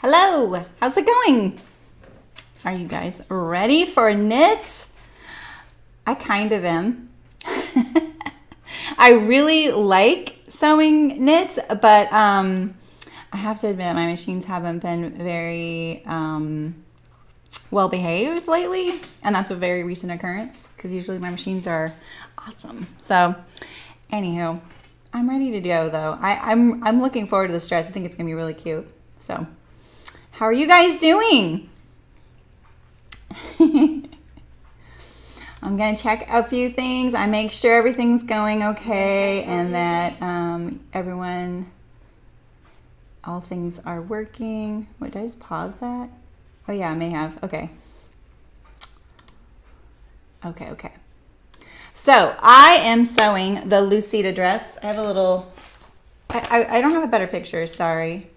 Hello, how's it going? Are you guys ready for knits? I kind of am. I really like sewing knits, but I have to admit my machines haven't been very well behaved lately, and that's a very recent occurrence because usually my machines are awesome. So anywho, I'm ready to go though. I'm looking forward to this dress. I think it's gonna be really cute. So how are you guys doing? I'm gonna check a few things. I make sure everything's going okay and that all things are working. Wait, did I just pause that? Oh yeah, I may have. Okay. Okay. So I am sewing the Lucida dress. I have a little, I don't have a better picture, sorry.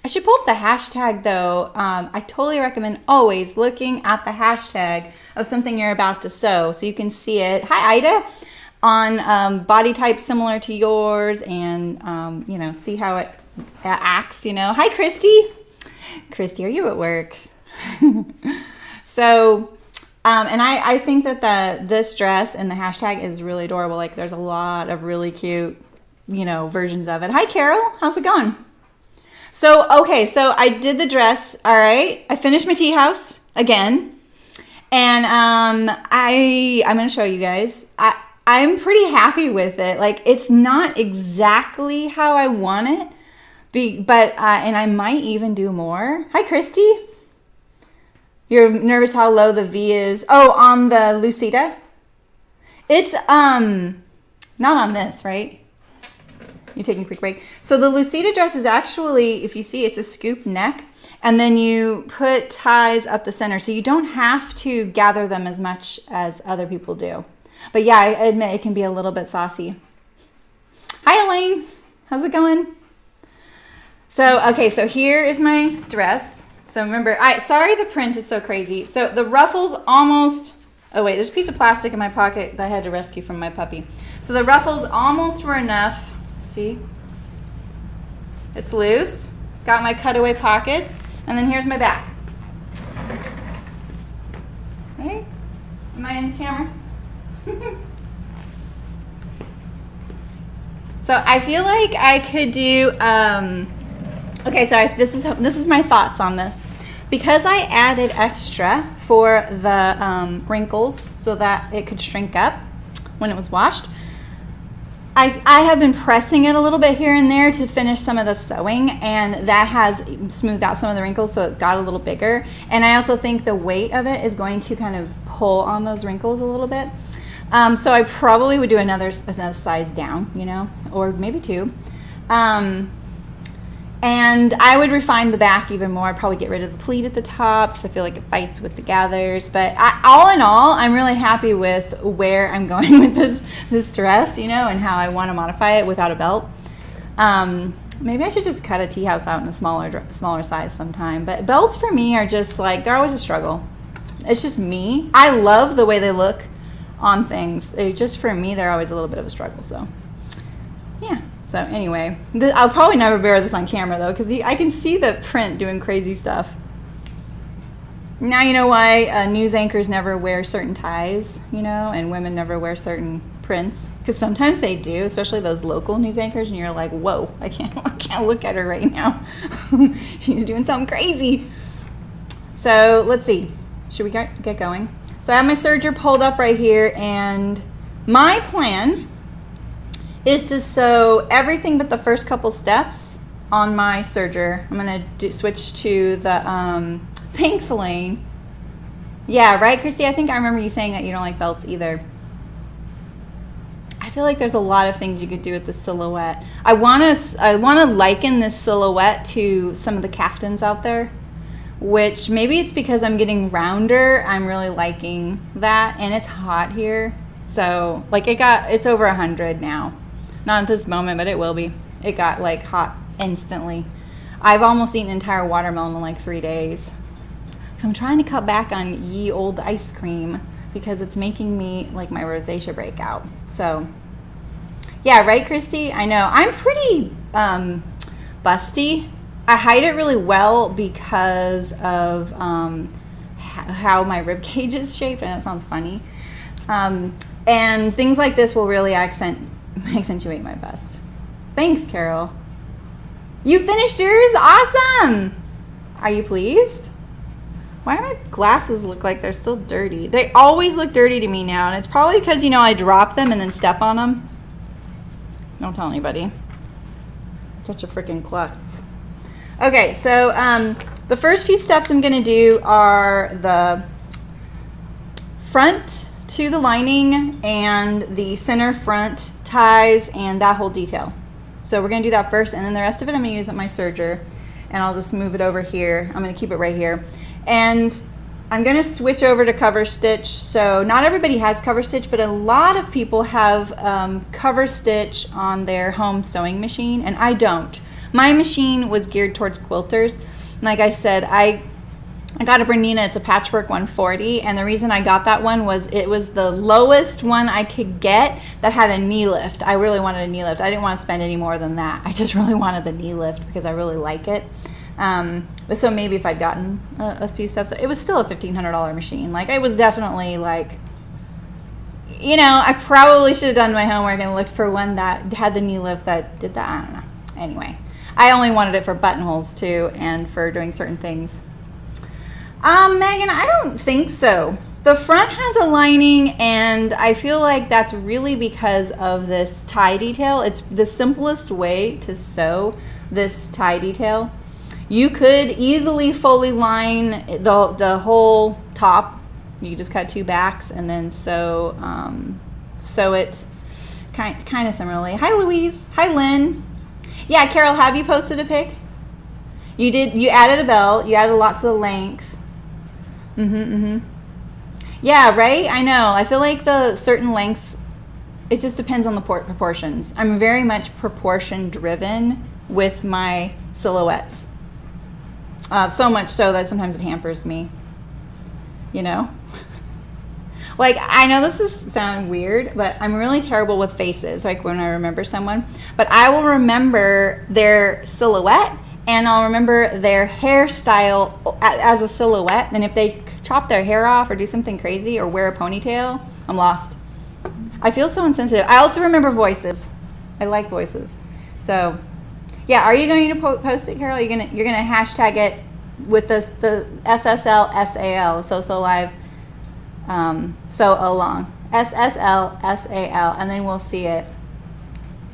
I should pull up the hashtag though. I totally recommend always looking at the hashtag of something you're about to sew so you can see it. Hi Ida, on body type similar to yours and you know, see how it acts, you know. Hi Christy. Christy, are you at work? So, and I think that this dress and the hashtag is really adorable. Like there's a lot of really cute, you know, versions of it. Hi Carol, how's it going? So, okay, so I did the dress, all right. I finished my tea house again. And I'm going to show you guys. I'm pretty happy with it. Like, it's not exactly how I want it, but and I might even do more. Hi, Christy. You're nervous how low the V is. Oh, on the Lucida? It's not on this, right? You're taking a quick break. So the Lucida dress is actually, if you see, it's a scoop neck, and then you put ties up the center, so you don't have to gather them as much as other people do. But yeah, I admit it can be a little bit saucy. Hi Elaine, how's it going? So, okay, so here is my dress. So remember, sorry the print is so crazy. So the ruffles almost, oh wait, there's a piece of plastic in my pocket that I had to rescue from my puppy. So the ruffles almost were enough. See, it's loose, got my cutaway pockets, and then here's my back. Right? Am I in camera? So I feel like I could do, okay, so this is my thoughts on this. Because I added extra for the wrinkles so that it could shrink up when it was washed, I have been pressing it a little bit here and there to finish some of the sewing, and that has smoothed out some of the wrinkles, so it got a little bigger. And I also think the weight of it is going to kind of pull on those wrinkles a little bit. So I probably would do another size down, you know, or maybe two. And I would refine the back even more. I'd probably get rid of the pleat at the top because I feel like it fights with the gathers. But all in all, I'm really happy with where I'm going with this dress, you know, and how I want to modify it without a belt. Maybe I should just cut a tea house out in a smaller size sometime. But belts for me are just like, they're always a struggle. It's just me. I love the way they look on things. Just for me, they're always a little bit of a struggle. So, yeah. So anyway, I'll probably never wear this on camera though, because I can see the print doing crazy stuff. Now you know why news anchors never wear certain ties, you know, and women never wear certain prints, because sometimes they do, especially those local news anchors, and you're like, whoa, I can't look at her right now. She's doing something crazy. So let's see, should we get going? So I have my serger pulled up right here, and my plan is to sew everything but the first couple steps on my serger. I'm gonna switch to the, thanks Elaine. Yeah, right Christy, I think I remember you saying that you don't like belts either. I feel like there's a lot of things you could do with the silhouette. I wanna liken this silhouette to some of the caftans out there, which maybe it's because I'm getting rounder, I'm really liking that, and it's hot here. So like it's over 100 now. Not at this moment, but it will be. It got like hot instantly. I've almost eaten an entire watermelon in like 3 days. So I'm trying to cut back on ye old ice cream because it's making me like my rosacea break out. So yeah, right Christy? I know. I'm pretty busty. I hide it really well because of how my rib cage is shaped, and it sounds funny. And things like this will really accentuate my bust. Thanks, Carol. You finished yours? Awesome! Are you pleased? Why do my glasses look like they're still dirty? They always look dirty to me now, and it's probably because, you know, I drop them and then step on them. Don't tell anybody. Such a freaking klutz. Okay, so the first few steps I'm going to do are the front to the lining and the center front ties and that whole detail. So we're going to do that first, and then the rest of it I'm going to use my serger, and I'll just move it over here. I'm going to keep it right here. And I'm going to switch over to cover stitch. So not everybody has cover stitch, but a lot of people have cover stitch on their home sewing machine, and I don't. My machine was geared towards quilters. Like I said, I got a Bernina. It's a Patchwork 140, and the reason I got that one was it was the lowest one I could get that had a knee lift. I really wanted a knee lift. I didn't want to spend any more than that. I just really wanted the knee lift because I really like it. So maybe if I'd gotten a few steps, it was still a $1,500 machine. Like, it was definitely like, you know, I probably should have done my homework and looked for one that had the knee lift that did that. I don't know. Anyway, I only wanted it for buttonholes too and for doing certain things. Megan, I don't think so. The front has a lining, and I feel like that's really because of this tie detail. It's the simplest way to sew this tie detail. You could easily fully line the whole top. You just cut 2 backs and then sew it kind of similarly. Hi, Louise. Hi, Lynn. Yeah, Carol, have you posted a pic? You did. You added a belt. You added a lot to the length. Yeah, right? I know. I feel like the certain lengths, it just depends on the proportions. I'm very much proportion driven with my silhouettes. So much so that sometimes it hampers me, you know? Like, I know this is sound weird, but I'm really terrible with faces, like when I remember someone. But I will remember their silhouette, and I'll remember their hairstyle as a silhouette. And if they chop their hair off or do something crazy or wear a ponytail, I'm lost. I feel so insensitive. I also remember voices. I like voices. So, yeah, are you going to post it, Carol? You're gonna hashtag it with the SSL SAL, SewSewLive, sew along, SSL SAL, and then we'll see it.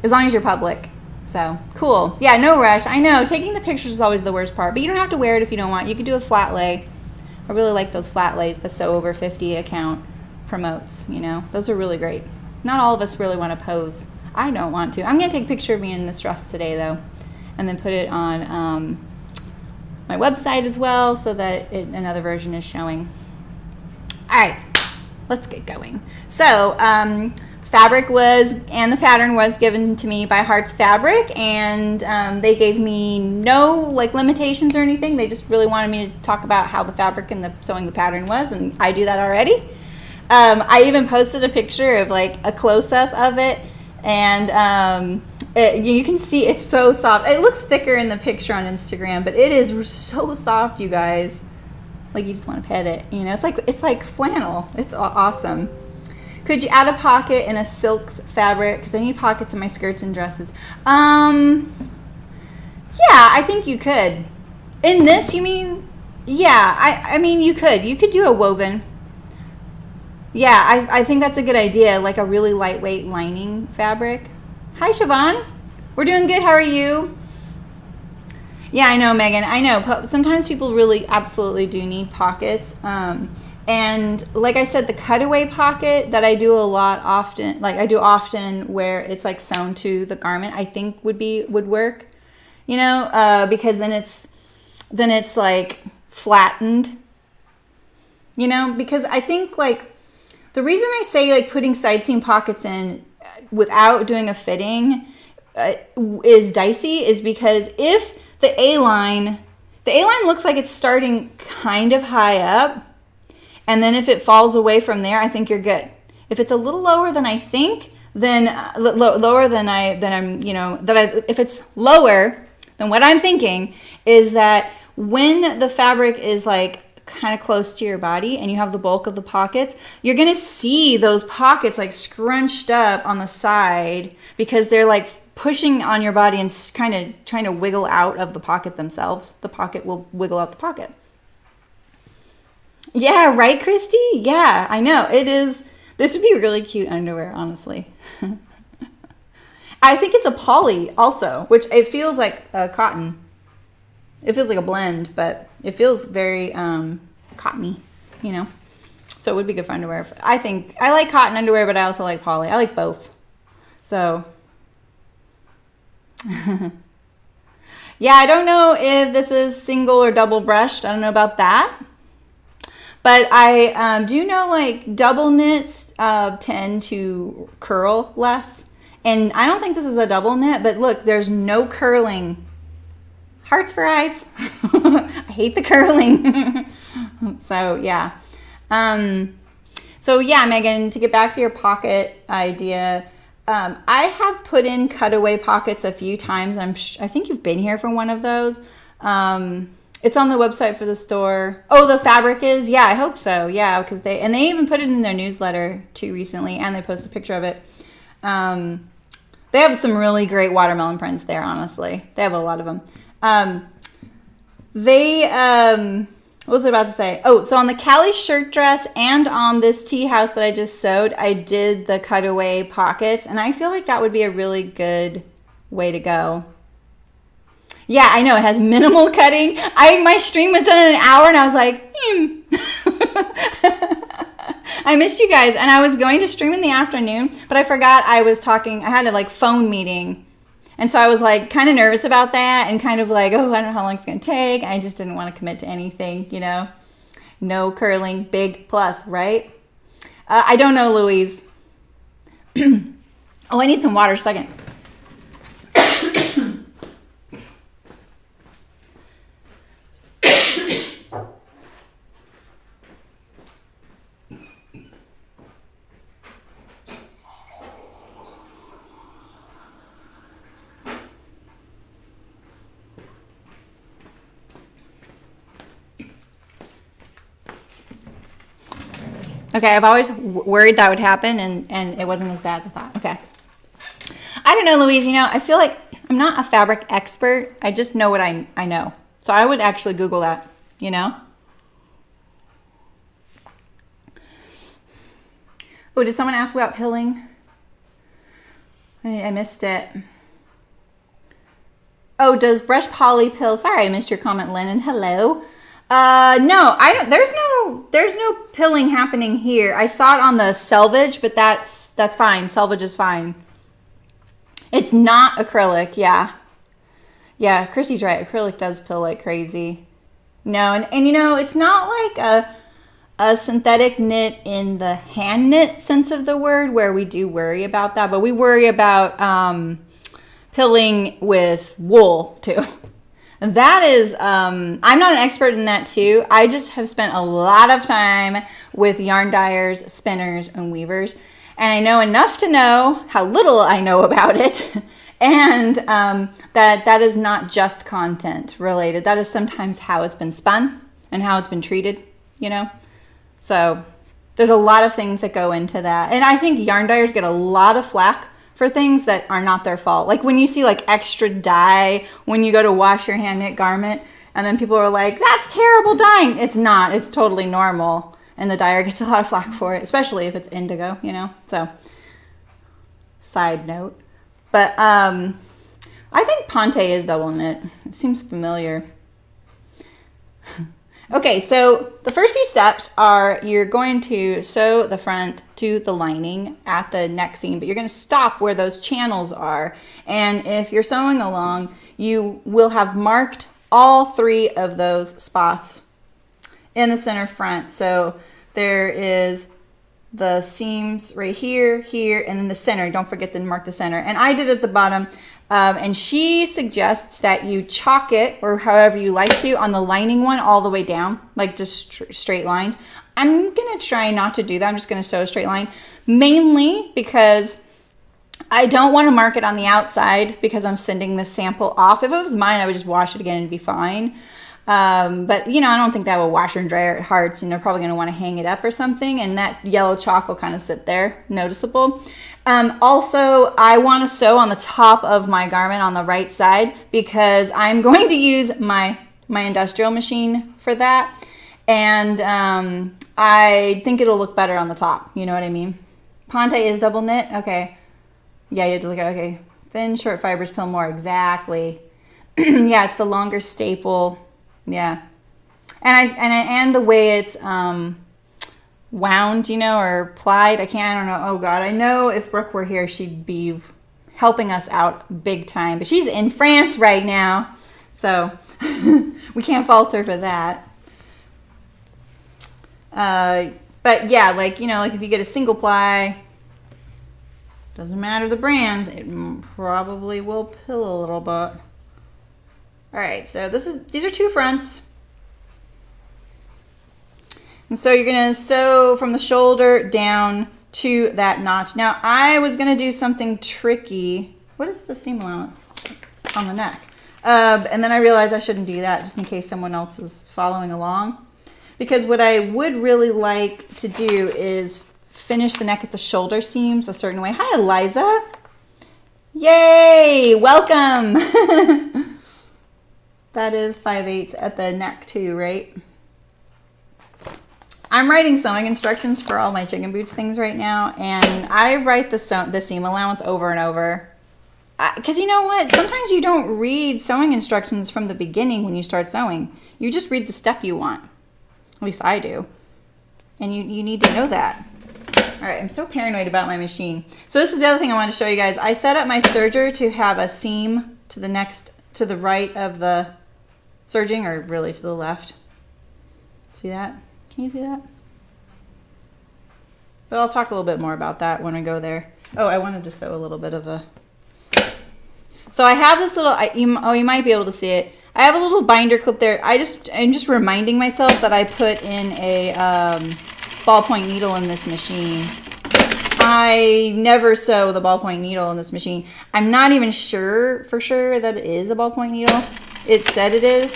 As long as you're public. So cool. Yeah, no rush. I know taking the pictures is always the worst part, but you don't have to wear it if you don't want. You could do a flat lay. I really like those flat lays the Sew Over 50 account promotes. You know, those are really great. Not all of us really want to pose. I don't want to. I'm gonna take a picture of me in this dress today though, and then put it on my website as well, so that another version is showing. All right, let's get going. So fabric was, and the pattern was given to me by Hart's Fabric, and they gave me no like limitations or anything. They just really wanted me to talk about how the fabric and the sewing the pattern was, and I do that already. I even posted a picture of like a close-up of it, and you can see it's so soft. It looks thicker in the picture on Instagram, but it is so soft, you guys. Like, you just want to pet it, you know. It's like flannel. It's awesome. Could you add a pocket in a silks fabric? Because I need pockets in my skirts and dresses. Yeah, I think you could. In this, you mean? Yeah, I mean, you could. You could do a woven. Yeah, I think that's a good idea, like a really lightweight lining fabric. Hi, Siobhan. We're doing good. How are you? Yeah, I know, Megan. I know. Sometimes people really absolutely do need pockets. And like I said, the cutaway pocket that I do often, where it's like sewn to the garment, I think would work, you know, because then it's like flattened, you know, because I think like the reason I say like putting side seam pockets in without doing a fitting is dicey is because if the A-line looks like it's starting kind of high up, and then if it falls away from there, I think you're good. If it's a little lower than I think, then if it's lower, then what I'm thinking is that when the fabric is like kind of close to your body and you have the bulk of the pockets, you're gonna see those pockets like scrunched up on the side because they're like pushing on your body and kind of trying to wiggle out of the pocket themselves. The pocket will wiggle out the pocket. Yeah, right, Christy? Yeah, I know. It is. This would be really cute underwear, honestly. I think it's a poly also, which it feels like cotton. It feels like a blend, but it feels very cottony, you know? So it would be good for underwear. I think I like cotton underwear, but I also like poly. I like both. So, yeah, I don't know if this is single or double brushed. I don't know about that. But I do know like double knits tend to curl less. And I don't think this is a double knit, but look, there's no curling. Hearts for eyes. I hate the curling. So yeah. So yeah, Megan, to get back to your pocket idea, I have put in cutaway pockets a few times. I think you've been here for one of those. It's on the website for the store. Oh, the fabric is? Yeah, I hope so. Yeah, because they even put it in their newsletter too recently, and they posted a picture of it. They have some really great watermelon prints there, honestly. They have a lot of them. What was I about to say? Oh, so on the Callie shirt dress and on this tea house that I just sewed, I did the cutaway pockets, and I feel like that would be a really good way to go. Yeah, I know, it has minimal cutting. My stream was done in an hour, and I was like, I missed you guys, and I was going to stream in the afternoon, but I forgot I was talking. I had a like phone meeting, and so I was like kind of nervous about that, and kind of like, oh, I don't know how long it's gonna take. I just didn't want to commit to anything, you know. No curling, big plus, right? I don't know, Louise. Oh, I need some water. Second. Okay, I've always worried that would happen, and it wasn't as bad as I thought. Okay. I don't know, Louise. You know, I feel like I'm not a fabric expert. I just know what I know. So I would actually Google that, you know? Oh, did someone ask about pilling? I missed it. Oh, does brush poly pill? Sorry, I missed your comment, Lennon. Hello. No, I don't. There's no pilling happening here. I saw it on the selvage, but that's fine. Selvage is fine. It's not acrylic. Yeah. Yeah, Christy's right. Acrylic does pill like crazy. No, and you know, it's not like a synthetic knit in the hand knit sense of the word, where we do worry about that, but we worry about pilling with wool too. That is, I'm not an expert in that too. I just have spent a lot of time with yarn dyers, spinners, and weavers. And I know enough to know how little I know about it. And that is not just content related. That is sometimes how it's been spun and how it's been treated, you know? So there's a lot of things that go into that. And I think yarn dyers get a lot of flack for things that are not their fault. Like when you see like extra dye when you go to wash your hand knit garment, and then people are like, that's terrible dyeing. It's not, it's totally normal. And the dyer gets a lot of flack for it, especially if it's indigo, you know? So, side note. But I think Ponte is double knit. It seems familiar. Okay, so the first few steps are you're going to sew the front to the lining at the neck seam, but you're going to stop where those channels are. And if you're sewing along, you will have marked all 3 of those spots in the center front. So there is the seams right here, here, and then the center. Don't forget to mark the center. And I did at the bottom. And she suggests that you chalk it, or however you like to, on the lining one all the way down, like just straight lines. I'm going to try not to do that. I'm just going to sew a straight line, mainly because I don't want to mark it on the outside because I'm sending this sample off. If it was mine, I would just wash it again and be fine. But, you know, I don't think that will washer and dryer at Hart's, and they're probably going to want to hang it up or something, and that yellow chalk will kind of sit there, noticeable. Also, I want to sew on the top of my garment on the right side because I'm going to use my industrial machine for that, and I think it'll look better on the top, you know what I mean? Ponte is double knit? Okay. Yeah, you have to look at, okay. Thin, short fibers pill more, exactly. Yeah, it's the longer staple. Yeah. And the way it's wound, you know, or plied. I don't know. Oh God, I know if Brooke were here, she'd be helping us out big time. But she's in France right now, so we can't fault her for that. But yeah, like, you know, like if you get a single ply, doesn't matter the brand, it probably will pill a little bit. All right, so these are 2 fronts. And so you're gonna sew from the shoulder down to that notch. Now I was gonna do something tricky. What is the seam allowance on the neck? And then I realized I shouldn't do that just in case someone else is following along. Because what I would really like to do is finish the neck at the shoulder seams a certain way. Hi, Eliza. Yay, welcome. That is 5/8 at the neck too, right? I'm writing sewing instructions for all my chicken boots things right now, and I write the seam allowance over and over. Because you know what? Sometimes you don't read sewing instructions from the beginning when you start sewing. You just read the step you want. At least I do. And you need to know that. All right, I'm so paranoid about my machine. So this is the other thing I wanted to show you guys. I set up my serger to have a seam to the right of the serging, or really to the left. See that? Can you see that? But I'll talk a little bit more about that when I go there. Oh, I wanted to sew a little bit of a... So I have this little, you might be able to see it. I have a little binder clip there. I'm just reminding myself that I put in a ballpoint needle in this machine. I never sew the ballpoint needle in this machine. I'm not even sure for sure that it is a ballpoint needle. It said it is.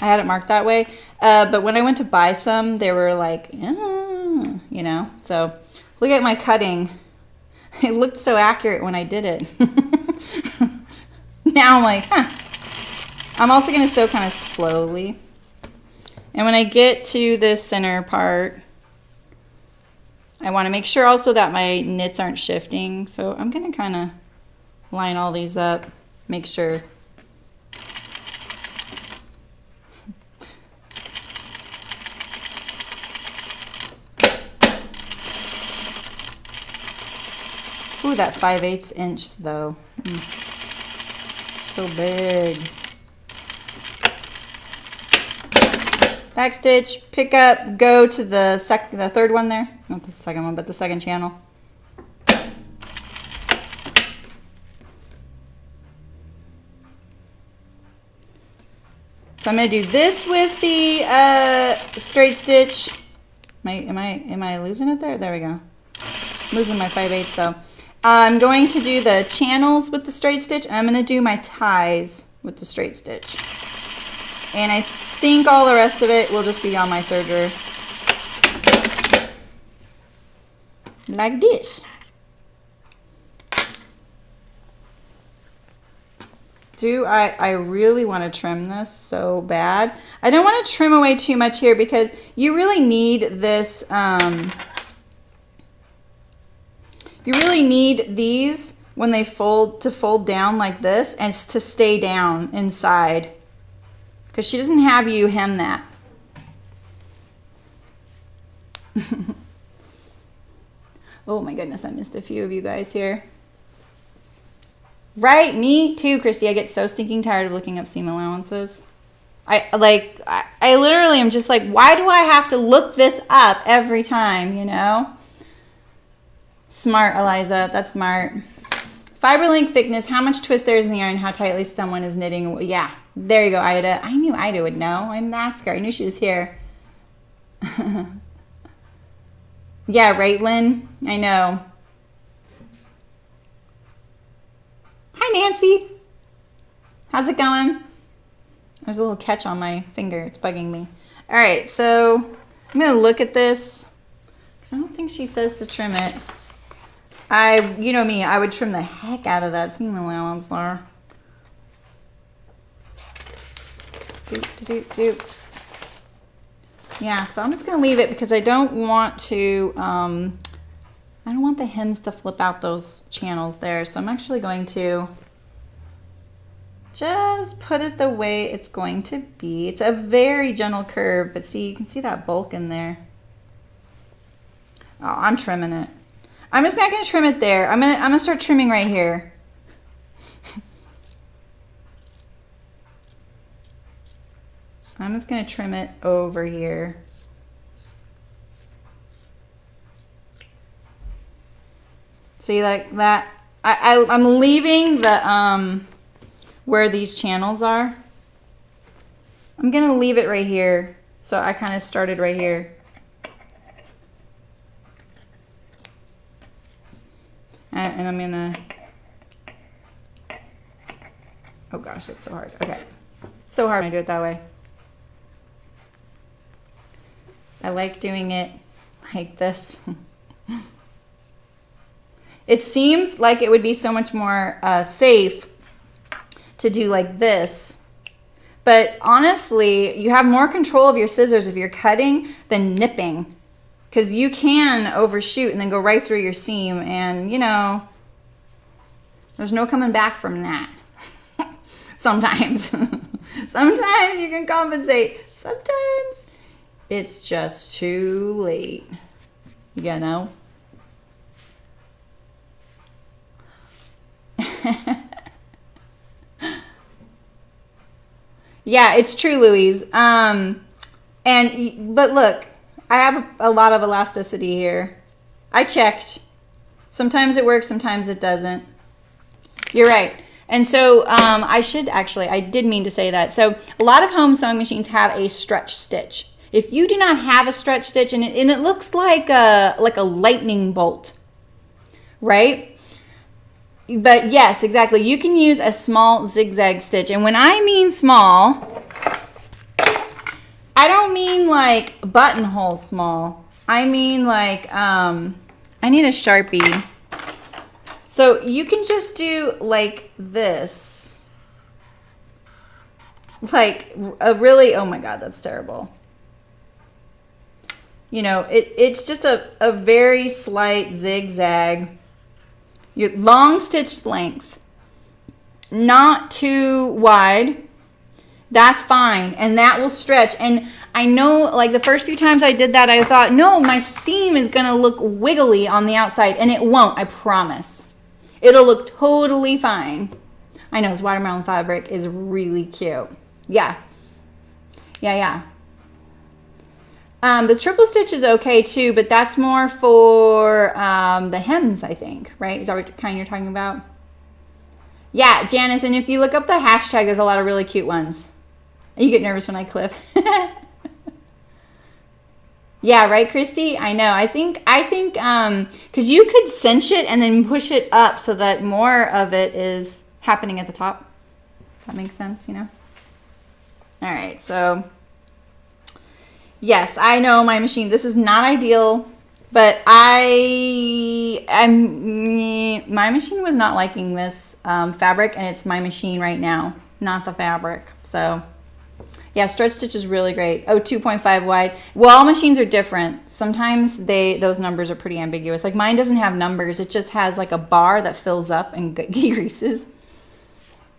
I had it marked that way. But when I went to buy some, they were like, you know. So look at my cutting. It looked so accurate when I did it. Now I'm like, huh. I'm also going to sew kind of slowly. And when I get to this center part, I want to make sure also that my knits aren't shifting. So I'm going to kind of line all these up, make sure. Ooh, that 5/8 inch though. So big. Back stitch, pick up, go to the third one there. Not the second one, but the second channel. So I'm going to do this with the straight stitch. Am I losing it there? There we go. I'm losing my 5/8 though. I'm going to do the channels with the straight stitch, and I'm going to do my ties with the straight stitch. And I think all the rest of it will just be on my serger. Like this. I really want to trim this so bad. I don't want to trim away too much here because you really need this, you really need these when they fold to fold down like this and to stay down inside. Because she doesn't have you hem that. Oh my goodness, I missed a few of you guys here. Right, me too, Christy. I get so stinking tired of looking up seam allowances. I literally am just like, why do I have to look this up every time, you know? Smart, Eliza. That's smart. Fiber length thickness, how much twist there is in the yarn, how tightly someone is knitting. Yeah, there you go, Ida. I knew Ida would know. I didn't ask her. I knew she was here. Yeah, right, Lynn? I know. Nancy. How's it going? There's a little catch on my finger. It's bugging me. All right, so I'm going to look at this. I don't think she says to trim it. You know me, I would trim the heck out of that seam allowance there. Yeah, so I'm just going to leave it because I don't want to, I don't want the hems to flip out those channels there. So I'm actually going to just put it the way it's going to be. It's a very gentle curve, but see, you can see that bulk in there. Oh, I'm trimming it. I'm just not going to trim it there. I'm gonna start trimming right here. I'm just going to trim it over here. See, like that. I'm leaving the where these channels are. I'm going to leave it right here. So I kind of started right here. And I'm going to, oh gosh, that's so hard. Okay. It's so hard when I do it that way. I like doing it like this. It seems like it would be so much more safe to do like this. But honestly, you have more control of your scissors if you're cutting than nipping. Because you can overshoot and then go right through your seam. And, you know, there's no coming back from that. Sometimes. Sometimes you can compensate. Sometimes it's just too late. You know? Yeah, it's true, Louise. But look, I have a lot of elasticity here. I checked. Sometimes it works, sometimes it doesn't. You're right. And so I did mean to say that. So a lot of home sewing machines have a stretch stitch. If you do not have a stretch stitch, and it looks like a lightning bolt, right? But yes, exactly. You can use a small zigzag stitch. And when I mean small, I don't mean like buttonhole small. I mean like, I need a Sharpie. So you can just do like this. Like a really, oh my God, that's terrible. You know, it's just a very slight zigzag. Your long stitch length, not too wide. That's fine, and that will stretch. And I know, like the first few times I did that, I thought, no, my seam is gonna look wiggly on the outside, and it won't, I promise. It'll look totally fine. I know, this watermelon fabric is really cute. Yeah. Yeah. The triple stitch is okay too, but that's more for the hems, I think, right? Is that what kind you're talking about? Yeah, Janice, and if you look up the hashtag, there's a lot of really cute ones. You get nervous when I clip. Yeah, right, Christy? I know. I think, because you could cinch it and then push it up so that more of it is happening at the top. That makes sense, you know? All right, so yes, I know my machine. This is not ideal, but my machine was not liking this fabric, and it's my machine right now, not the fabric. So yeah, stretch stitch is really great. Oh, 2.5 wide. Well, all machines are different. Sometimes those numbers are pretty ambiguous. Like mine doesn't have numbers. It just has like a bar that fills up and greases.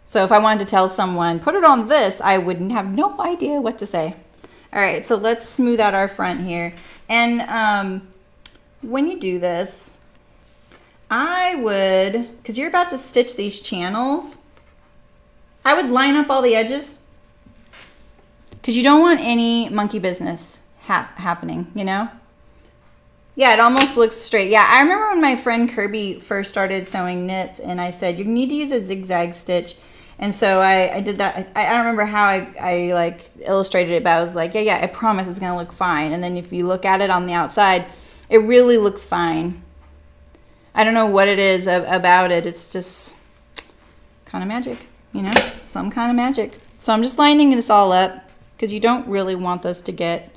So if I wanted to tell someone, put it on this, I wouldn't have no idea what to say. All right, so let's smooth out our front here. And when you do this, I would, because you're about to stitch these channels, I would line up all the edges, because you don't want any monkey business happening, you know? Yeah, it almost looks straight. Yeah, I remember when my friend Kirby first started sewing knits, and I said, you need to use a zigzag stitch. And so I did that. I don't remember how I like illustrated it, but I was like, yeah, I promise it's gonna look fine. And then if you look at it on the outside, it really looks fine. I don't know what it is about it. It's just kind of magic, you know, some kind of magic. So I'm just lining this all up because you don't really want this to get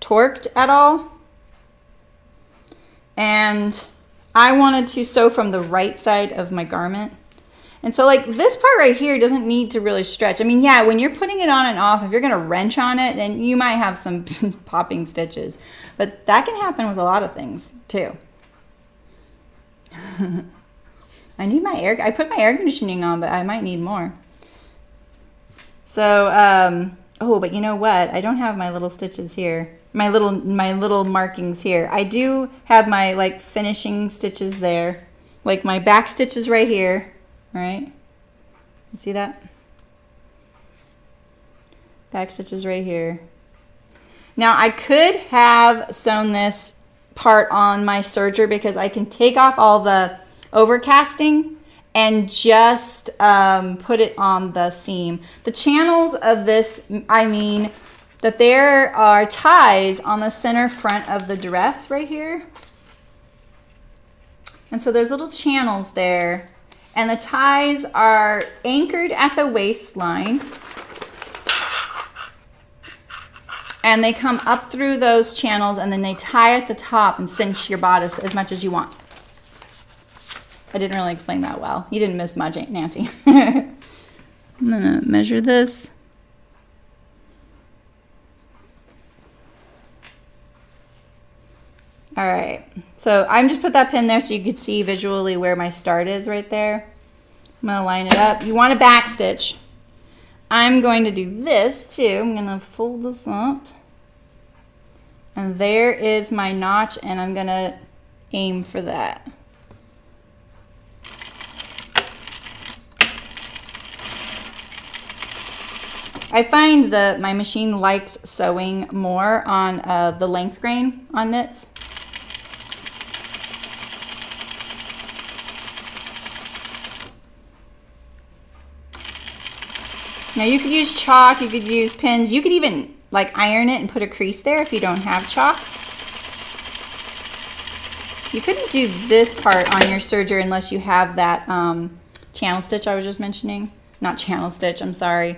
torqued at all. And I wanted to sew from the right side of my garment. And so like this part right here doesn't need to really stretch. I mean, yeah, when you're putting it on and off, if you're gonna wrench on it, then you might have some popping stitches. But that can happen with a lot of things too. I need my I put my air conditioning on, but I might need more. So, oh, but you know what? I don't have my little stitches here. My little markings here. I do have my like finishing stitches there. Like my back stitches right here. Right? You see that? Back stitches right here. Now I could have sewn this part on my serger because I can take off all the overcasting and just put it on the seam. The channels of this, I mean that there are ties on the center front of the dress right here. And so there's little channels there. And the ties are anchored at the waistline. And they come up through those channels and then they tie at the top and cinch your bodice as much as you want. I didn't really explain that well. You didn't miss much, Nancy. I'm gonna measure this. All right, so I'm just put that pin there so you could see visually where my start is right there. I'm gonna line it up. You want a back stitch. I'm going to do this too. I'm gonna fold this up. And there is my notch and I'm gonna aim for that. I find that my machine likes sewing more on the length grain on knits. Now you could use chalk, you could use pins, you could even like iron it and put a crease there if you don't have chalk. You couldn't do this part on your serger unless you have that channel stitch I was just mentioning. Not channel stitch, I'm sorry.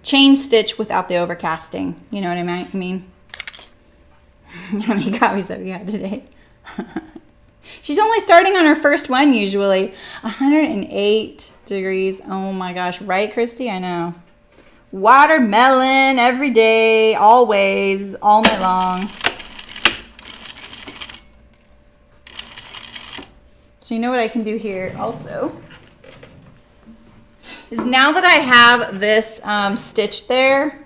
Chain stitch without the overcasting. You know what I mean? How many copies have you had today? She's only starting on her first one usually. 108 degrees. Oh my gosh. Right, Christy? I know. Watermelon every day, always, all night long. So you know what I can do here also? Is now that I have this stitched there,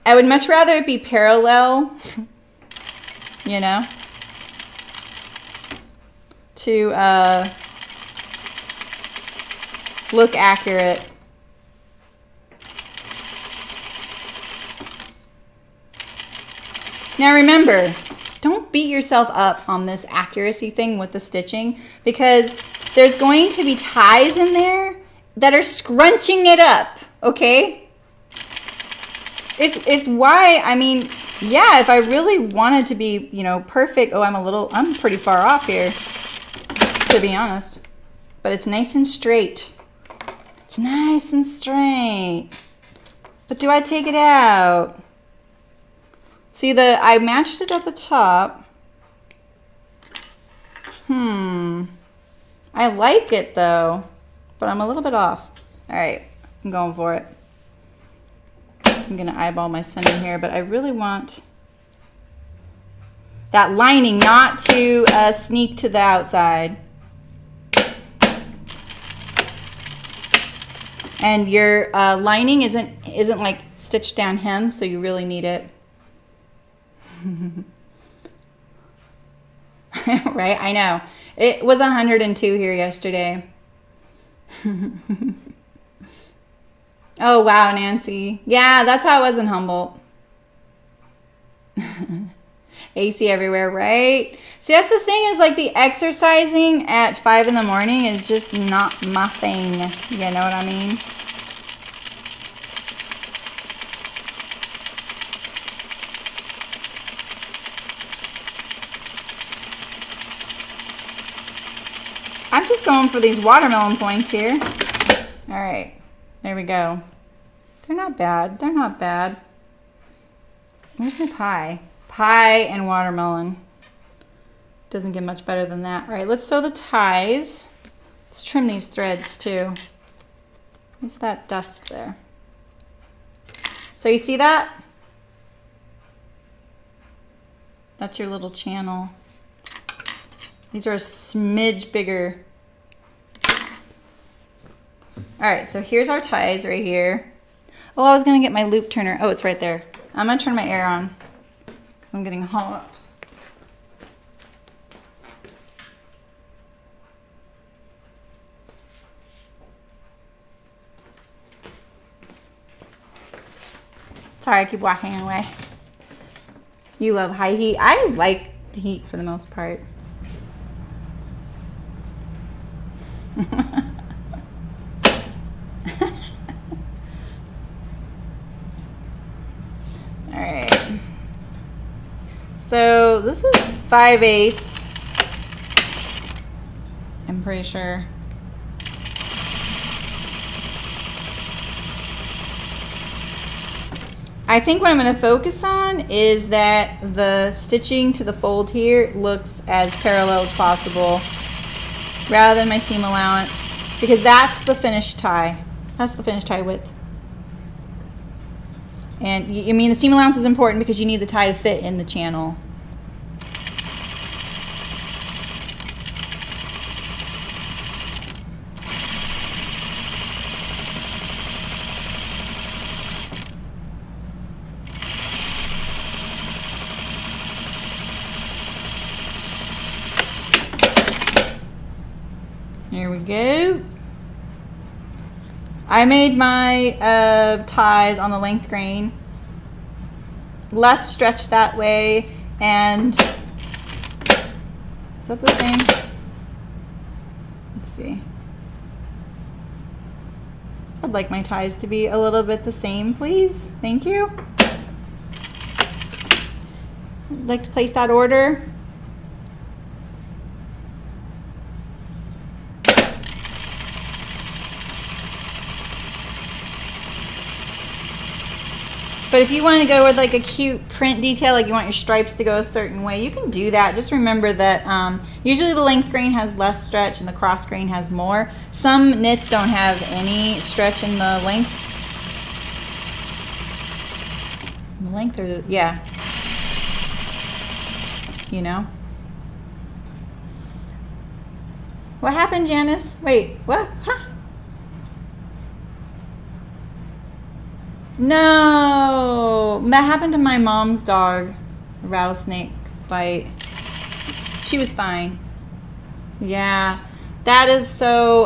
I would much rather it be parallel, you know, to look accurate. Now remember, don't beat yourself up on this accuracy thing with the stitching because there's going to be ties in there that are scrunching it up, okay? It's why, I mean, yeah, if I really wanted to be, you know, perfect, oh, I'm pretty far off here, to be honest. But it's nice and straight. It's nice and straight. But do I take it out? See, I matched it at the top. I like it though, but I'm a little bit off. All right, I'm going for it. I'm gonna eyeball my center here, but I really want that lining not to sneak to the outside. And your lining isn't like stitched down hem, so you really need it. Right, I know. It was 102 here yesterday. Oh, wow, Nancy. Yeah, that's how it was in Humboldt. AC everywhere, right? See, that's the thing is like the exercising at 5 in the morning is just not my thing. You know what I mean? I'm just going for these watermelon points here. All right, there we go. They're not bad. They're not bad. Where's my pie? Pie and watermelon. Doesn't get much better than that. All right, let's sew the ties. Let's trim these threads too. What's that dust there? So you see that? That's your little channel. These are a smidge bigger. All right, so here's our ties right here. Oh, I was gonna get my loop turner. Oh, it's right there. I'm gonna turn my air on because I'm getting hot. Sorry, I keep walking away. You love high heat. I like the heat for the most part. All right. So this is 5/8. I'm pretty sure. I think what I'm going to focus on is that the stitching to the fold here looks as parallel as possible rather than my seam allowance, because that's the finished tie. That's the finished tie width. And I mean, the seam allowance is important because you need the tie to fit in the channel. Here we go. I made my ties on the length grain. Less stretch that way, and is that the same? Let's see. I'd like my ties to be a little bit the same, please. Thank you. I'd like to place that order. But if you want to go with like a cute print detail, like you want your stripes to go a certain way, you can do that. Just remember that usually the length grain has less stretch and the cross grain has more. Some knits don't have any stretch in the length. The length or, yeah. You know? What happened, Janice? Wait, what? Huh? No, that happened to my mom's dog, a rattlesnake bite. She was fine. Yeah, that is so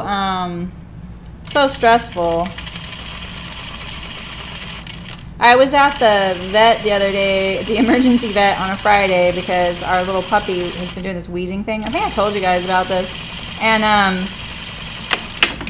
so stressful. I was at the vet the other day, the emergency vet on a Friday, because our little puppy has been doing this wheezing thing. I think I told you guys about this. And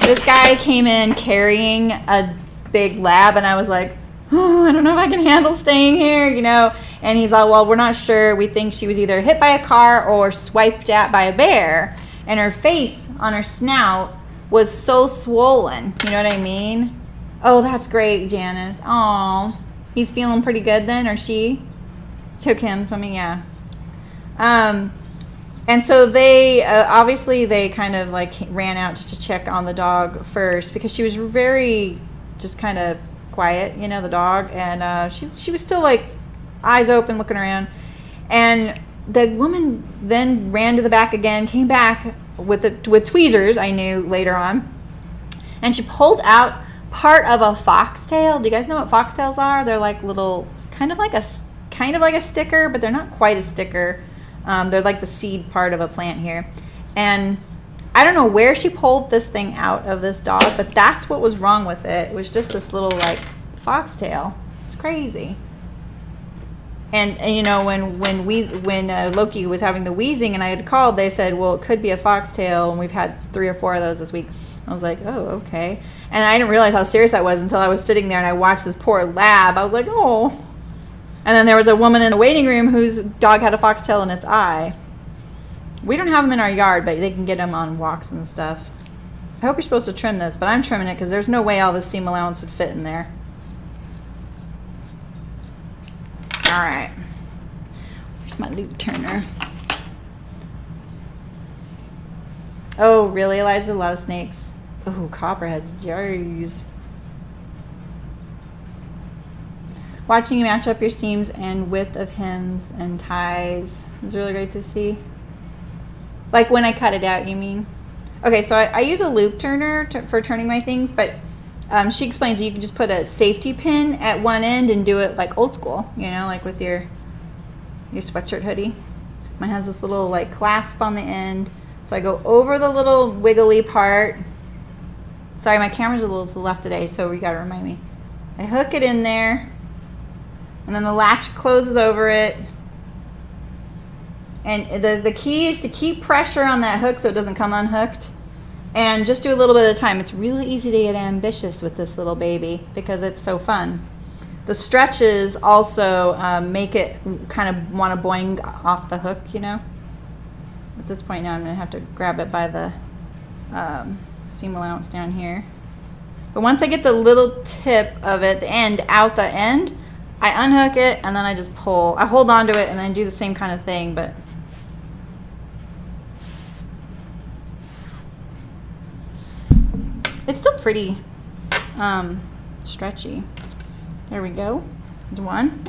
this guy came in carrying a big lab, and I was like, oh, I don't know if I can handle staying here, you know. And he's like, well, we're not sure. We think she was either hit by a car or swiped at by a bear, and her face on her snout was so swollen. You know what I mean? Oh, that's great, Janice. Oh, he's feeling pretty good then, or she? Took him swimming, yeah. And so they, obviously they kind of like ran out just to check on the dog first, because she was very just kind of quiet, you know, the dog. And she was still like eyes open looking around. And the woman then ran to the back again, came back with tweezers, I knew later on. And she pulled out part of a foxtail. Do you guys know what foxtails are? They're like little, kind of like a sticker, but they're not quite a sticker. They're like the seed part of a plant here. And I don't know where she pulled this thing out of this dog, but that's what was wrong with it. It was just this little like foxtail. It's crazy. And you know, when Loki was having the wheezing and I had called, they said, well, it could be a foxtail, and we've had 3 or 4 of those this week. I was like, oh, okay. And I didn't realize how serious that was until I was sitting there and I watched this poor lab. I was like, oh. And then there was a woman in the waiting room whose dog had a foxtail in its eye. We don't have them in our yard, but they can get them on walks and stuff. I hope you're supposed to trim this, but I'm trimming it because there's no way all this seam allowance would fit in there. All right. Where's my loop turner? Oh, really, Eliza? A lot of snakes. Oh, copperheads, jeez. Watching you match up your seams and width of hems and ties is really great to see. Like when I cut it out, you mean? Okay, so I use a loop turner for turning my things, but she explains you can just put a safety pin at one end and do it like old school, you know, like with your sweatshirt hoodie. Mine has this little like clasp on the end. So I go over the little wiggly part. Sorry, my camera's a little to the left today, so you gotta remind me. I hook it in there, and then the latch closes over it. And the key is to keep pressure on that hook so it doesn't come unhooked. And just do a little bit at a time. It's really easy to get ambitious with this little baby because it's so fun. The stretches also make it kind of want to boing off the hook, you know. At this point now I'm going to have to grab it by the seam allowance down here. But once I get the little tip of it, the end, out the end, I unhook it and then I just pull. I hold on to it and then do the same kind of thing, but it's still pretty stretchy. There we go. There's one.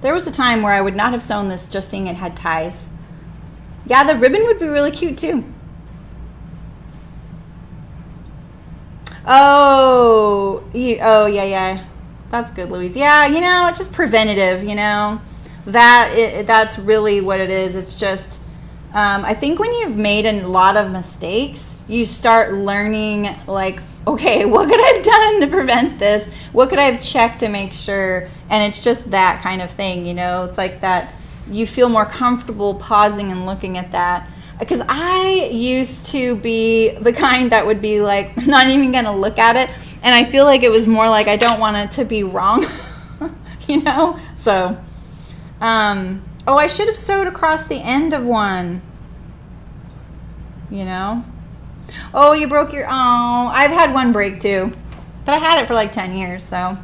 There was a time where I would not have sewn this just seeing it had ties. Yeah, the ribbon would be really cute too. Oh, yeah. That's good, Louise. Yeah, you know, it's just preventative, you know. That's really what it is. It's just, I think when you've made a lot of mistakes, you start learning like, okay, what could I have done to prevent this? What could I have checked to make sure? And it's just that kind of thing, you know. It's like that you feel more comfortable pausing and looking at that. Because I used to be the kind that would be like, not even gonna look at it. And I feel like it was more like I don't want it to be wrong, you know? So, oh, I should have sewed across the end of one, you know? Oh, you broke your, oh, I've had one break too. But I had it for like 10 years, so.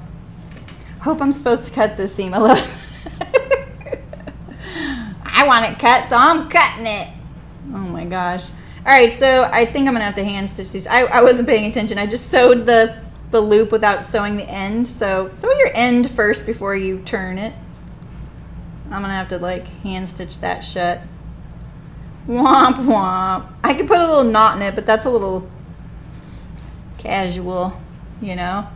Hope I'm supposed to cut this seam a little. I want it cut, so I'm cutting it. Oh my gosh. All right, so I think I'm gonna have to hand stitch these. I wasn't paying attention. I just sewed the loop without sewing the end. So sew your end first before you turn it. I'm gonna have to like hand stitch that shut. Womp womp. I could put a little knot in it, but that's a little casual, you know.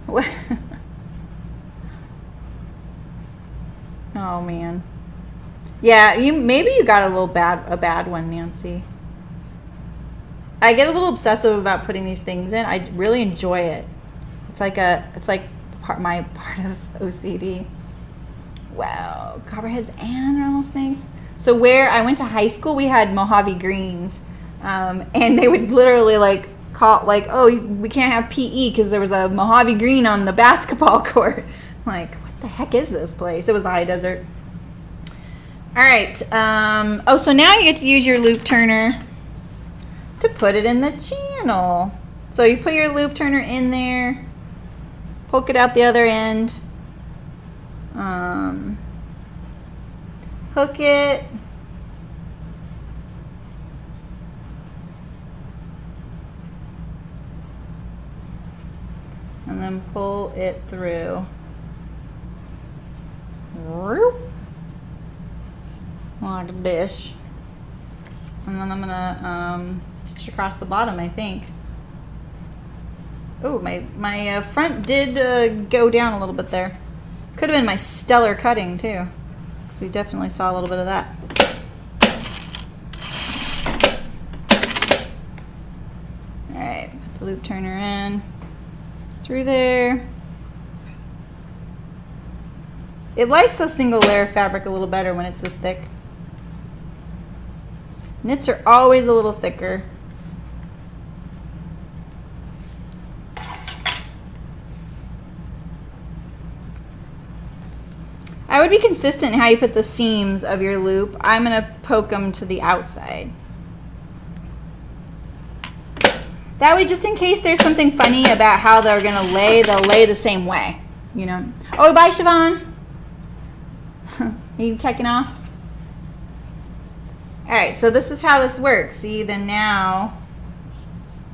What? Oh man. Yeah, maybe you got a bad one, Nancy. I get a little obsessive about putting these things in. I really enjoy it. It's like my part of OCD. Wow, copperheads and normal snakes. So where I went to high school, we had Mojave greens, and they would literally like call like, oh, we can't have PE because there was a Mojave green on the basketball court. Like, what the heck is this place? It was the high desert. All right. Oh, so now you get to use your loop turner to put it in the channel. So you put your loop turner in there, poke it out the other end, hook it, and then pull it through. Like this. And then I'm gonna stitch it across the bottom, I think. Oh, my front did go down a little bit there. Could have been my stellar cutting too, because we definitely saw a little bit of that. All right, put the loop turner in through there. It likes a single layer of fabric a little better when it's this thick. Knits are always a little thicker. I would be consistent in how you put the seams of your loop. I'm gonna poke them to the outside. That way, just in case there's something funny about how they're gonna lay, they'll lay the same way, you know. Oh, bye, Siobhan. You checking off? All right, so this is how this works. See, then now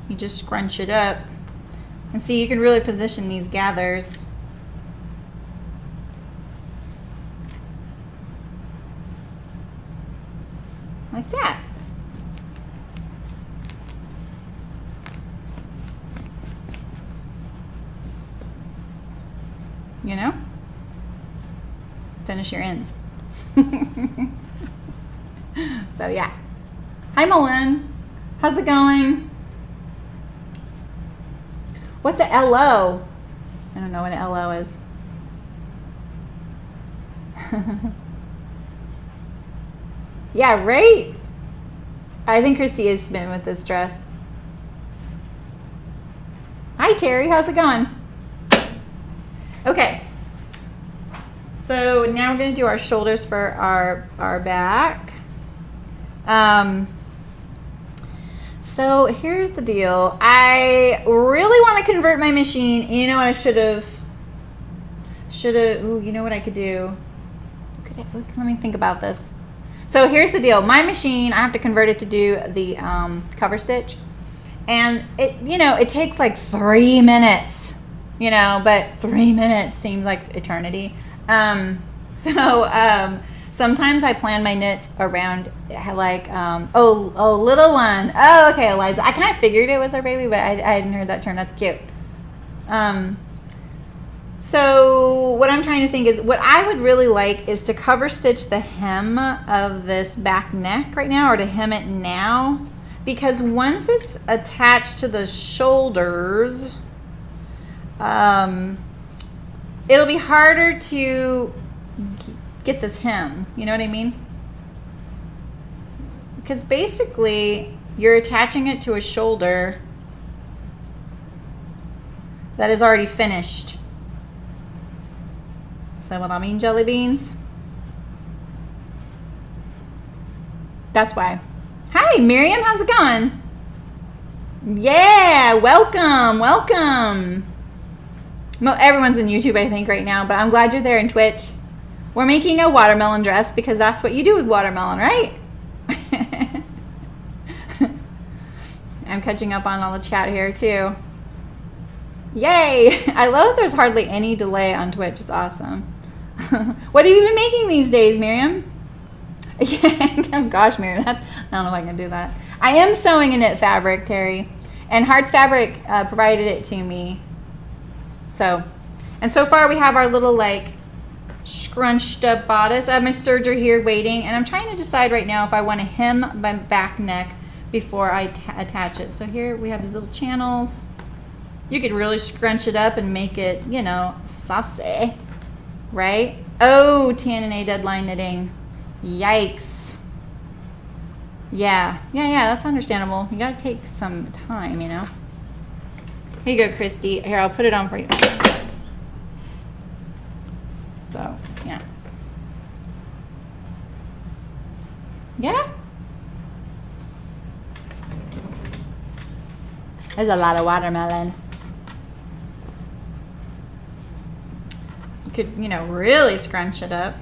you just scrunch it up. And see, you can really position these gathers. Like that. You know? Finish your ends. So yeah. Hi Malin. How's it going? What's a LO? I don't know what an LO is. Yeah, right? I think Christy is smitten with this dress. Hi Terry, how's it going? Okay. So now we're going to do our shoulders for our back. So here's the deal. I really want to convert my machine. You know what I should have, ooh, you know what I could do? Let me think about this. So here's the deal. My machine, I have to convert it to do the cover stitch. And it, you know, it takes like 3 minutes, you know, but 3 minutes seems like eternity. Sometimes I plan my knits around like, oh, little one. Oh, okay, Eliza. I kind of figured it was our baby, but I hadn't heard that term. That's cute. So what I'm trying to think is, what I would really like is to cover stitch the hem of this back neck right now, or to hem it now, because once it's attached to the shoulders, it'll be harder to get this hem, you know what I mean? Because basically you're attaching it to a shoulder that is already finished. Is that what I mean, jelly beans? That's why. Hi Miriam, how's it going? Yeah, welcome, welcome. Well, everyone's in YouTube I think right now, but I'm glad you're there in Twitch. We're making a watermelon dress because that's what you do with watermelon, right? I'm catching up on all the chat here too. Yay! I love that there's hardly any delay on Twitch. It's awesome. What have you been making these days, Miriam? Yeah, oh gosh, Miriam, I don't know if I can do that. I am sewing a knit fabric, Terry, and Hart's Fabric provided it to me. So, and so far we have our little like scrunched up bodice. I have my serger here waiting, and I'm trying to decide right now if I want to hem my back neck before I attach it. So here we have these little channels. You could really scrunch it up and make it, you know, saucy, right? Oh, TNA deadline knitting. Yikes. Yeah, that's understandable. You gotta take some time, you know. Here you go, Christy. Here, I'll put it on for you. So, yeah. Yeah? There's a lot of watermelon. You could, you know, really scrunch it up.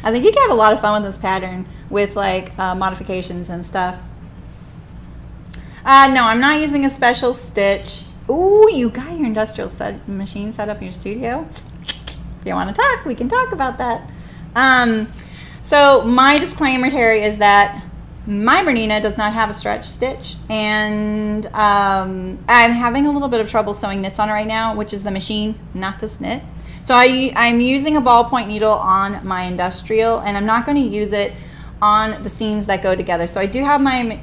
I think you can have a lot of fun with this pattern with like modifications and stuff. No, I'm not using a special stitch. Ooh, you got your industrial machine set up in your studio? If you want to talk, we can talk about that. So my disclaimer, Terry, is that my Bernina does not have a stretch stitch, and I'm having a little bit of trouble sewing knits on it right now, which is the machine, not this knit. So I'm using a ballpoint needle on my industrial, and I'm not going to use it on the seams that go together. So I do have my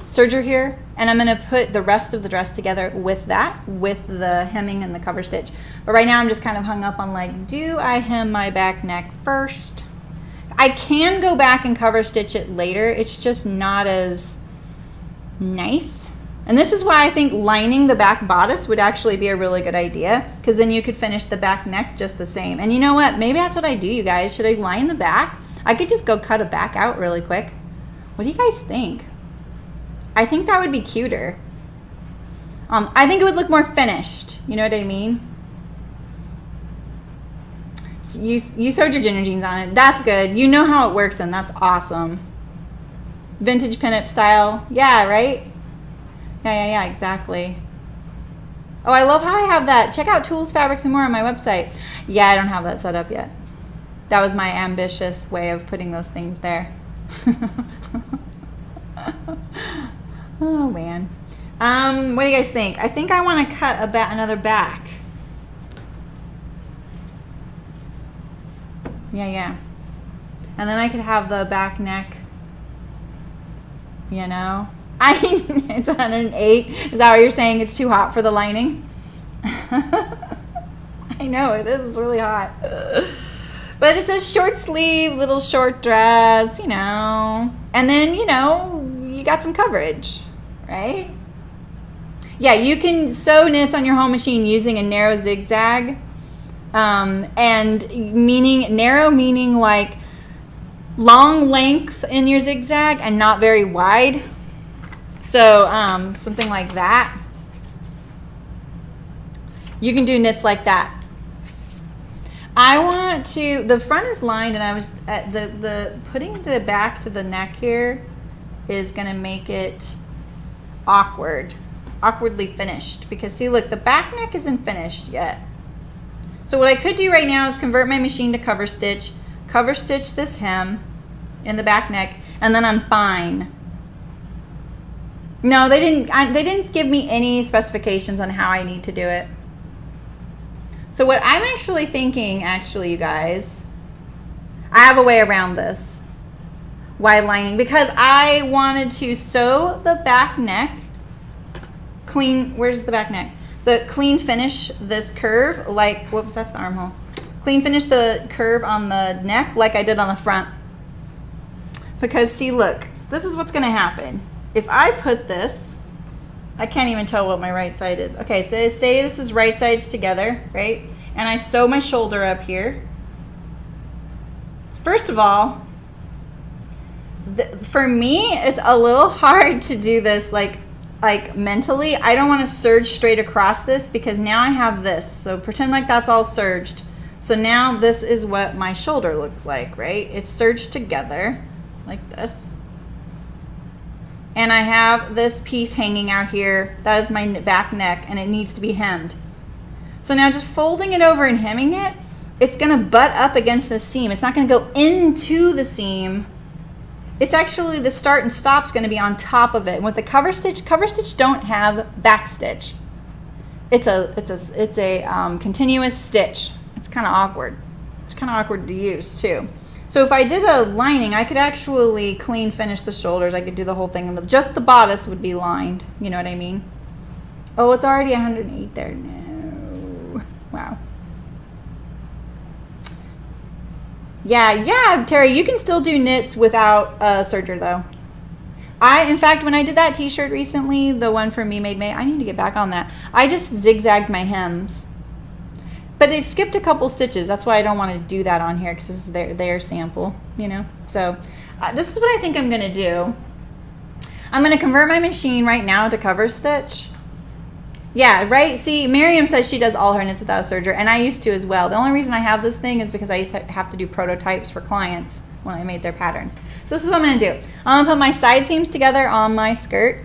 serger here, and I'm going to put the rest of the dress together with that, with the hemming and the cover stitch. But right now I'm just kind of hung up on like, do I hem my back neck first? I can go back and cover stitch it later. It's just not as nice And this is why I think lining the back bodice would actually be a really good idea, because then you could finish the back neck just the same. And you know what? Maybe that's what I do, you guys. Should I line the back? I could just go cut a back out really quick. What do you guys think? I think that would be cuter. I think it would look more finished. You know what I mean? You sewed your Ginger jeans on it. That's good. You know how it works, and that's awesome. Vintage pinup style. Yeah, right? Yeah, exactly. Oh, I love how I have that. Check out Tools, Fabrics, and More on my website. Yeah, I don't have that set up yet. That was my ambitious way of putting those things there. Oh, man. What do you guys think? I think I want to cut another back. Yeah. And then I could have the back neck, you know. It's 108. Is that what you're saying? It's too hot for the lining? I know, it is. It's really hot. But it's a short sleeve, little short dress, you know. And then, you know, you got some coverage, right? Yeah, you can sew knits on your home machine using a narrow zigzag. And narrow meaning like long length in your zigzag and not very wide. So something like that. You can do knits like that. I want to, the front is lined, and I was at the putting the back to the neck here is going to make it awkwardly finished, because see, look, the back neck isn't finished yet. So what I could do right now is convert my machine to cover stitch this hem in the back neck, and then I'm fine. No, they didn't give me any specifications on how I need to do it. So what I'm actually thinking, you guys, I have a way around this. Why lining? Because I wanted to sew the back neck clean. Where's the back neck? The clean finish this curve, like, whoops, that's the armhole. Clean finish the curve on the neck like I did on the front. Because see, look, this is what's gonna happen. If I put this, I can't even tell what my right side is. Okay, so say this is right sides together, right? And I sew my shoulder up here. First of all, for me, it's a little hard to do this like mentally. I don't want to serge straight across this, because now I have this. So pretend like that's all serged. So now this is what my shoulder looks like, right? It's serged together like this. And I have this piece hanging out here. That is my back neck, and it needs to be hemmed. So now just folding it over and hemming it, it's gonna butt up against the seam. It's not gonna go into the seam. It's actually, the start and stop's gonna be on top of it. And with the cover stitch don't have back stitch. It's a continuous stitch. It's kind of awkward. It's kind of awkward to use too. So if I did a lining, I could actually clean finish the shoulders. I could do the whole thing, and just the bodice would be lined. You know what I mean? Oh, it's already 108 there. No. Wow. Yeah, Terry, you can still do knits without a serger though. In fact, when I did that t-shirt recently, the one for Me Made May, I need to get back on that. I just zigzagged my hems. But it skipped a couple stitches. That's why I don't want to do that on here, because this is their sample, you know. So this is what I think I'm going to do. I'm going to convert my machine right now to cover stitch. Yeah, right? See, Miriam says she does all her knits without a serger, and I used to as well. The only reason I have this thing is because I used to have to do prototypes for clients when I made their patterns. So this is what I'm going to do. I'm going to put my side seams together on my skirt.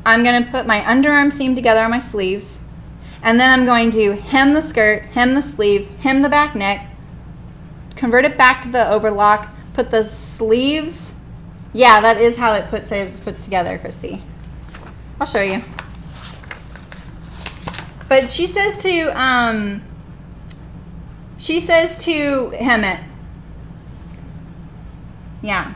I'm going to put my underarm seam together on my sleeves. And then I'm going to hem the skirt, hem the sleeves, hem the back neck, convert it back to the overlock, put the sleeves. Yeah, that is how it says it's put together, Christy. I'll show you. But she says to hem it. Yeah.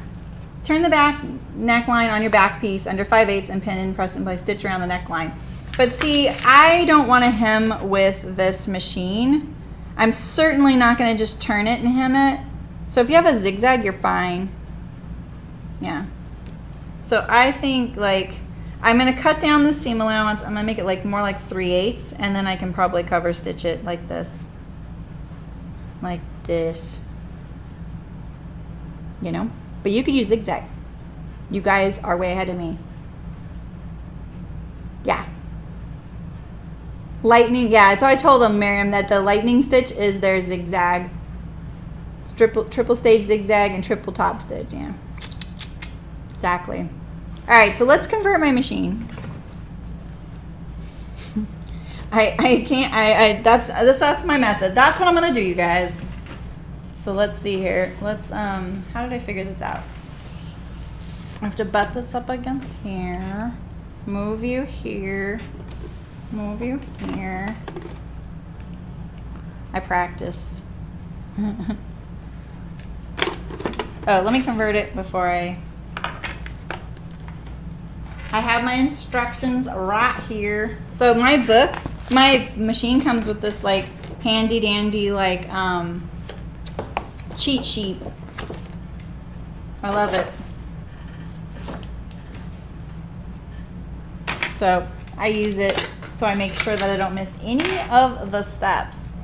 Turn the back neckline on your back piece under 5/8 and pin and press and place stitch around the neckline. But see, I don't want to hem with this machine. I'm certainly not going to just turn it and hem it. So if you have a zigzag, you're fine. Yeah. So I think, like, I'm gonna cut down the seam allowance. I'm gonna make it like more like 3/8, and then I can probably cover stitch it like this. Like this. You know? But you could use zigzag. You guys are way ahead of me. Yeah. Lightning, yeah, it's what I told them, Miriam, that the lightning stitch is their zigzag. It's triple stage zigzag and triple top stitch, yeah. Exactly. All right, so let's convert my machine. I can't, that's my method. That's what I'm gonna do, you guys. So let's see here. Let's, how did I figure this out? I have to butt this up against here. Move you here. Move you here. I practiced. Oh, let me convert it before I have my instructions right here. So my book, my machine comes with this like handy dandy like cheat sheet. I love it. So I use it so I make sure that I don't miss any of the steps.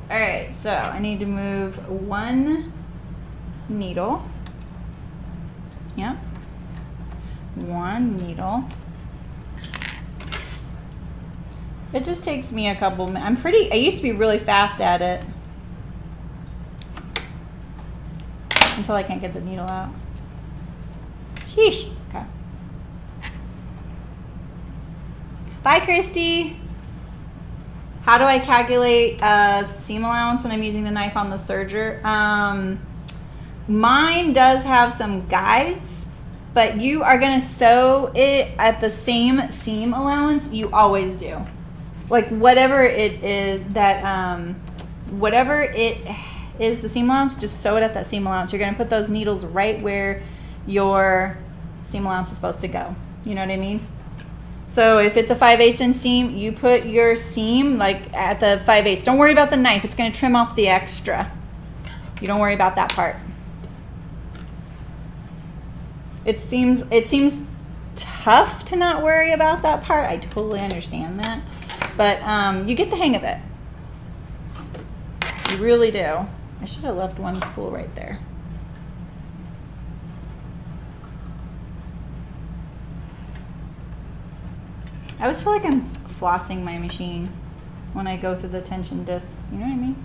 All right, so I need to move one needle. Yep. One needle. It just takes me a couple minutes. I used to be really fast at it until I can't get the needle out. Sheesh. Okay. Bye, Christy. How do I calculate seam allowance when I'm using the knife on the serger? Mine does have some guides, but you are gonna sew it at the same seam allowance you always do. Like whatever it is that, whatever it is the seam allowance, just sew it at that seam allowance. You're gonna put those needles right where your seam allowance is supposed to go. You know what I mean? So if it's a 5/8 inch seam, you put your seam like at the 5/8. Don't worry about the knife. It's going to trim off the extra. You don't worry about that part. It seems tough to not worry about that part. I totally understand that. But you get the hang of it. You really do. I should have left one spool right there. I always feel like I'm flossing my machine when I go through the tension discs. You know what I mean?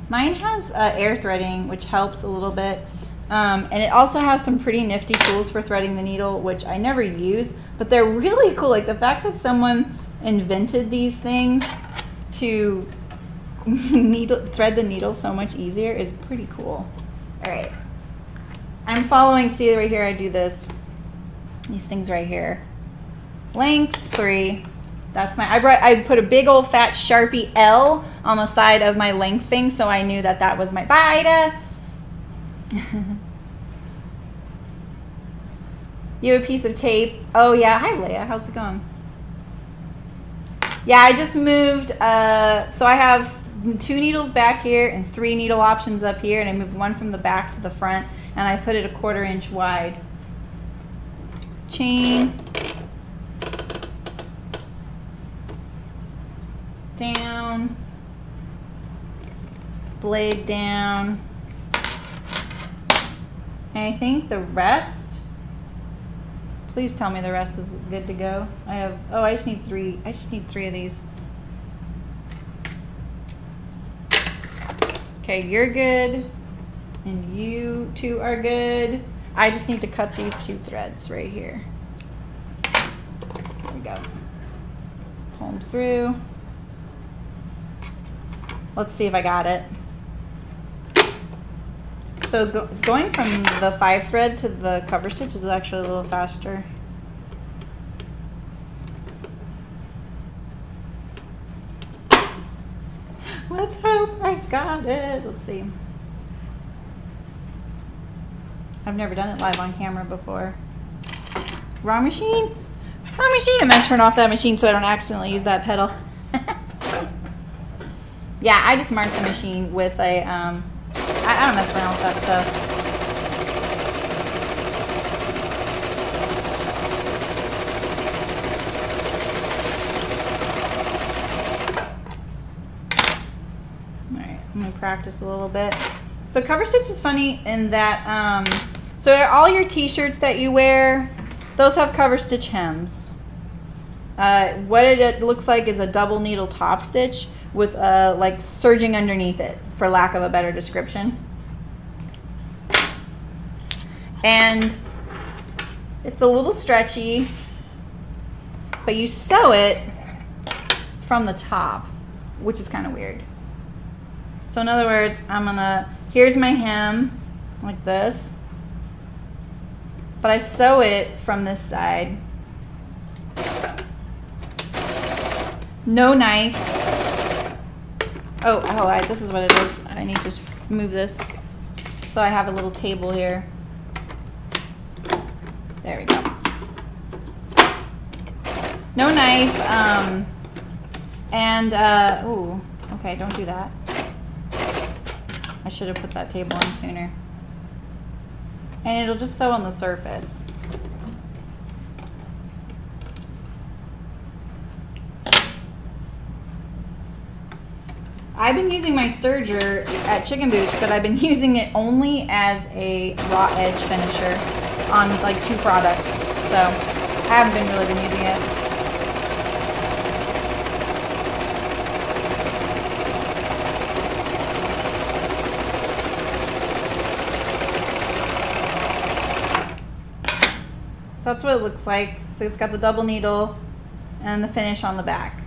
Mine has air threading, which helps a little bit. And it also has some pretty nifty tools for threading the needle, which I never use, but they're really cool. Like the fact that someone invented these things to thread the needle so much easier is pretty cool. All right. I'm following, see right here, I do this. These things right here. Length 3. That's my, I put a big old fat Sharpie L on the side of my length thing, so I knew that that was my, bye Ida. You have a piece of tape. Oh yeah, hi Leah, how's it going? Yeah, I just moved, so I have 2 needles back here and 3 needle options up here, and I moved one from the back to the front, and I put it 1/4 inch wide. Chain, down, blade down, and I think the rest, please tell me the rest is good to go. I have, oh, I just need 3 of these. Okay, you're good, and you 2 are good. I just need to cut these 2 threads right here. There we go. Pull them through. Let's see if I got it. So going from the 5 thread to the cover stitch is actually a little faster. Let's hope I got it. Let's see. I've never done it live on camera before. Wrong machine? Wrong machine. I'm gonna turn off that machine so I don't accidentally use that pedal. Yeah, I just marked the machine with a, I don't mess around with that stuff. me practice a little bit. So cover stitch is funny in that, so all your t-shirts that you wear, those have cover stitch hems. What it looks like is a double needle top stitch with like serging underneath it, for lack of a better description. And it's a little stretchy, but you sew it from the top, which is kind of weird. So in other words, here's my hem, like this, but I sew it from this side. No knife. This is what it is. I need to just move this. So I have a little table here. There we go. No knife. Ooh, okay, don't do that. I should have put that table in sooner. And it'll just sew on the surface. I've been using my serger at Chicken Boots, but I've been using it only as a raw edge finisher on like 2 products. So I haven't really been using it. So that's what it looks like. So it's got the double needle and the finish on the back.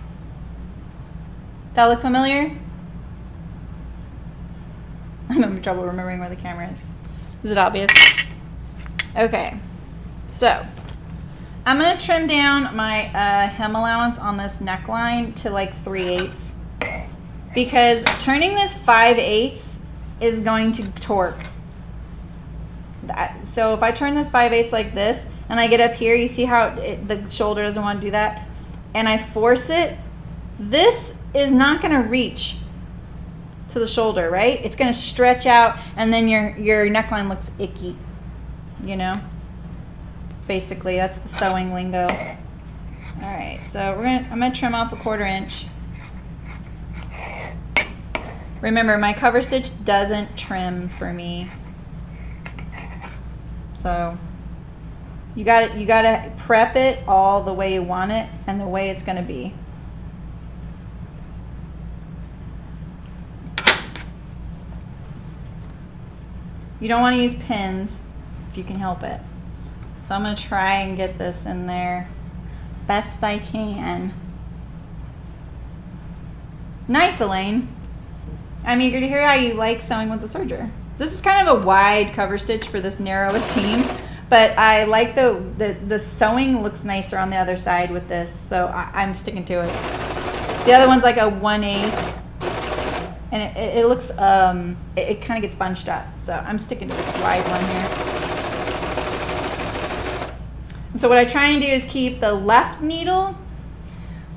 That look familiar? I'm having trouble remembering where the camera is. Is it obvious? Okay, so I'm gonna trim down my hem allowance on this neckline to like 3/8 because turning this 5/8 is going to torque. So if I turn this 5/8 like this and I get up here, you see how the shoulder doesn't want to do that, and I force it, this is not gonna reach to the shoulder, right? It's gonna stretch out and then your neckline looks icky, you know? Basically, that's the sewing lingo. All right, so I'm gonna trim off a 1/4 inch. Remember, my cover stitch doesn't trim for me. So you gotta prep it all the way you want it and the way it's gonna be. You don't want to use pins if you can help it. So I'm going to try and get this in there best I can. Nice, Elaine. I'm eager to hear how you like sewing with the serger. This is kind of a wide cover stitch for this narrow seam, but I like the sewing looks nicer on the other side with this, so I'm sticking to it. The other one's like a 1/8. And it looks, it kind of gets bunched up. So I'm sticking to this wide one here. And so what I try and do is keep the left needle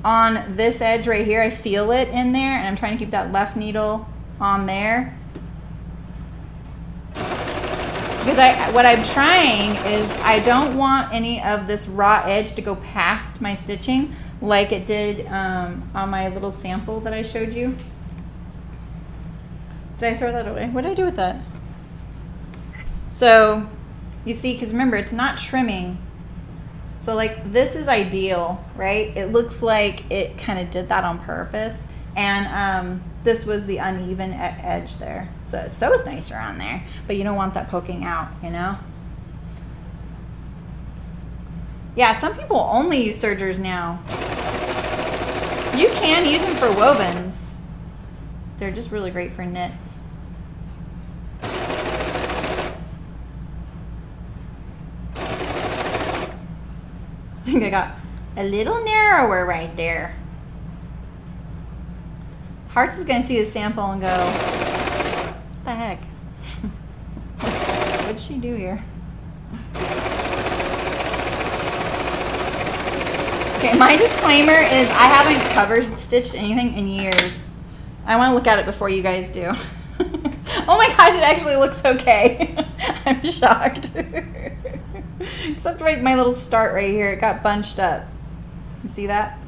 on this edge right here. I feel it in there, and I'm trying to keep that left needle on there. Because what I'm trying is I don't want any of this raw edge to go past my stitching like it did on my little sample that I showed you. Did I throw that away? What did I do with that? So you see, because remember, it's not trimming. So like this is ideal, right? It looks like it kind of did that on purpose. And this was the uneven edge there. So it sews nicer on there, but you don't want that poking out, you know? Yeah, some people only use sergers now. You can use them for wovens. They're just really great for knits. I think I got a little narrower right there. Hearts is going to see the sample and go, what the heck? What did she do here? Okay, my disclaimer is I haven't cover stitched anything in years. I want to look at it before you guys do. Oh my gosh, it actually looks okay. I'm shocked. Except right my little start right here, it got bunched up. You see that?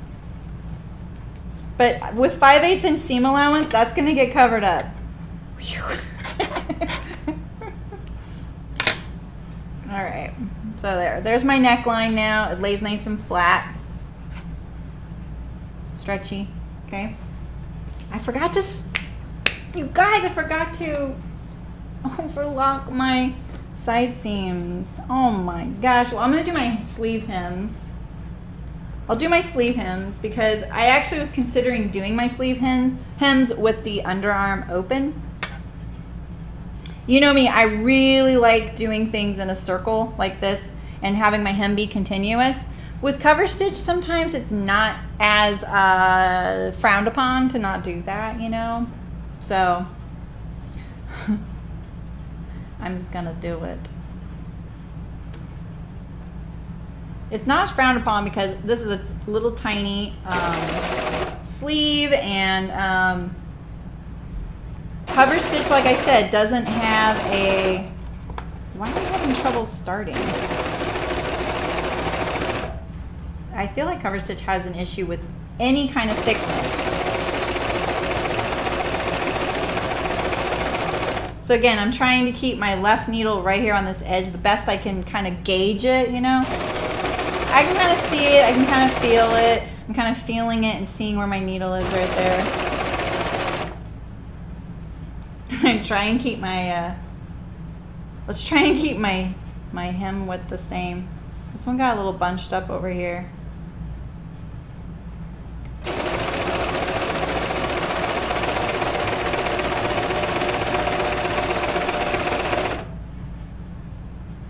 But with 5/8 inch seam allowance, that's going to get covered up. All right, so there's my neckline now. It lays nice and flat, stretchy. Okay, I forgot to, you guys, I forgot to overlock my side seams. Oh my gosh. Well, I'm gonna do my sleeve hems. I'll do my sleeve hems because I actually was considering doing my sleeve hems with the underarm open. You know me, I really like doing things in a circle like this and having my hem be continuous. With cover stitch, sometimes it's not as frowned upon to not do that, you know? So I'm just gonna do it. It's not frowned upon because this is a little tiny sleeve, and cover stitch, like I said, doesn't have a, why am I having trouble starting? I feel like cover stitch has an issue with any kind of thickness. So again, I'm trying to keep my left needle right here on this edge the best I can, kind of gauge it, you know? I can kind of see it, I can kind of feel it. I'm kind of feeling it and seeing where my needle is right there. I try and keep my, let's try and keep my hem width the same. This one got a little bunched up over here.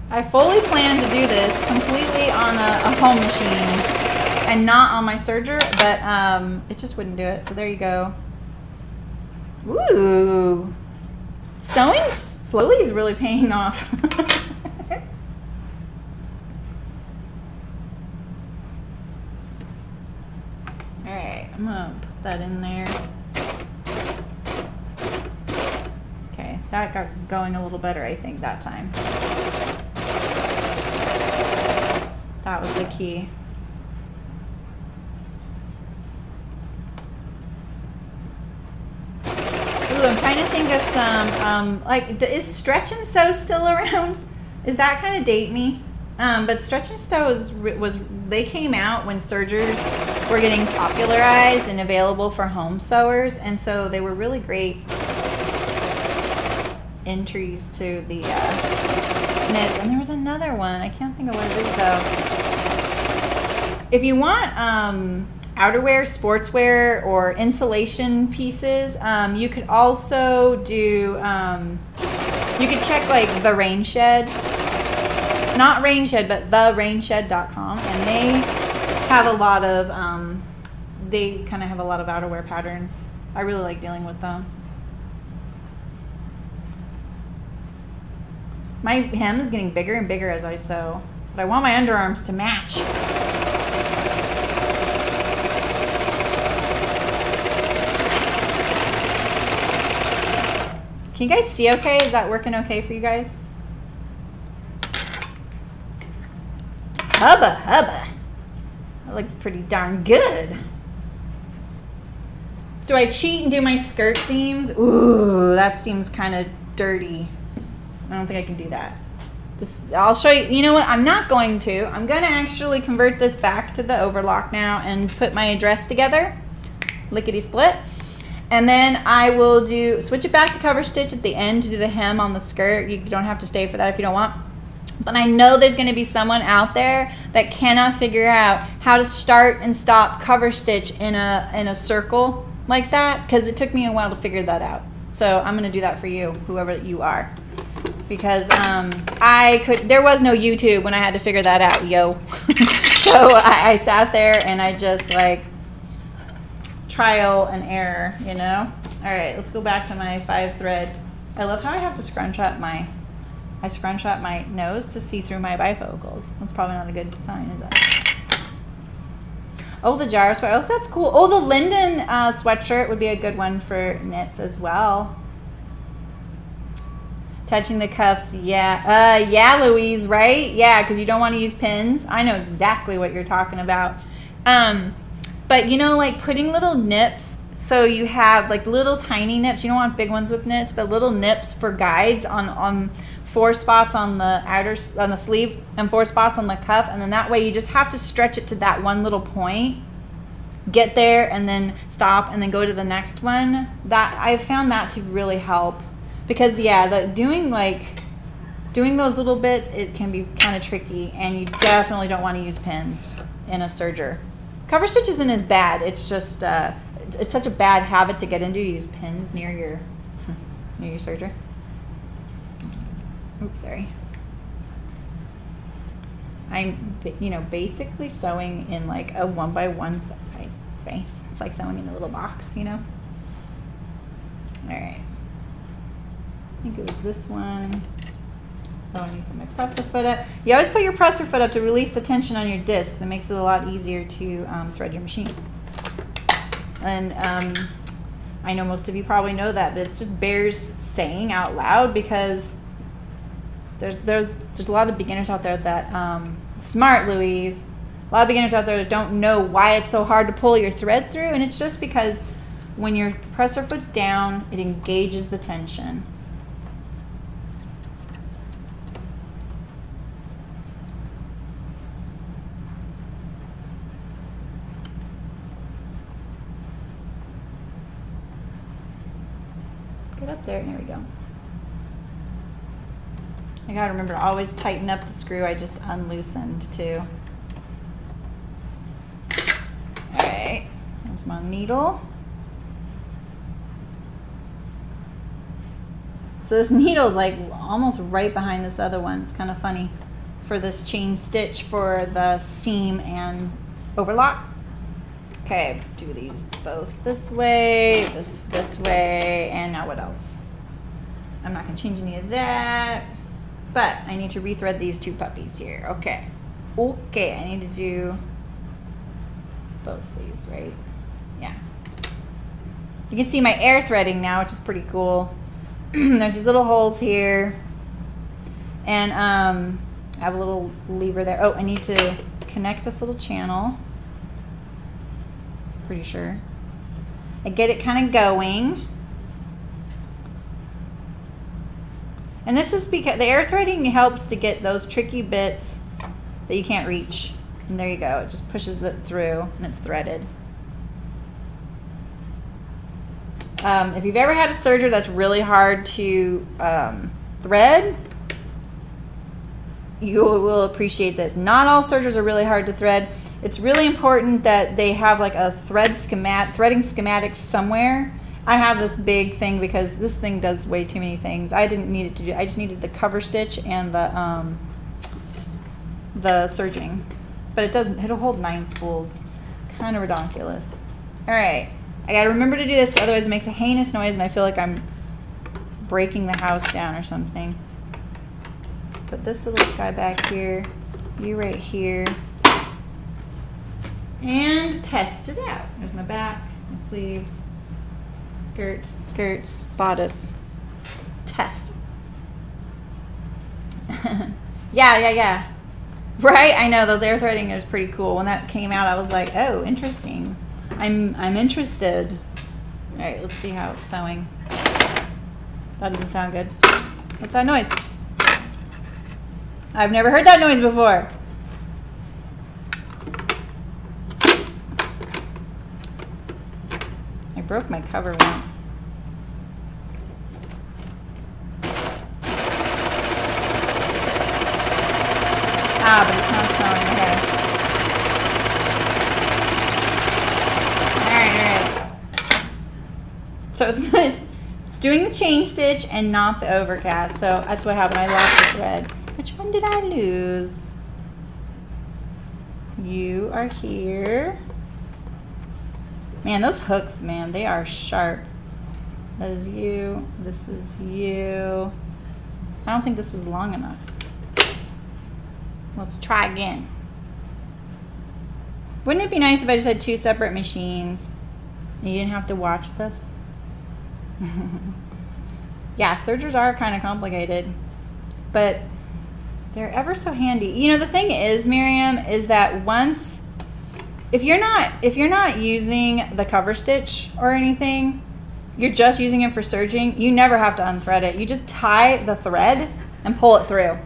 I fully plan to do this completely on a home machine and not on my serger, but it just wouldn't do it. So there you go. Ooh, sewing slowly is really paying off. All right, I'm gonna put that in there. Okay, that got going a little better, I think, that time. That was the key. Ooh, I'm trying to think of some, like, is Stretch and Sew still around? Is that kind of date me? But Stretch and Sew they came out when sergers were getting popularized and available for home sewers, and so they were really great entries to the knits. And there was another one, I can't think of what it is though. If you want outerwear, sportswear, or insulation pieces, you could also do, you could check like the Rain Shed, not Rain Shed, but therainshed.com, and they have a lot of, they kind of have a lot of outerwear patterns. I really like dealing with them. My hem is getting bigger and bigger as I sew, but I want my underarms to match. Can you guys see okay? Is that working okay for you guys? Hubba hubba. That looks pretty darn good. Do I cheat and do my skirt seams? Ooh, that seems kind of dirty. I don't think I can do that. I'll show you. You know what? I'm not going to. I'm going to actually convert this back to the overlock now and put my dress together. Lickety split. And then I will switch it back to cover stitch at the end to do the hem on the skirt. You don't have to stay for that if you don't want. But I know there's going to be someone out there that cannot figure out how to start and stop cover stitch in a circle like that, because it took me a while to figure that out. So I'm going to do that for you, whoever you are. Because there was no YouTube when I had to figure that out, yo. So I sat there and I just like trial and error, you know. All right, let's go back to my 5 thread. I love how I have to scrunch up my nose to see through my bifocals. That's probably not a good sign, is it? Oh, the jar sweater. Oh, that's cool. Oh, the Linden sweatshirt would be a good one for knits as well. Touching the cuffs, yeah. Yeah, Louise, right? Yeah, because you don't want to use pins. I know exactly what you're talking about. But, you know, like putting little nips so you have like little tiny nips. You don't want big ones with nips, but little nips for guides on 4 spots on the on the sleeve and 4 spots on the cuff, and then that way you just have to stretch it to that one little point, get there, and then stop, and then go to the next one. That I found that to really help, because yeah, doing those little bits, it can be kind of tricky, and you definitely don't want to use pins in a serger. Cover stitch isn't as bad. It's just it's such a bad habit to get into, to use pins near your serger. Oops, sorry. I'm, basically sewing in like a 1x1 size space. It's like sewing in a little box, All right. I think it was this one. Oh, I need to put my presser foot up. You always put your presser foot up to release the tension on your disc, because it makes it a lot easier to thread your machine. And I know most of you probably know that, but it's just bears saying out loud, because there's a lot of beginners out there that smart Louise, a lot of beginners out there that don't know why it's so hard to pull your thread through, and it's just because when your presser foot's down, it engages the tension. Get up there, there we go. I gotta remember to always tighten up the screw I just unloosened too. All right, there's my needle. So this needle is like almost right behind this other one. It's kind of funny for this chain stitch for the seam and overlock. Okay, do these both this way, this way, and now what else? I'm not gonna change any of that. But I need to rethread these 2 puppies here. Okay. Okay, I need to do both these, right? Yeah. You can see my air threading now, which is pretty cool. There's these little holes here. And I have a little lever there. Oh, I need to connect this little channel. Pretty sure. I get it kind of going. And this is because the air threading helps to get those tricky bits that you can't reach. And there you go, it just pushes it through and it's threaded. If you've ever had a serger that's really hard to thread, you will appreciate this. Not all sergers are really hard to thread. It's really important that they have like a threading schematic somewhere. I have this big thing because this thing does way too many things. I didn't need it to do. I just needed the cover stitch and the serging, but it doesn't. It'll hold 9 spools. Kind of redonkulous. All right, I got to remember to do this, otherwise it makes a heinous noise, and I feel like I'm breaking the house down or something. Put this little guy back here. You right here, and test it out. There's my back, my sleeves. Skirts, bodice, test. Yeah. Right, I know, those air threading is pretty cool. When that came out, I was like, oh, interesting. I'm interested. All right, let's see how it's sewing. That doesn't sound good. What's that noise? I've never heard that noise before. I broke my cover once. Ah, but it's not sewing. Okay. All right. So it's doing the chain stitch and not the overcast. So that's what happened. I lost the thread. Which one did I lose? You are here. Man, those hooks, man, they are sharp. That is you. This is you. I don't think this was long enough. Let's try again. Wouldn't it be nice if I just had 2 separate machines and you didn't have to watch this? Yeah, sergers are kind of complicated, but they're ever so handy. You know, the thing is, Miriam, is that once if you're not using the cover stitch or anything, you're just using it for serging, you never have to unthread it. You just tie the thread and pull it through.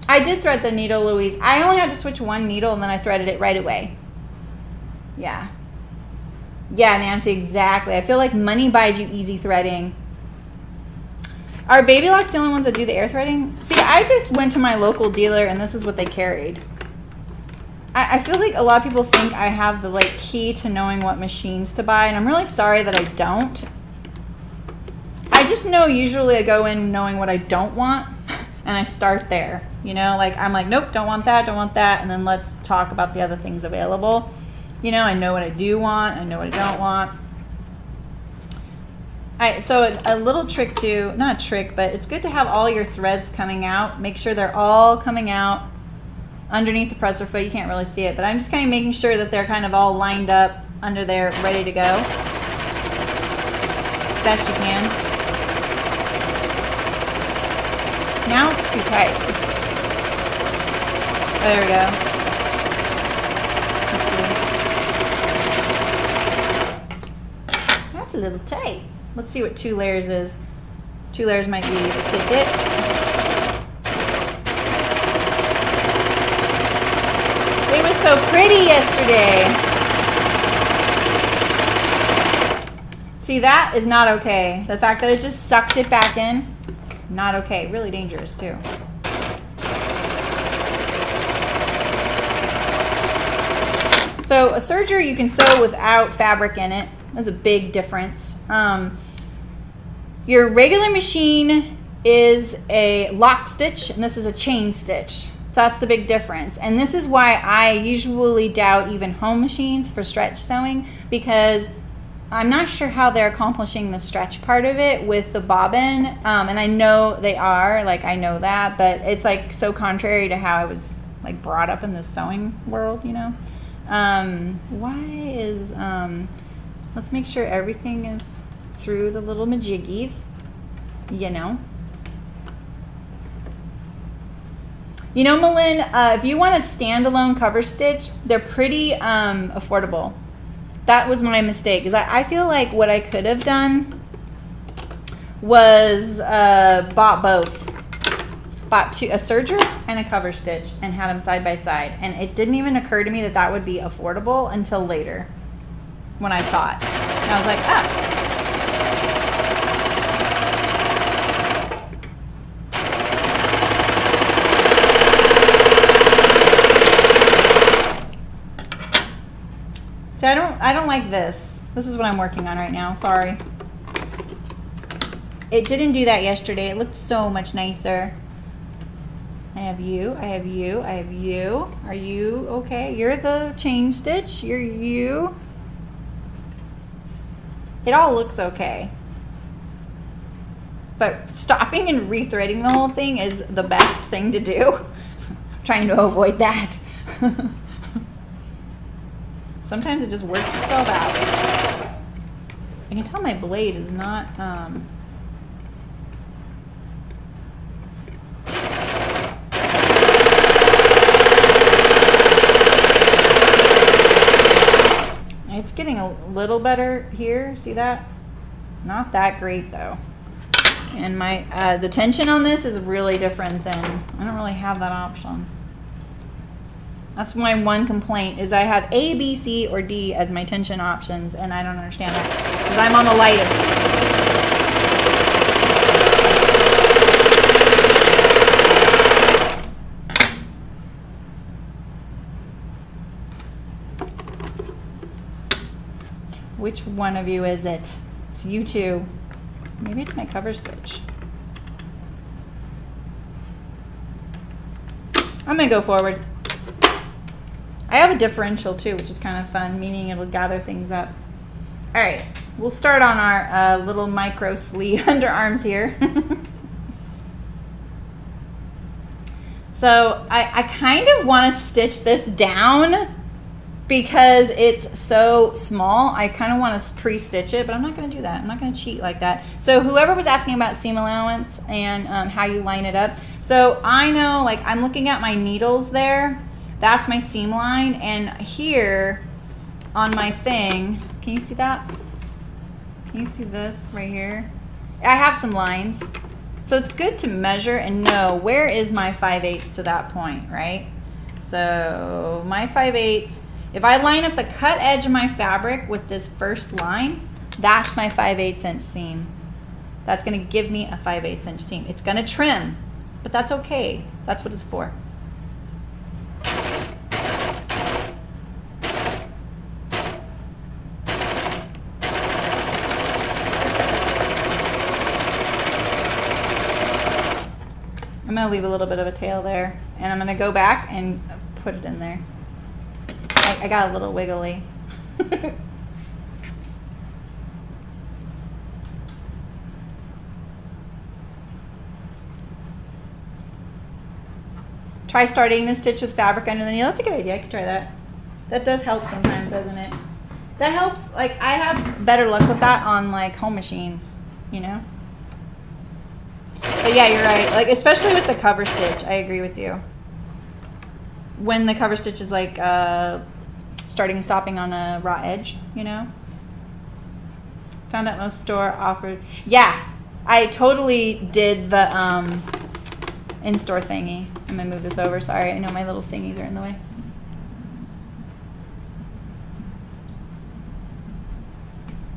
I did thread the needle, Louise. I only had to switch one needle and then I threaded it right away. Yeah. Yeah, Nancy, exactly. I feel like money buys you easy threading. Are Baby Locks the only ones that do the air threading? See, I just went to my local dealer and this is what they carried. I feel like a lot of people think I have the like key to knowing what machines to buy, and I'm really sorry that I don't. I just know usually I go in knowing what I don't want and I start there. You know, like I'm like, nope, don't want that, and then let's talk about the other things available. You know, I know what I do want, I know what I don't want. So a little trick too, not a trick, but it's good to have all your threads coming out. Make sure they're all coming out underneath the presser foot. You can't really see it, but I'm just kind of making sure that they're kind of all lined up under there, ready to go. Best you can. Now it's too tight. Oh, there we go. Let's see. That's a little tight. Let's see what 2 layers is. 2 layers might be the ticket. It was so pretty yesterday. See, that is not okay. The fact that it just sucked it back in, not okay. Really dangerous too. So a serger you can sew without fabric in it. That's a big difference. Your regular machine is a lock stitch and this is a chain stitch. So that's the big difference. And this is why I usually doubt even home machines for stretch sewing, because I'm not sure how they're accomplishing the stretch part of it with the bobbin. And I know they are, like I know that, but it's like so contrary to how I was like brought up in the sewing world, you know? Let's make sure everything is through the little majiggies, you know? You know, Malin, if you want a standalone cover stitch, they're pretty affordable. That was my mistake, because I feel like what I could have done was bought both. Bought a serger and a cover stitch and had them side by side. And it didn't even occur to me that that would be affordable until later when I saw it. And I was like, ah. See, I don't like this. This is what I'm working on right now. Sorry. It didn't do that yesterday. It looked so much nicer. I have you. I have you. I have you. Are you okay? You're the chain stitch. You're you. It all looks okay. But stopping and rethreading the whole thing is the best thing to do. I'm trying to avoid that. Sometimes it just works itself out. I can tell my blade is not it's getting a little better here. See that? Not that great though. And my the tension on this is really different than, I don't really have that option. That's my one complaint, is I have A, B, C, or D as my tension options, and I don't understand that because I'm on the lightest. Which one of you is it? It's you two. Maybe it's my cover stitch. I'm gonna go forward. I have a differential too, which is kind of fun, meaning it'll gather things up. All right, we'll start on our little micro sleeve underarms here. So I kind of want to stitch this down because it's so small. I kind of want to pre-stitch it, but I'm not going to do that. I'm not going to cheat like that. So whoever was asking about seam allowance and how you line it up. So I know, like, I'm looking at my needles there. That's my seam line. And here on my thing, can you see that? Can you see this right here? I have some lines. So it's good to measure and know where is my 5/8 to that point, right? So my 5/8, if I line up the cut edge of my fabric with this first line, that's my 5/8 inch seam. That's gonna give me a 5/8 inch seam. It's gonna trim, but that's okay. That's what it's for. I'm gonna leave a little bit of a tail there, and I'm gonna go back and put it in there. I got a little wiggly. Try starting the stitch with fabric under the needle. That's a good idea. I could try that. That does help sometimes, doesn't it? That helps. Like, I have better luck with that on like home machines, you know? But yeah, you're right. Like, especially with the cover stitch, I agree with you. When the cover stitch is like starting and stopping on a raw edge, you know? Found out most store offered. Yeah, I totally did the in-store thingy. I'm gonna move this over. Sorry, I know my little thingies are in the way.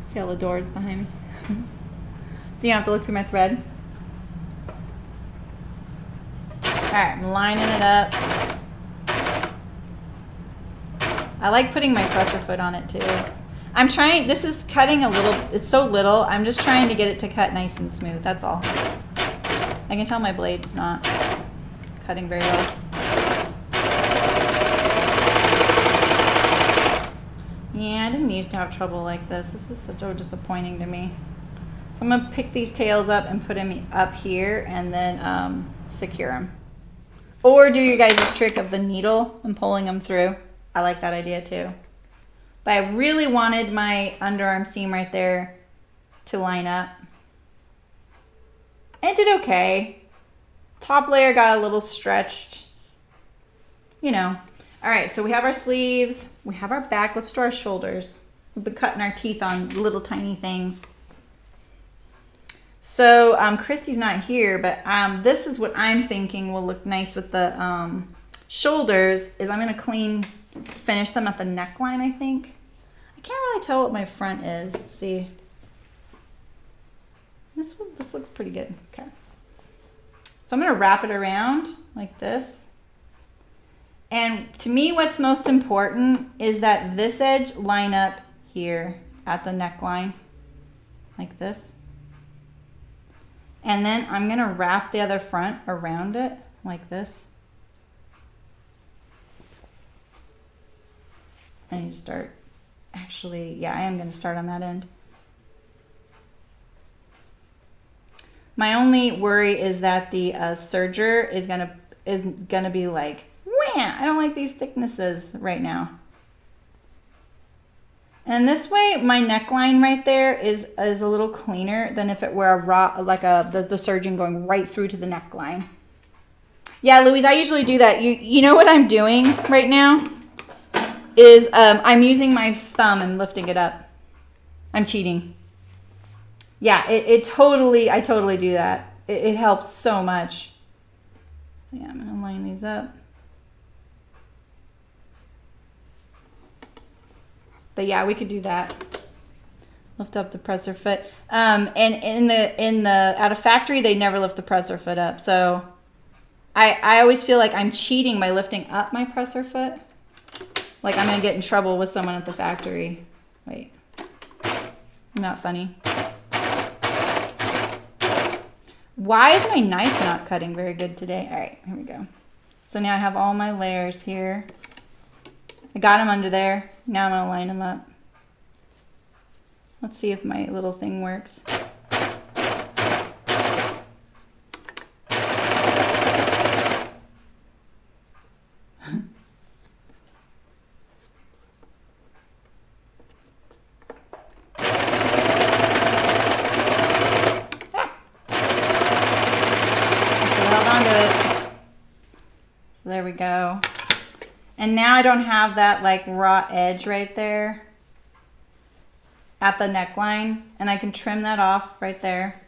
See all the doors behind me? So you don't have to look through my thread. Alright, I'm lining it up. I like putting my presser foot on it too. I'm trying, this is cutting a little, it's so little, I'm just trying to get it to cut nice and smooth, that's all. I can tell my blade's not cutting very well. Yeah, I didn't used to have trouble like this. This is so disappointing to me. So I'm gonna pick these tails up and put them up here and then secure them. Or do you guys' trick of the needle and pulling them through. I like that idea too. But I really wanted my underarm seam right there to line up. And it did okay. Top layer got a little stretched. You know. All right, so we have our sleeves. We have our back. Let's do our shoulders. We've been cutting our teeth on little tiny things. So Christy's not here, but this is what I'm thinking will look nice with the shoulders is I'm gonna finish them at the neckline, I think. I can't really tell what my front is. Let's see. This looks pretty good. Okay. So I'm gonna wrap it around like this. And to me, what's most important is that this edge line up here at the neckline, like this. And then I'm gonna wrap the other front around it like this. And you start, actually, yeah, I am gonna start on that end. My only worry is that the serger is gonna be like, wham! I don't like these thicknesses right now. And this way, my neckline right there is a little cleaner than if it were a raw, like the serging going right through to the neckline. Yeah, Louise, I usually do that. You know what I'm doing right now is I'm using my thumb and lifting it up. I'm cheating. Yeah, I totally do that. It helps so much. So yeah, I'm gonna line these up. But yeah, we could do that. Lift up the presser foot. And at a factory, they never lift the presser foot up. So I always feel like I'm cheating by lifting up my presser foot. Like I'm gonna get in trouble with someone at the factory. Wait, not funny. Why is my knife not cutting very good today? All right, here we go. So now I have all my layers here. I got them under there. Now I'm gonna line them up. Let's see if my little thing works. There we go. And now I don't have that like raw edge right there at the neckline, and I can trim that off right there.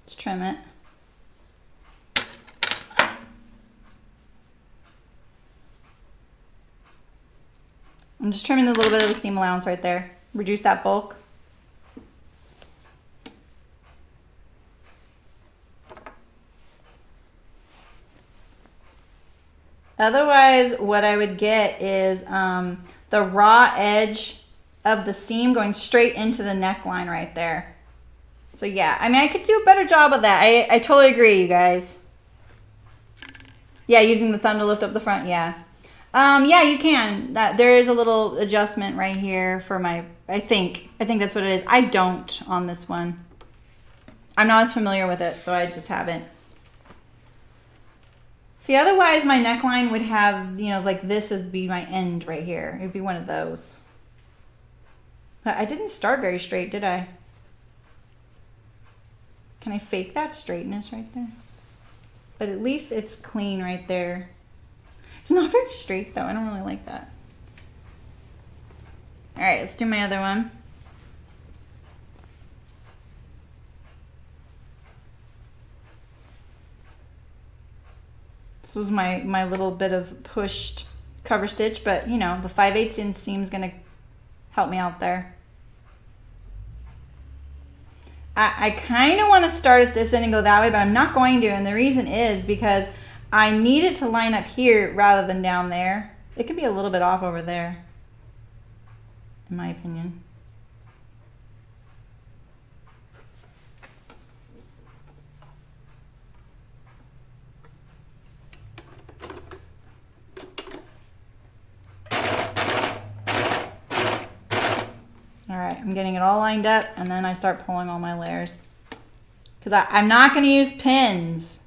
Let's trim it. I'm just trimming a little bit of the seam allowance right there. Reduce that bulk. Otherwise, what I would get is the raw edge of the seam going straight into the neckline right there. So yeah, I mean, I could do a better job of that. I totally agree, you guys. Yeah, using the thumb to lift up the front, yeah. Yeah, you can. There is a little adjustment right here for my, I think that's what it is. I don't on this one. I'm not as familiar with it, so I just haven't. See, otherwise my neckline would have, you know, like this as be my end right here. It'd be one of those. I didn't start very straight, did I? Can I fake that straightness right there? But at least it's clean right there. It's not very straight though. I don't really like that. All right, let's do my other one. This was my little bit of pushed cover stitch, but you know, the 5/8 inch seam is gonna help me out there. I kind of want to start at this end and go that way, but I'm not going to, and the reason is because I need it to line up here rather than down there. It could be a little bit off over there, in my opinion. All right, I'm getting it all lined up, and then I start pulling all my layers. Because I'm not going to use pins.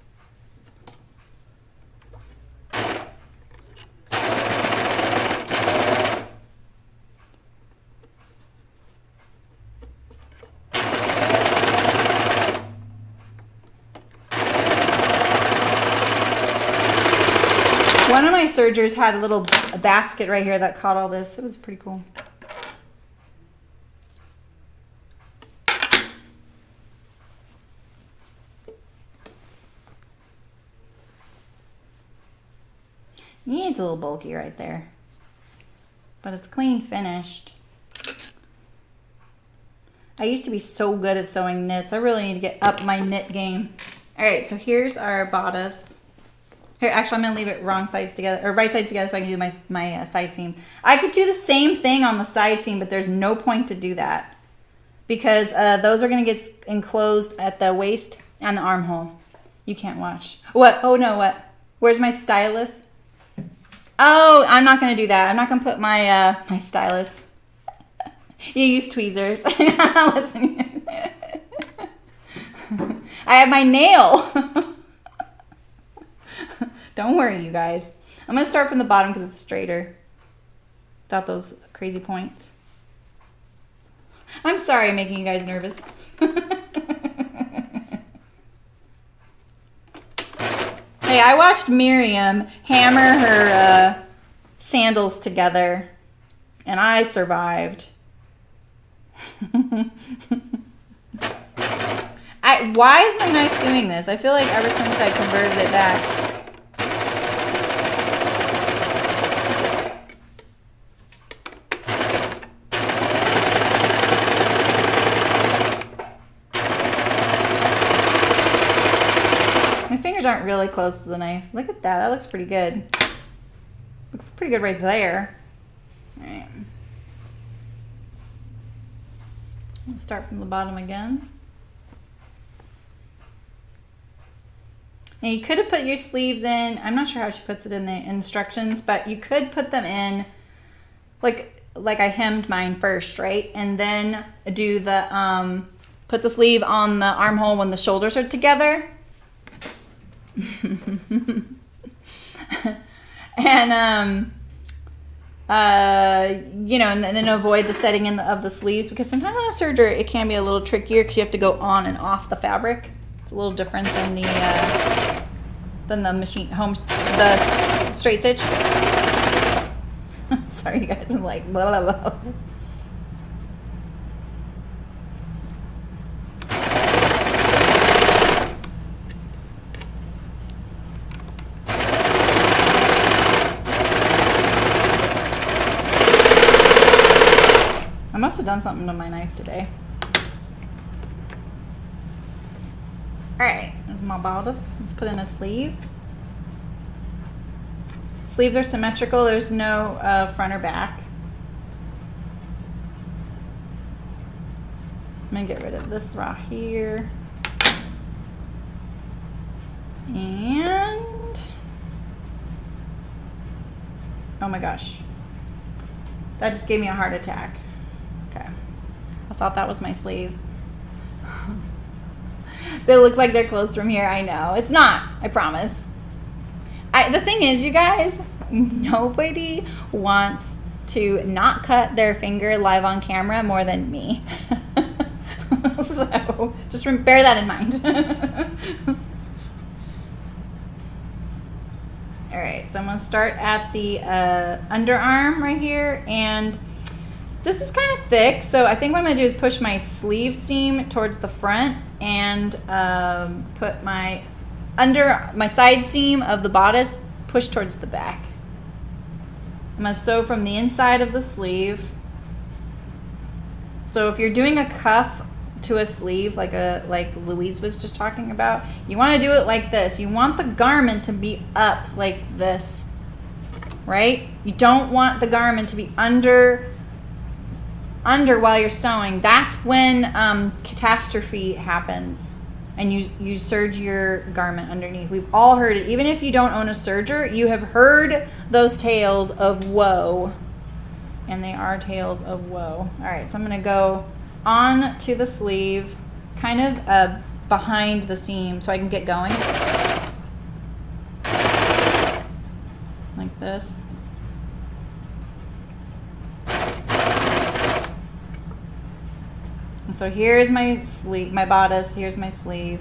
One of my sergers had a little basket right here that caught all this. It was pretty cool. It's a little bulky right there, but it's clean finished. I used to be so good at sewing knits. I really need to get up my knit game. All right, so here's our bodice. Here, actually, I'm gonna leave it wrong sides together, or right sides together, so I can do my side seam. I could do the same thing on the side seam, but there's no point to do that because those are gonna get enclosed at the waist and the armhole. You can't watch. What? Oh no, what? Where's my stylus? Oh, I'm not gonna do that. I'm not gonna put my my stylus. You use tweezers. I'm not listening. I have my nail. Don't worry, you guys. I'm gonna start from the bottom because it's straighter. Without those crazy points. I'm sorry, I'm making you guys nervous. Hey, I watched Miriam hammer her sandals together, and I survived. Why is my knife doing this? I feel like ever since I converted it back. Aren't really close to the knife. Look at that. That looks pretty good. Looks pretty good right there. All right. I'll start from the bottom again. Now you could have put your sleeves in. I'm not sure how she puts it in the instructions, but you could put them in like I hemmed mine first, right? And then do the put the sleeve on the armhole when the shoulders are together. And you know, and then avoid the setting in of the sleeves, because sometimes on a serger it can be a little trickier because you have to go on and off the fabric. It's a little different than the machine the straight stitch. Sorry, you guys. I'm like, blah, blah, blah. I must have done something to my knife today. All right, there's my bodice. Let's put in a sleeve. Sleeves are symmetrical. There's no front or back. I'm gonna get rid of this right here. And, oh my gosh. That just gave me a heart attack. Okay, I thought that was my sleeve. They look like they're close from here. I know. It's not. I promise. The thing is, you guys, nobody wants to not cut their finger live on camera more than me. So just bear that in mind. All right, so I'm going to start at the underarm right here, and this is kind of thick, so I think what I'm going to do is push my sleeve seam towards the front and put my side seam of the bodice push towards the back. I'm going to sew from the inside of the sleeve. So if you're doing a cuff to a sleeve like Louise was just talking about, you want to do it like this. You want the garment to be up like this, right? You don't want the garment to be under while you're sewing. That's when catastrophe happens and you serge your garment underneath. We've all heard it. Even if you don't own a serger, you have heard those tales of woe, and they are tales of woe. All right, so I'm going to go on to the sleeve, kind of behind the seam so I can get going. Like this. And so here's my sleeve, my bodice, here's my sleeve.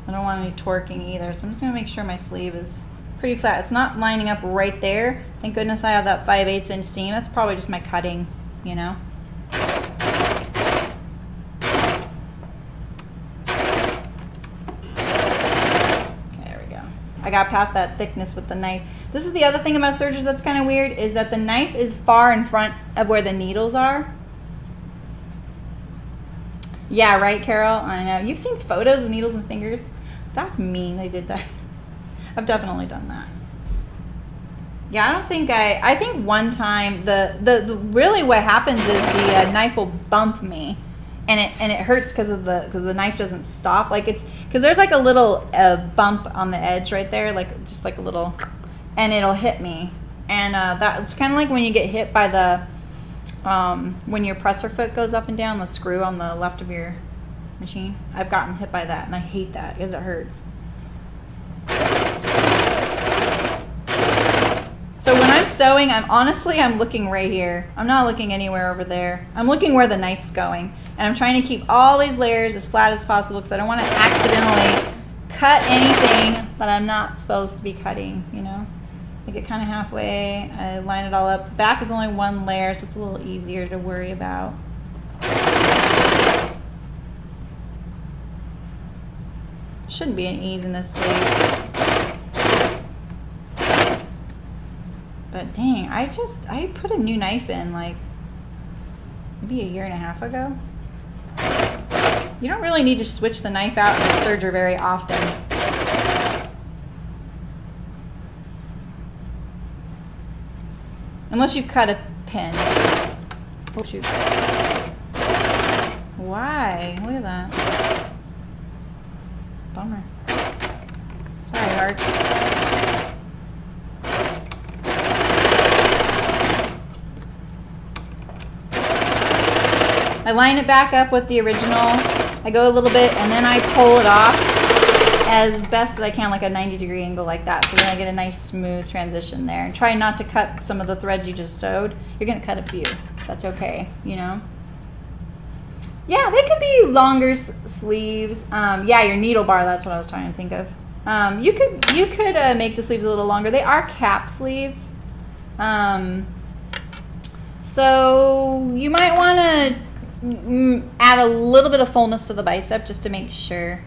I don't want any torquing either, so I'm just gonna make sure my sleeve is pretty flat. It's not lining up right there. Thank goodness I have that 5/8 inch seam. That's probably just my cutting, you know. I got past that thickness with the knife. This is the other thing about sergers that's kind of weird, is that the knife is far in front of where the needles are. Yeah, right, Carol? I know. You've seen photos of needles and fingers? That's mean they did that. I've definitely done that. Yeah, I don't think I think one time the really what happens is the knife will bump me. And it hurts because the knife doesn't stop. Like it's because there's like a little bump on the edge right there, like just like a little, and it'll hit me. And that's kind of like when you get hit by the when your presser foot goes up and down, the screw on the left of your machine. I've gotten hit by that, and I hate that because it hurts. So when I'm sewing, I'm looking right here. I'm not looking anywhere over there. I'm looking where the knife's going. And I'm trying to keep all these layers as flat as possible because I don't want to accidentally cut anything that I'm not supposed to be cutting, you know. I get kind of halfway, I line it all up. The back is only one layer, so it's a little easier to worry about. Shouldn't be an ease in this sleeve. But dang, I put a new knife in like maybe 1.5 years ago. You don't really need to switch the knife out in the serger very often. Unless you cut a pin. Oh shoot. Why? Look at that. Bummer. Sorry, Hart. I line it back up with the original. I go a little bit and then I pull it off as best as I can, like a 90-degree angle like that. So then I get a nice smooth transition there. And try not to cut some of the threads you just sewed. You're gonna cut a few. That's okay, you know? Yeah, they could be longer sleeves. Yeah, your needle bar, that's what I was trying to think of. You could make the sleeves a little longer. They are cap sleeves. So you might want to add a little bit of fullness to the bicep just to make sure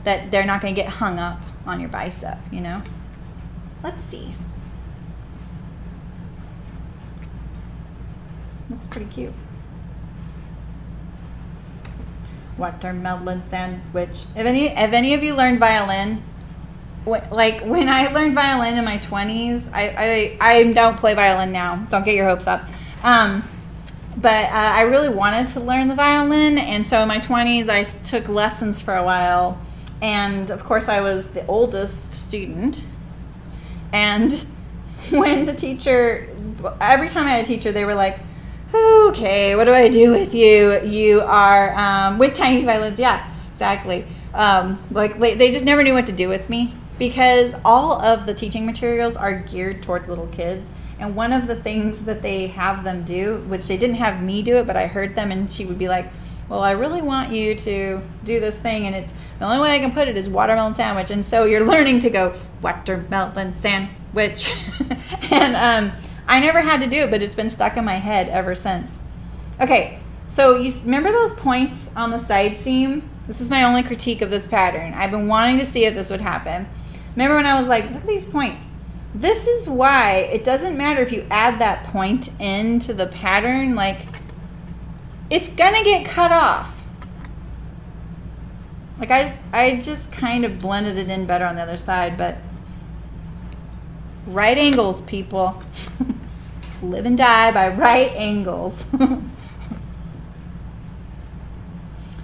that they're not going to get hung up on your bicep, you know? Let's see. Looks pretty cute. Watermelon sandwich. If any of you learned violin, like when I learned violin in my 20s, I don't play violin now. Don't get your hopes up. But I really wanted to learn the violin, and so in my 20s I took lessons for a while, and of course I was the oldest student. And when the teacher, every time I had a teacher, they were like, okay, what do I do with you? You are with tiny violins. Yeah, exactly. Like they just never knew what to do with me, because all of the teaching materials are geared towards little kids. And one of the things that they have them do, which they didn't have me do it, but I heard them, and she would be like, well, I really want you to do this thing, and it's the only way I can put it is watermelon sandwich. And so you're learning to go watermelon sandwich. And I never had to do it, but it's been stuck in my head ever since. Okay, so you remember those points on the side seam? This is my only critique of this pattern. I've been wanting to see if this would happen. Remember when I was like, look at these points? This is why it doesn't matter if you add that point into the pattern, like it's gonna get cut off. Like I just kind of blended it in better on the other side, but right angles, people. Live and die by right angles.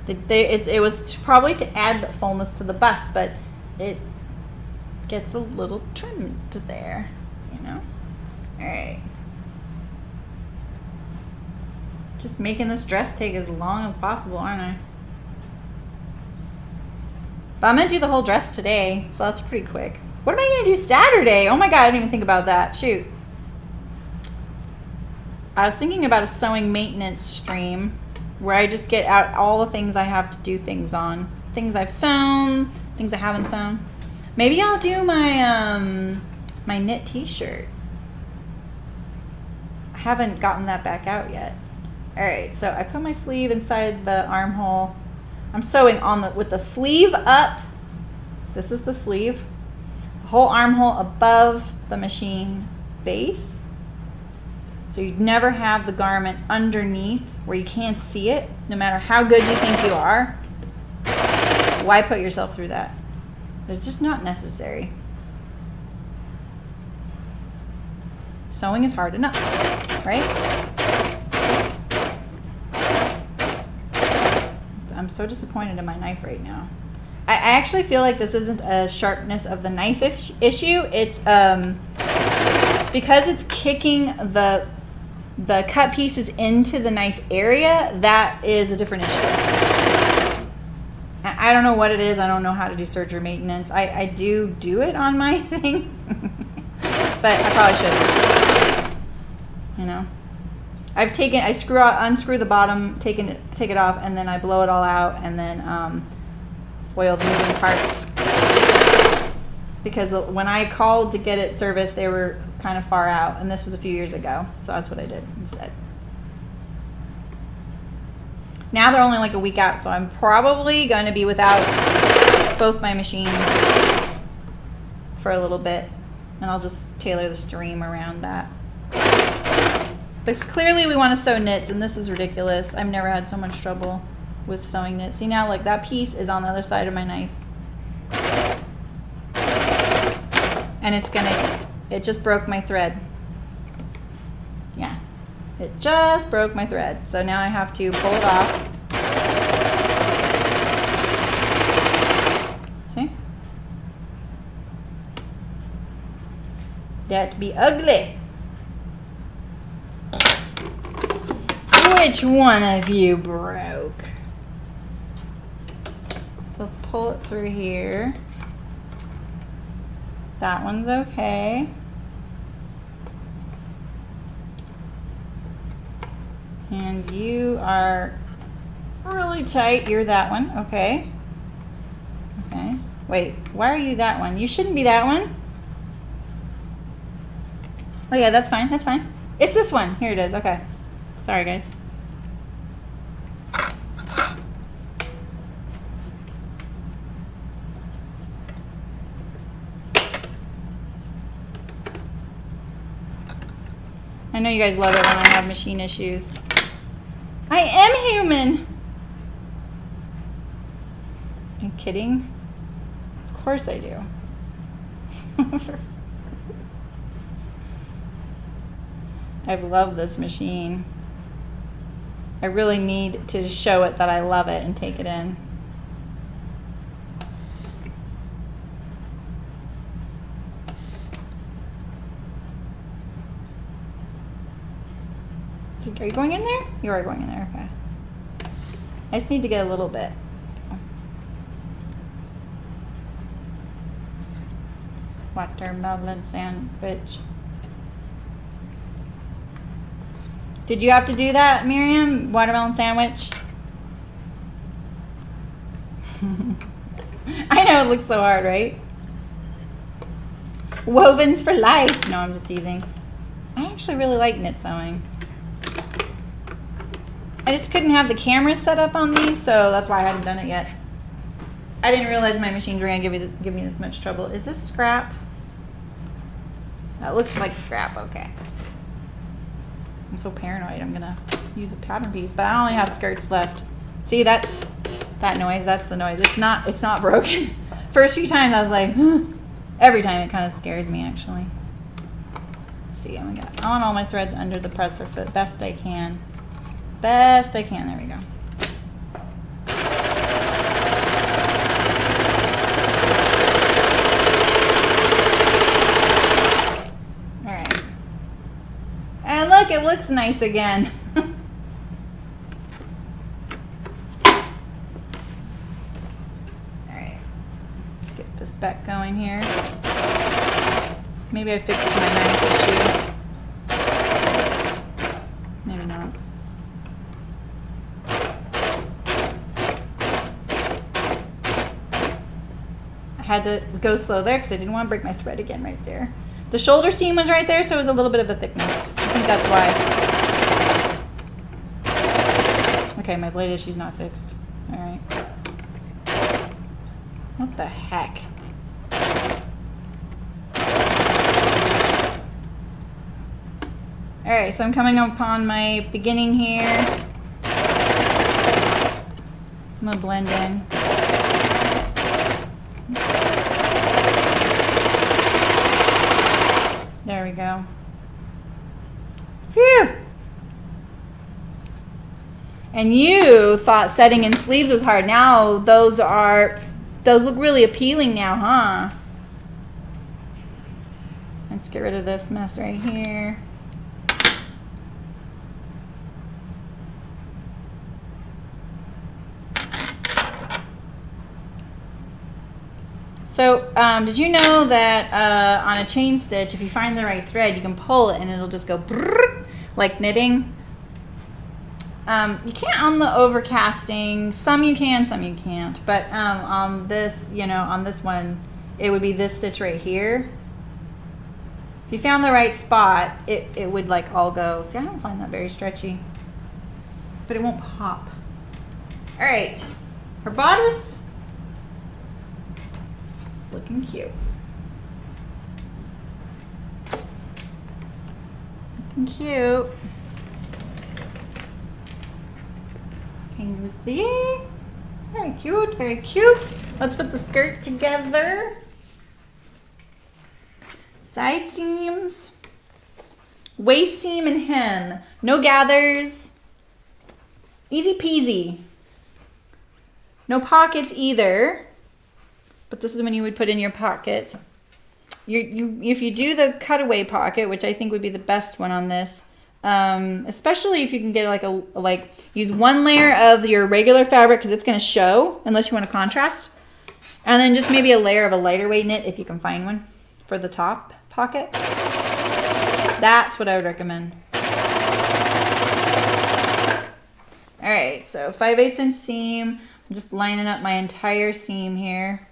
It was probably to add fullness to the bust, but it gets a little trimmed there, you know? All right. Just making this dress take as long as possible, aren't I? But I'm gonna do the whole dress today, so that's pretty quick. What am I gonna do Saturday? Oh my God, I didn't even think about that. Shoot. I was thinking about a sewing maintenance stream where I just get out all the things I have to do things on. Things I've sewn, things I haven't sewn. Maybe I'll do my my knit t-shirt. I haven't gotten that back out yet. All right, so I put my sleeve inside the armhole. I'm sewing on with the sleeve up. This is the sleeve. The whole armhole above the machine base. So you'd never have the garment underneath where you can't see it, no matter how good you think you are. Why put yourself through that? It's just not necessary. Sewing is hard enough, right? I'm so disappointed in my knife right now. I actually feel like this isn't a sharpness of the knife issue. It's because it's kicking the cut pieces into the knife area. That is a different issue. I don't know what it is. I don't know how to do serger maintenance. I do it on my thing, but I probably shouldn't. You know, I unscrew the bottom, take it off, and then I blow it all out, and then oil the moving parts. Because when I called to get it serviced, they were kind of far out, and this was a few years ago, so that's what I did instead. Now they're only like a week out, so I'm probably going to be without both my machines for a little bit, and I'll just tailor the stream around that. But clearly we want to sew knits, and this is ridiculous. I've never had so much trouble with sewing knits. See now, like that piece is on the other side of my knife. And it just broke my thread. Yeah. It just broke my thread. So now I have to pull it off. See? That'd be ugly. Which one of you broke? So let's pull it through here. That one's okay. And you are really tight. You're that one. Okay. Okay. Wait, why are you that one? You shouldn't be that one. Oh yeah, that's fine, that's fine. It's this one. Here it is, okay. Sorry, guys. I know you guys love it when I have machine issues. I am human. Are you kidding? Of course I do. I've loved this machine. I really need to show it that I love it and take it in. Are you going in there? You are going in there, okay. I just need to get a little bit. Watermelon sandwich. Did you have to do that, Miriam? Watermelon sandwich? I know it looks so hard, right? Wovens for life. No, I'm just teasing. I actually really like knit sewing. I just couldn't have the camera set up on these, so that's why I hadn't done it yet. I didn't realize my machines were gonna give me this much trouble. Is this scrap? That looks like scrap, okay. I'm so paranoid I'm gonna use a pattern piece, but I only have skirts left. See, that's that noise, that's the noise. It's not broken. First few times I was like, every time it kind of scares me actually. Let's see, I want all my threads under the presser foot best I can. Best I can, there we go. All right. And look, it looks nice again. All right, let's get this back going here. Maybe I fixed my knife issue. Maybe not. Had to go slow there because I didn't want to break my thread again right there. The shoulder seam was right there, so it was a little bit of a thickness. I think that's why. Okay, my blade issue's not fixed. All right. What the heck? All right, so I'm coming upon my beginning here. I'm gonna blend in. There we go. Phew! And you thought setting in sleeves was hard. Now those look really appealing now, huh? Let's get rid of this mess right here. So, did you know that on a chain stitch, if you find the right thread, you can pull it and it'll just go brrr, like knitting? You can't on the overcasting. Some you can, some you can't. But on this, on this one, it would be this stitch right here. If you found the right spot, it would like all go. See, I don't find that very stretchy, but it won't pop. All right, her bodice. Looking cute. Looking cute. Can you see? Very cute, very cute. Let's put the skirt together. Side seams, waist seam and hem. No gathers. Easy peasy. No pockets either. But this is when you would put in your pockets. If you do the cutaway pocket, which I think would be the best one on this, especially if you can get use one layer of your regular fabric because it's going to show unless you want to contrast, and then just maybe a layer of a lighter weight knit if you can find one for the top pocket. That's what I would recommend. All right, so 5/8 inch seam. I'm just lining up my entire seam here.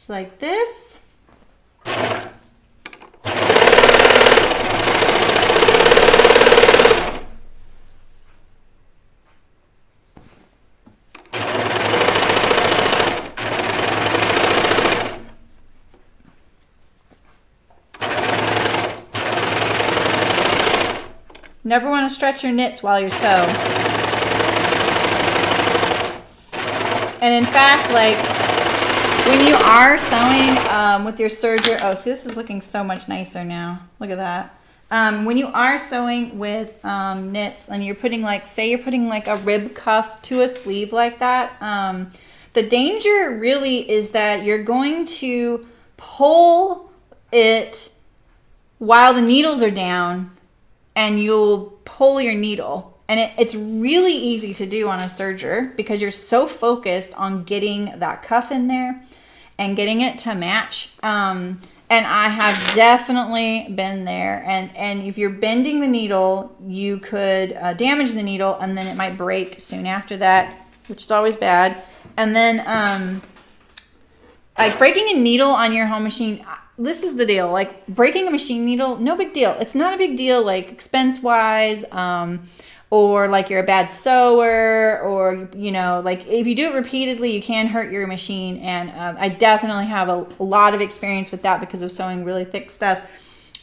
Just like this. Never want to stretch your knits while you sew. And in fact, like when you are sewing with your serger, oh, see, this is looking so much nicer now. Look at that. When you are sewing with knits and you're putting like, say you're putting like a rib cuff to a sleeve like that, the danger really is that you're going to pull it while the needles are down, and you'll pull your needle. And it's really easy to do on a serger because you're so focused on getting that cuff in there and getting it to match. And I have definitely been there. And if you're bending the needle, you could damage the needle, and then it might break soon after that, which is always bad. And then like breaking a needle on your home machine, this is the deal. Like breaking a machine needle, no big deal. It's not a big deal, like expense wise, or like you're a bad sewer, or you know, like if you do it repeatedly, you can hurt your machine. And I definitely have a lot of experience with that because of sewing really thick stuff.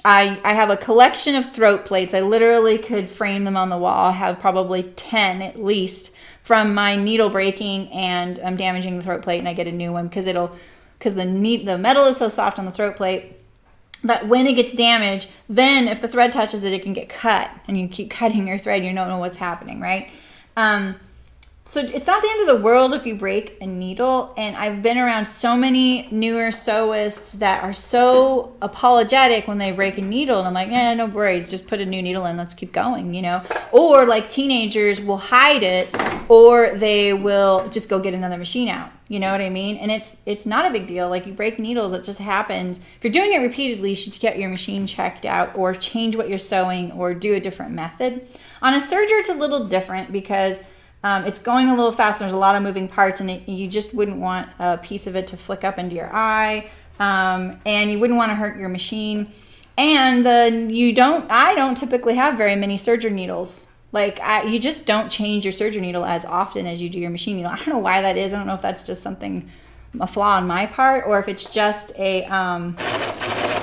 I have a collection of throat plates. I literally could frame them on the wall. I have probably 10 at least from my needle breaking and damaging the throat plate, and I get a new one because the metal is so soft on the throat plate that when it gets damaged, then if the thread touches it, it can get cut, and you keep cutting your thread, you don't know what's happening, right? So it's not the end of the world if you break a needle. And I've been around so many newer sewists that are so apologetic when they break a needle, and I'm like, no worries, just put a new needle in, let's keep going, you know? Or like teenagers will hide it, or they will just go get another machine out. You know what I mean? And it's not a big deal. Like you break needles, it just happens. If you're doing it repeatedly, you should get your machine checked out, or change what you're sewing, or do a different method. On a serger, it's a little different because it's going a little fast. There's a lot of moving parts, and you just wouldn't want a piece of it to flick up into your eye, and you wouldn't want to hurt your machine. And I don't typically have very many serger needles. Like you just don't change your serger needle as often as you do your machine needle. I don't know why that is. I don't know if that's just a flaw on my part, or if it's just a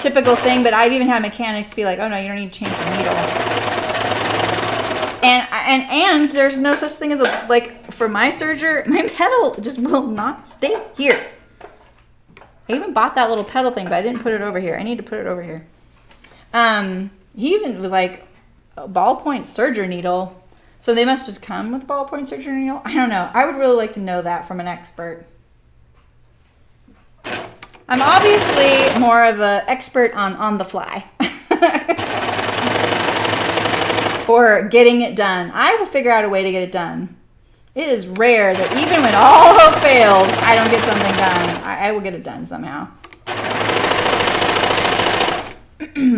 typical thing. But I've even had mechanics be like, "Oh no, you don't need to change the needle." And there's no such thing as like for my serger, my pedal just will not stay here. I even bought that little pedal thing, but I didn't put it over here. I need to put it over here. He even was like a ballpoint serger needle. So they must just come with ballpoint serger needle. I don't know. I would really like to know that from an expert. I'm obviously more of an expert on the fly. Or getting it done. I will figure out a way to get it done. It is rare that even when all hope fails, I don't get something done. I will get it done somehow.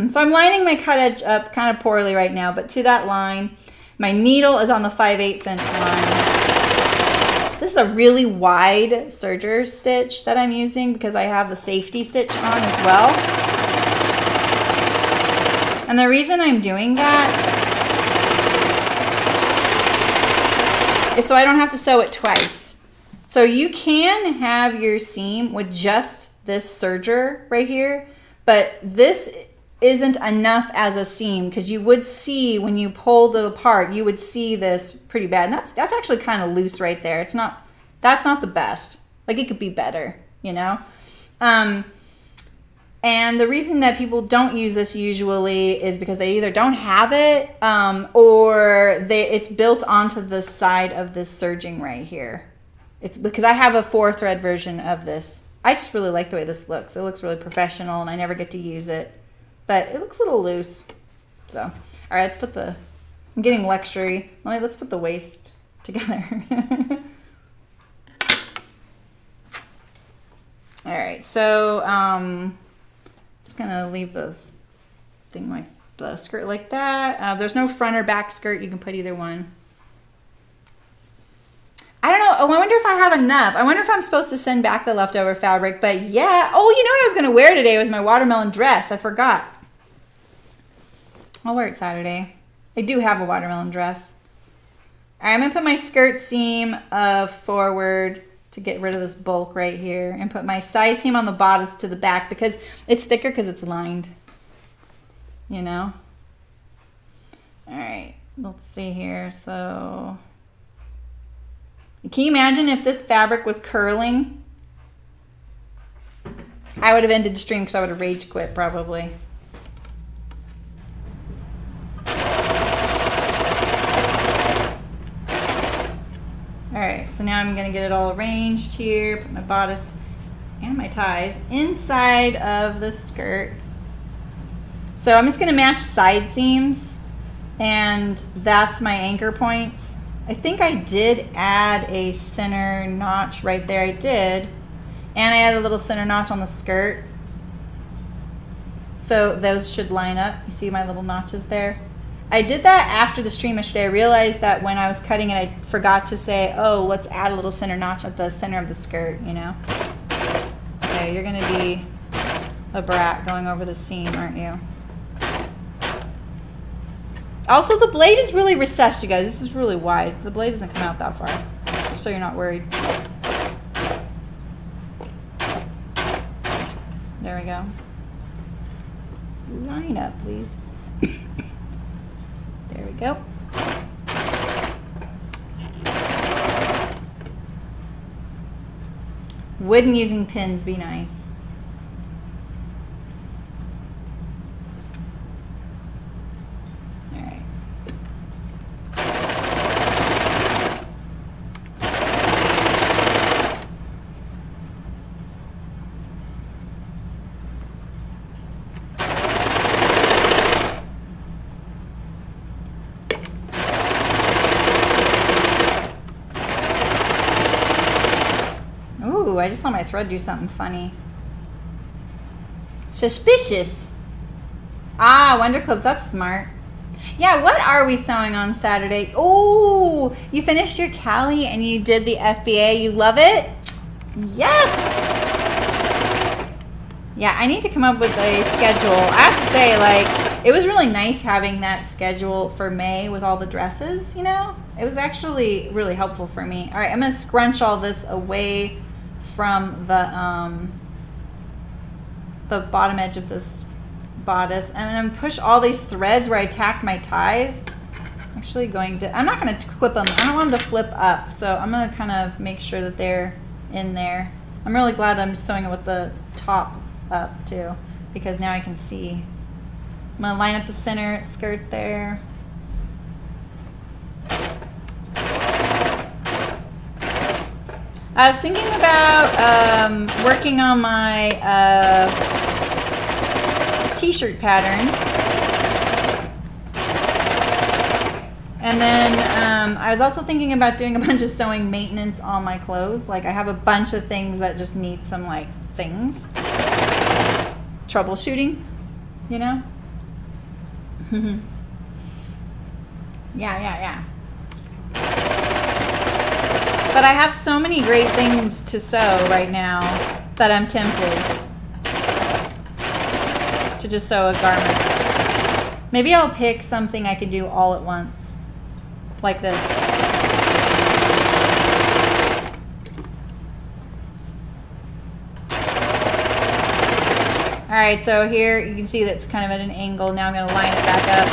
So I'm lining my cut edge up kind of poorly right now, but to that line, my needle is on the 5/8 inch line. This is a really wide serger stitch that I'm using because I have the safety stitch on as well. And the reason I'm doing that is so I don't have to sew it twice. So you can have your seam with just this serger right here, but this isn't enough as a seam because you would see when you pulled it apart, you would see this pretty bad. And that's actually kind of loose right there. That's not the best. Like it could be better, you know? And the reason that people don't use this usually is because they either don't have it or it's built onto the side of this serging right here. It's because I have a 4-thread version of this. I just really like the way this looks. It looks really professional, and I never get to use it. But it looks a little loose. So, all right, let's put I'm getting lectury. Let's put the waist together. All right, so just gonna leave this thing like the skirt like that. There's no front or back skirt. You can put either one. I don't know. I wonder if I have enough. I wonder if I'm supposed to send back the leftover fabric, but yeah. Oh, you know what I was going to wear today was my watermelon dress. I forgot. I'll wear it Saturday. I do have a watermelon dress. All right, I'm going to put my skirt seam forward to get rid of this bulk right here and put my side seam on the bodice to the back because it's thicker because it's lined, you know? All right, let's see here. So can you imagine if this fabric was curling? I would have ended the stream because I would have rage quit probably. All right, so now I'm gonna get it all arranged here, put my bodice and my ties inside of the skirt. So I'm just gonna match side seams, and that's my anchor points. I think I did add a center notch right there, I did. And I added a little center notch on the skirt. So those should line up. You see my little notches there? I did that after the stream yesterday. I realized that when I was cutting it, I forgot to say, oh, let's add a little center notch at the center of the skirt, you know? Okay, you're gonna be a brat going over the seam, aren't you? Also, the blade is really recessed, you guys. This is really wide. The blade doesn't come out that far, just so you're not worried. There we go. Line up, please. There we go. Wouldn't using pins be nice? All right. I just saw my thread do something funny. Suspicious. Ah, Wonder Clips, that's smart. Yeah, what are we sewing on Saturday? Oh, you finished your Cali and you did the FBA. You love it? Yes. Yeah, I need to come up with a schedule. I have to say, like, it was really nice having that schedule for May with all the dresses, you know? It was actually really helpful for me. All right, I'm gonna scrunch all this away from the bottom edge of this bodice, and I'm gonna push all these threads where I tacked my ties. Actually going to, I'm not gonna clip them. I don't want them to flip up, so I'm gonna kind of make sure that they're in there. I'm really glad I'm sewing it with the top up too, because now I can see. I'm gonna line up the center skirt there. I was thinking about working on my t-shirt pattern. And then I was also thinking about doing a bunch of sewing maintenance on my clothes. Like I have a bunch of things that just need some like things. Troubleshooting, you know? Yeah. But I have so many great things to sew right now that I'm tempted to just sew a garment. Maybe I'll pick something I could do all at once, like this. All right, so here you can see that's kind of at an angle. Now I'm going to line it back up.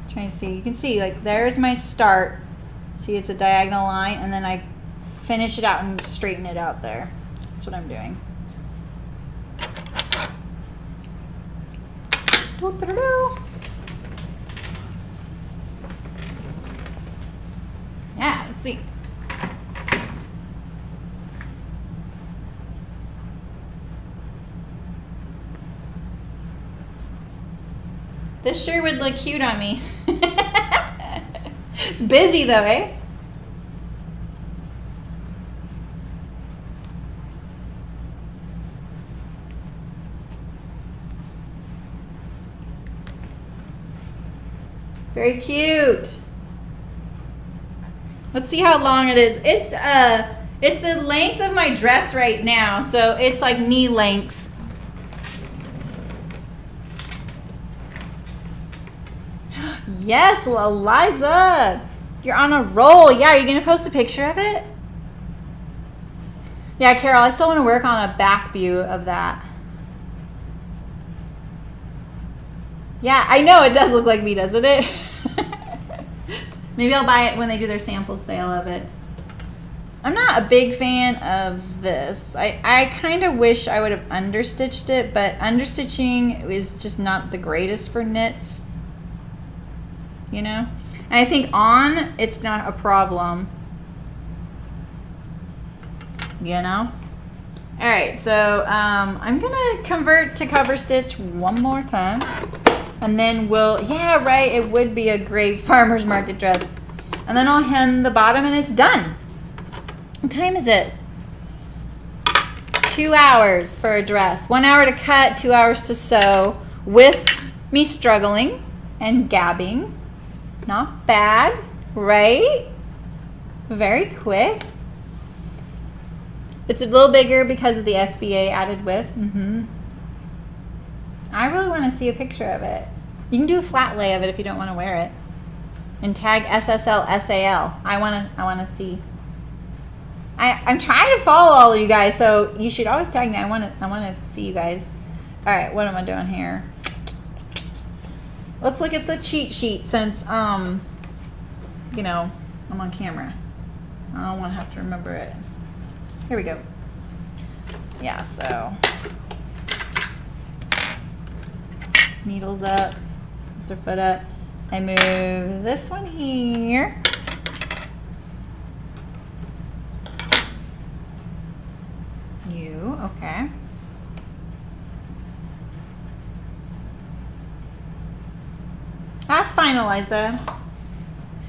Trying to see, you can see like there's my start. See, it's a diagonal line, and then I finish it out and straighten it out there. That's what I'm doing. Yeah, let's see. This sure would look cute on me. It's busy though, eh? Very cute. Let's see how long it is. It's the length of my dress right now, so it's like knee length. Yes, Eliza, you're on a roll. Yeah, are you gonna post a picture of it? Yeah, Carol, I still want to work on a back view of that. Yeah, I know it does look like me, doesn't it? Maybe I'll buy it when they do their sample sale of it. I'm not a big fan of this. I kind of wish I would have understitched it, but understitching is just not the greatest for knits. You know? And I think on, it's not a problem. You know? All right, so I'm gonna convert to cover stitch one more time. And then we'll, yeah, right, it would be a great farmer's market dress. And then I'll hem the bottom and it's done. What time is it? 2 hours for a dress. 1 hour to cut, 2 hours to sew with me struggling and gabbing. Not bad, right? Very quick. It's a little bigger because of the FBA added with. I really want to see a picture of it. You can do a flat lay of it if you don't want to wear it. And tag SSL SAL. I wanna see. I'm trying to follow all of you guys, so you should always tag me. I wanna see you guys. All right, what am I doing here? Let's look at the cheat sheet since you know, I'm on camera. I don't want to have to remember it. Here we go. Yeah, so needles up, her foot up. I move this one here. Okay. That's fine, Eliza.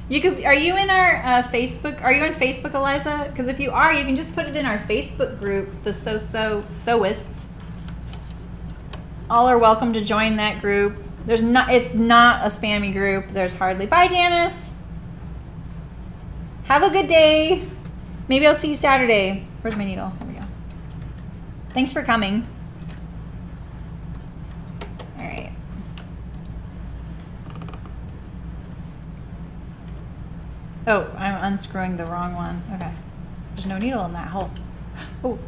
You could. Are you in our Facebook? Are you on Facebook, Eliza? Because if you are, you can just put it in our Facebook group, the Sewists. All are welcome to join that group. There's not. It's not a spammy group. There's hardly. Bye, Janice. Have a good day. Maybe I'll see you Saturday. Where's my needle? Here we go. Thanks for coming. All right. Oh, I'm unscrewing the wrong one. Okay. There's no needle in that hole. Oh.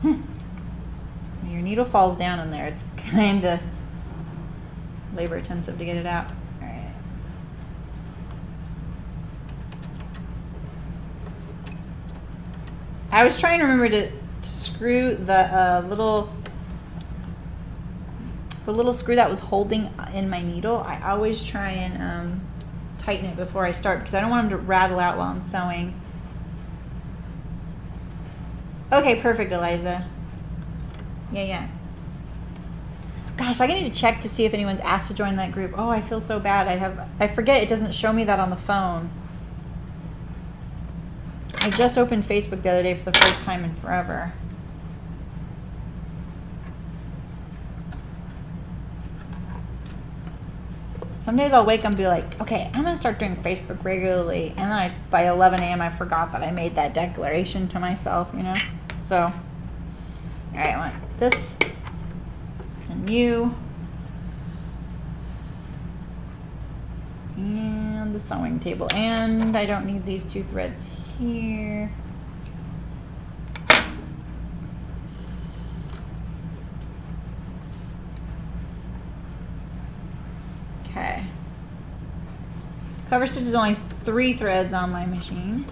Your needle falls down in there. It's kind of labor intensive to get it out. All right. I was trying to remember to screw the little screw that was holding in my needle. I always try and tighten it before I start because I don't want them to rattle out while I'm sewing. Okay, perfect, Eliza. Yeah. Gosh, I need to check to see if anyone's asked to join that group. Oh, I feel so bad. I forget it doesn't show me that on the phone. I just opened Facebook the other day for the first time in forever. Some days I'll wake up and be like, okay, I'm going to start doing Facebook regularly. And then by 11 a.m. I forgot that I made that declaration to myself, you know? So, all right, I want this and you. And the sewing table. And I don't need these two threads here. Okay. Cover stitch is only 3 threads on my machine.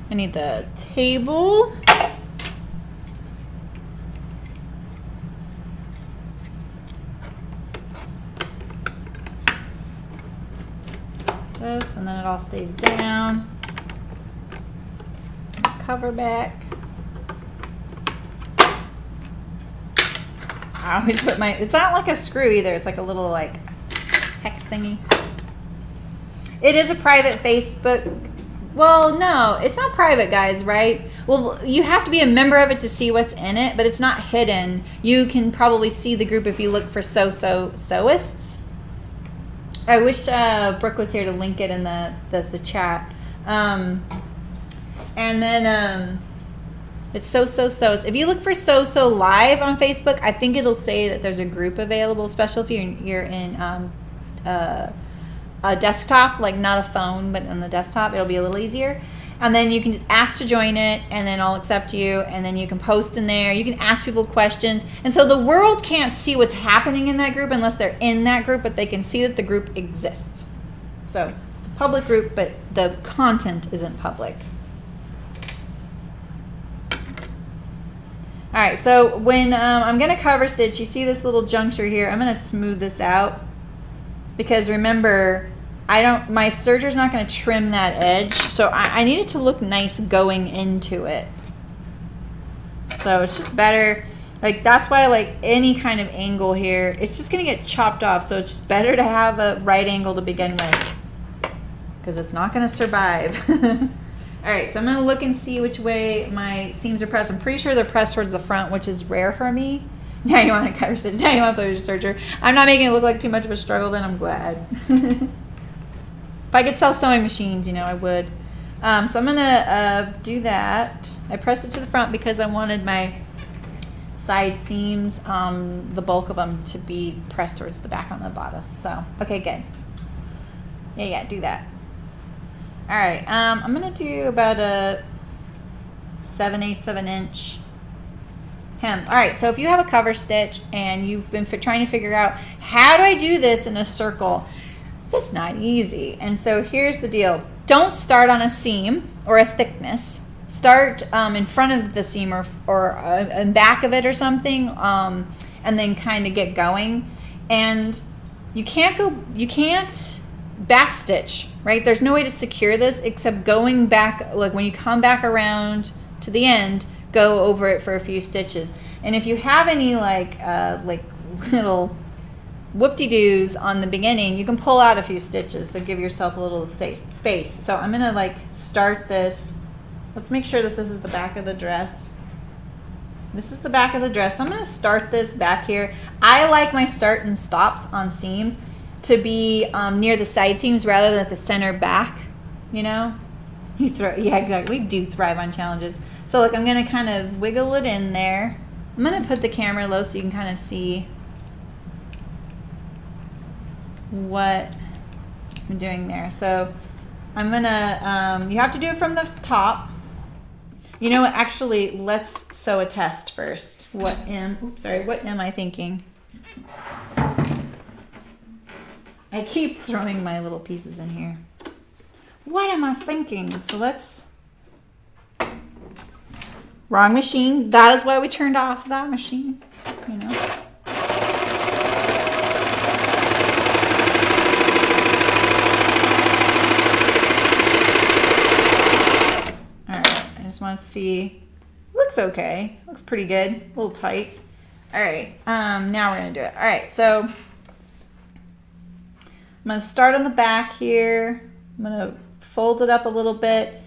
I need the table. This, and then it all stays down. Cover back. I always put my, it's not like a screw either. It's like a little like hex thingy. It is a private Facebook Well, no, it's not private, guys, right? Well, you have to be a member of it to see what's in it, but it's not hidden. You can probably see the group if you look for Sewists. I wish Brooke was here to link it in the chat. And then it's SewSewSews. If you look for SewSewLive on Facebook, I think it'll say that there's a group available, especially if you're in a desktop, like not a phone, but on the desktop, it'll be a little easier. And then you can just ask to join it, and then I'll accept you, and then you can post in there. You can ask people questions. And so the world can't see what's happening in that group unless they're in that group, but they can see that the group exists. So it's a public group, but the content isn't public. All right, so when I'm going to cover stitch, you see this little juncture here. I'm going to smooth this out because remember, my serger's not going to trim that edge, so I need it to look nice going into it. So it's just better, like that's why like any kind of angle here, it's just going to get chopped off. So it's just better to have a right angle to begin with because it's not going to survive. All right, so I'm going to look and see which way my seams are pressed. I'm pretty sure they're pressed towards the front, which is rare for me. Now you want to cover stitch. Now you want to play with your serger. I'm not making it look like too much of a struggle, then I'm glad. If I could sell sewing machines, you know, I would. So I'm going to do that. I pressed it to the front because I wanted my side seams, the bulk of them, to be pressed towards the back on the bodice. So, okay, good. Yeah, do that. All right, I'm going to do about a 7/8 of an inch hem. All right, so if you have a cover stitch and you've been trying to figure out how do I do this in a circle, it's not easy. And so here's the deal. Don't start on a seam or a thickness. Start in front of the seam or in back of it or something, and then kind of get going. And you can't back stitch, right? There's no way to secure this except going back, like when you come back around to the end, go over it for a few stitches. And if you have any like little whoop-de-doos on the beginning, you can pull out a few stitches, so give yourself a little space. So I'm gonna like start this. Let's make sure that this is the back of the dress. This is the back of the dress. So I'm gonna start this back here. I like my start and stops on seams to be near the side seams rather than at the center back, you know? Yeah, exactly. We do thrive on challenges. So look, I'm gonna kind of wiggle it in there. I'm gonna put the camera low so you can kind of see what I'm doing there. So I'm gonna, you have to do it from the top. You know what, actually, let's sew a test first. What am I thinking? I keep throwing my little pieces in here. What am I thinking? So let's, wrong machine. That is why we turned off that machine, you know. All right, I just want to see. Looks okay. Looks pretty good. A little tight. All right, now we're gonna do it. All right, so I'm gonna start on the back here. I'm gonna fold it up a little bit.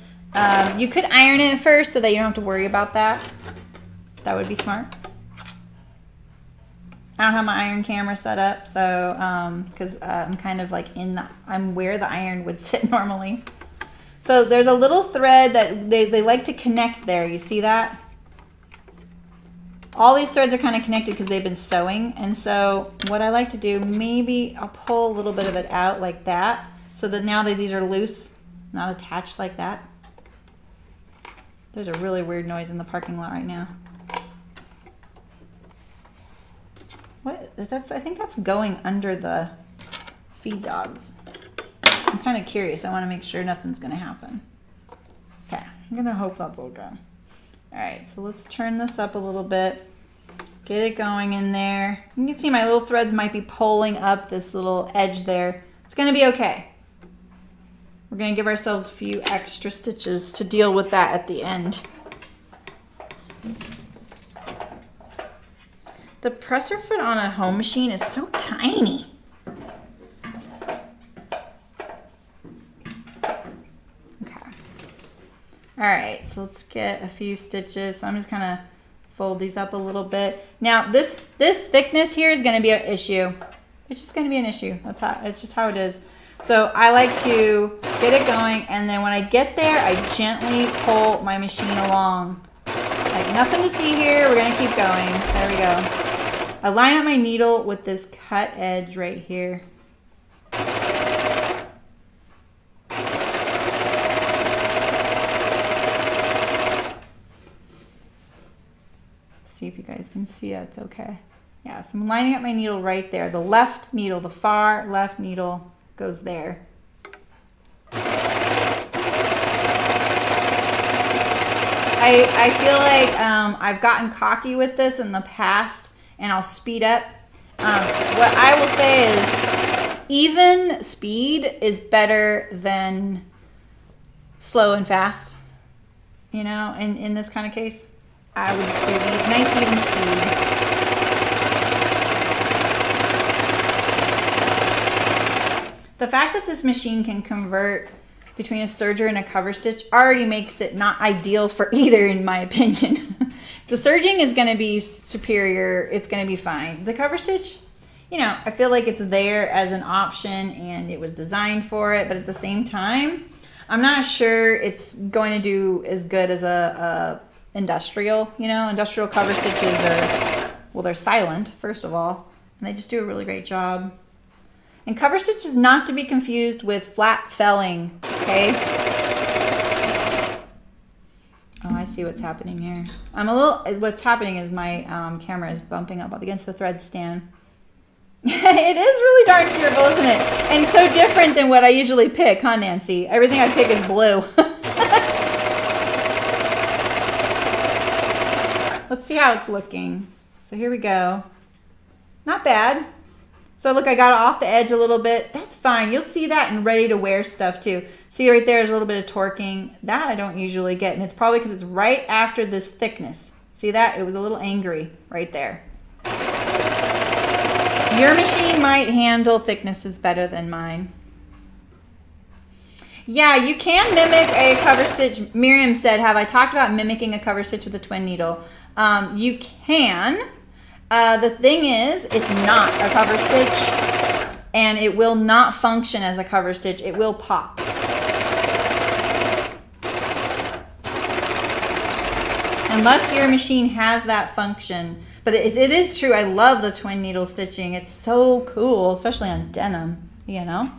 You could iron it first so that you don't have to worry about that. That would be smart. I don't have my iron camera set up, so because I'm kind of like I'm where the iron would sit normally. So there's a little thread that they like to connect there. You see that? All these threads are kind of connected because they've been sewing. And so what I like to do, maybe I'll pull a little bit of it out like that so that now that these are loose, not attached like that. There's a really weird noise in the parking lot right now. What? I think that's going under the feed dogs. I'm kind of curious. I want to make sure nothing's going to happen. Okay, I'm going to hope that's okay. All right, so let's turn this up a little bit. Get it going in there. You can see my little threads might be pulling up this little edge there. It's going to be okay. We're going to give ourselves a few extra stitches to deal with that at the end. The presser foot on a home machine is so tiny. Okay. All right, so let's get a few stitches. So I'm just kind of fold these up a little bit. Now this thickness here is going to be an issue. It's just going to be an issue. It's just how it is. So I like to get it going, and then when I get there, I gently pull my machine along. Like nothing to see here. We're going to keep going. There we go. I line up my needle with this cut edge right here. See if you guys can see it. It's okay. Yeah, so I'm lining up my needle right there. The left needle, the far left needle goes there. I feel like I've gotten cocky with this in the past, and I'll speed up. What I will say is even speed is better than slow and fast, you know, in this kind of case. I would do nice even speed. The fact that this machine can convert between a serger and a cover stitch already makes it not ideal for either, in my opinion. The serging is going to be superior. It's going to be fine. The cover stitch, you know, I feel like it's there as an option and it was designed for it, but at the same time, I'm not sure it's going to do as good as a industrial, you know. Industrial cover stitches are, well, they're silent, first of all, and they just do a really great job. And cover stitch is not to be confused with flat felling, okay? Oh, I see what's happening here. What's happening is my camera is bumping up against the thread stand. It is really darn cheerful, isn't it? And so different than what I usually pick, huh, Nancy? Everything I pick is blue. Let's see how it's looking. So here we go. Not bad. So look, I got off the edge a little bit. That's fine. You'll see that in ready to wear stuff too. See right there's a little bit of torquing. That I don't usually get, and it's probably because it's right after this thickness. See that? It was a little angry right there. Your machine might handle thicknesses better than mine. Yeah, you can mimic a cover stitch. Miriam said, have I talked about mimicking a cover stitch with a twin needle? You can. The thing is, it's not a cover stitch, and it will not function as a cover stitch. It will pop. Unless your machine has that function. But it is true. I love the twin needle stitching. It's so cool, especially on denim, you know?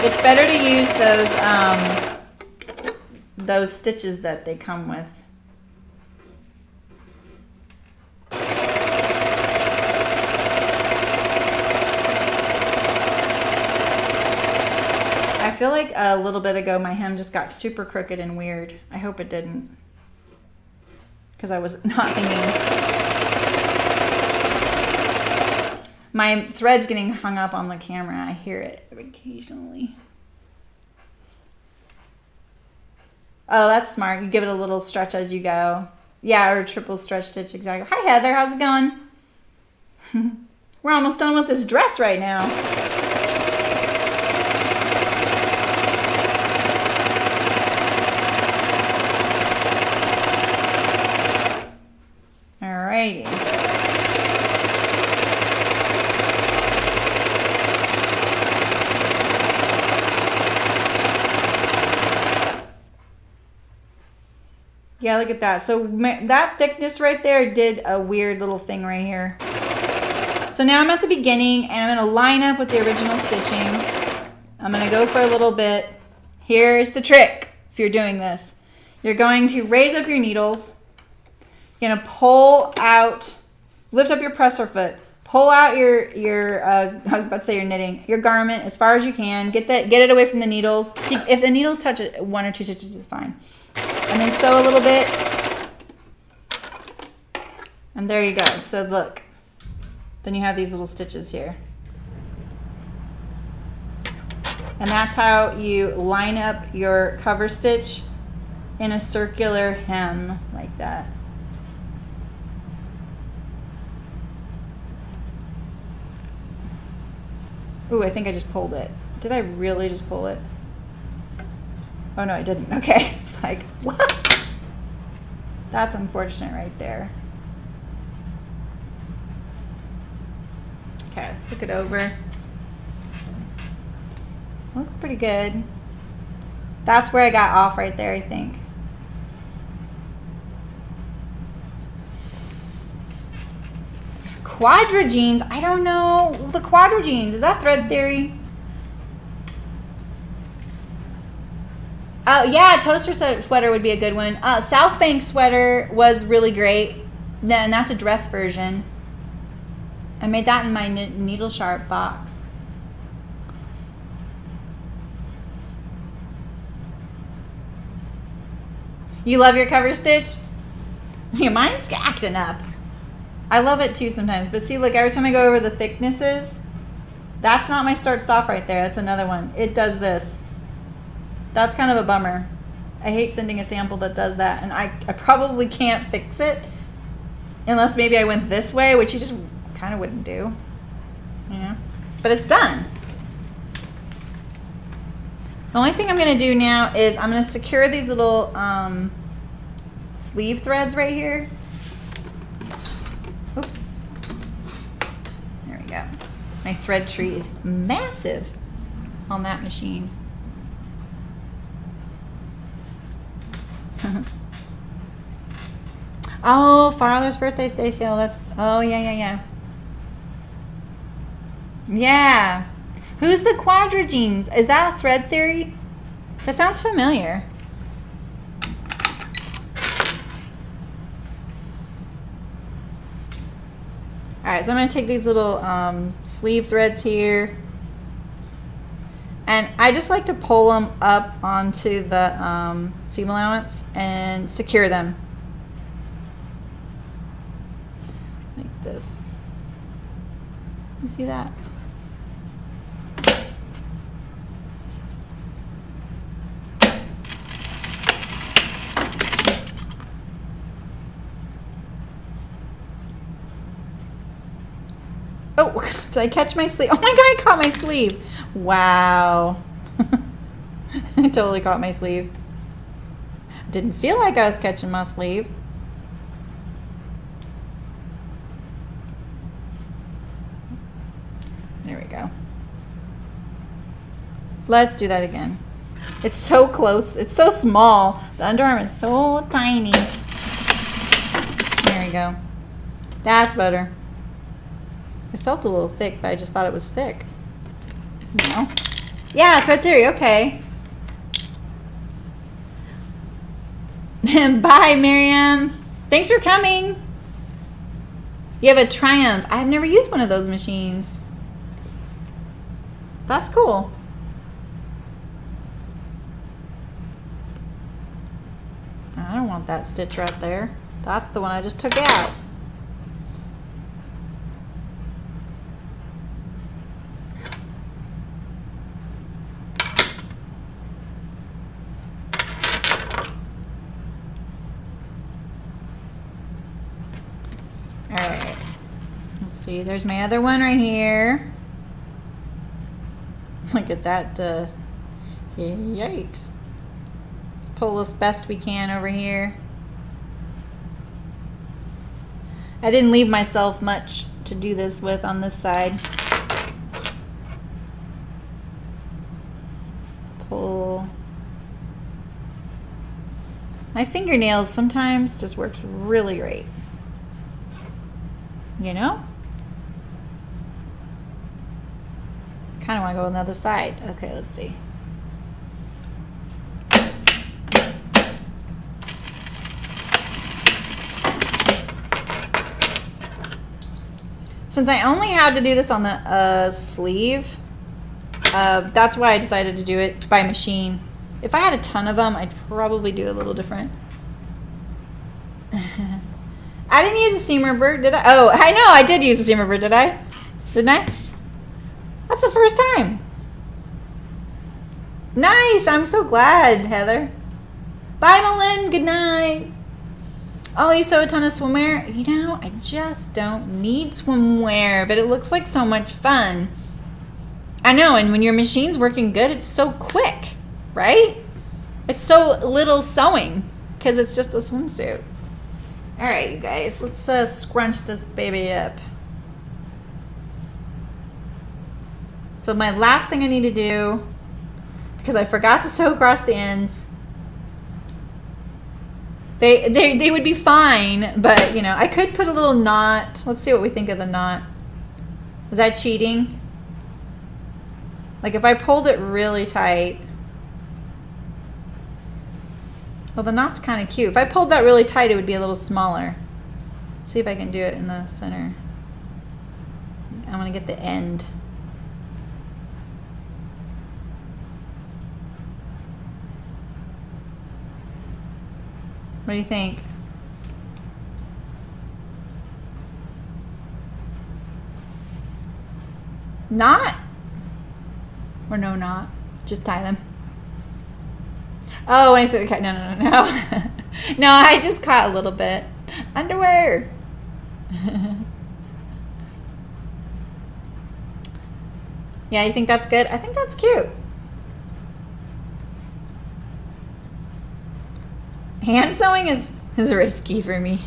It's better to use those stitches that they come with. I feel like a little bit ago my hem just got super crooked and weird. I hope it didn't, because I was not thinking. My thread's getting hung up on the camera. I hear it occasionally. Oh, that's smart. You give it a little stretch as you go. Yeah, or a triple stretch stitch, exactly. Hi, Heather. How's it going? We're almost done with this dress right now. Alrighty. Yeah, look at that. So that thickness right there did a weird little thing right here. So now I'm at the beginning, and I'm going to line up with the original stitching. I'm going to go for a little bit. Here's the trick if you're doing this. You're going to raise up your needles. You're going to pull out, lift up your presser foot. Pull out your I was about to say your knitting, your garment as far as you can. Get it away from the needles. If the needles touch it, 1 or 2 stitches is fine. And then sew a little bit. And there you go. So look. Then you have these little stitches here. And that's how you line up your cover stitch in a circular hem like that. Ooh, I think I just pulled it. Did I really just pull it? Oh no, I didn't. Okay. It's like, what? That's unfortunate right there. Okay, let's look it over. Looks pretty good. That's where I got off right there, I think. Quadra jeans, I don't know. The quadra jeans, is that thread theory? Oh yeah, toaster sweater would be a good one. South Bank sweater was really great. Then that's a dress version. I made that in my needle sharp box. You love your cover stitch? Yeah, mine's acting up. I love it too sometimes, but see, look, every time I go over the thicknesses, that's not my start stop right there. That's another one. It does this. That's kind of a bummer. I hate sending a sample that does that, and I probably can't fix it unless maybe I went this way, which you just kind of wouldn't do. Yeah, but it's done. The only thing I'm going to do now is I'm going to secure these little sleeve threads right here. Oops. There we go. My thread tree is massive on that machine. Oh, Father's Birthday Day Sale. That's, oh, yeah. Yeah. Who's the Quadra jeans? Is that a thread theory? That sounds familiar. All right, so I'm going to take these little sleeve threads here, and I just like to pull them up onto the seam allowance and secure them like this. You see that? Oh, did I catch my sleeve? Oh my God, I caught my sleeve. Wow. I totally caught my sleeve. Didn't feel like I was catching my sleeve. There we go. Let's do that again. It's so close. It's so small. The underarm is so tiny. There we go. That's better. It felt a little thick, but I just thought it was thick. No. Yeah, thread theory, okay. Bye, Miriam. Thanks for coming. You have a Triumph. I've never used one of those machines. That's cool. I don't want that stitch right there. That's the one I just took out. Alright, let's see, there's my other one right here. Look at that, yikes. Let's pull as best we can over here. I didn't leave myself much to do this with on this side. Pull. My fingernails sometimes just works really great. You know? Kind of want to go on the other side. Okay, let's see. Since I only had to do this on the sleeve, that's why I decided to do it by machine. If I had a ton of them, I'd probably do it a little different. I didn't use a steamer bird, did I? Oh, I know, I did use a steamer bird, did I? Didn't I? That's the first time. Nice, I'm so glad, Heather. Bye, Malin, good night. Oh, you sew a ton of swimwear? You know, I just don't need swimwear, but it looks like so much fun. I know, and when your machine's working good, it's so quick, right? It's so little sewing because it's just a swimsuit. All right, you guys, let's scrunch this baby up. So my last thing I need to do, because I forgot to sew across the ends, they would be fine, but you know, I could put a little knot. Let's see what we think of the knot. Is that cheating? Like if I pulled it really tight. Well, the knot's kind of cute. If I pulled that really tight, it would be a little smaller. Let's see if I can do it in the center. I want to get the end. What do you think? Knot? Or no knot? Just tie them. Oh, I said okay. No. No, I just caught a little bit. Underwear. Yeah, you think that's good? I think that's cute. Hand sewing is risky for me.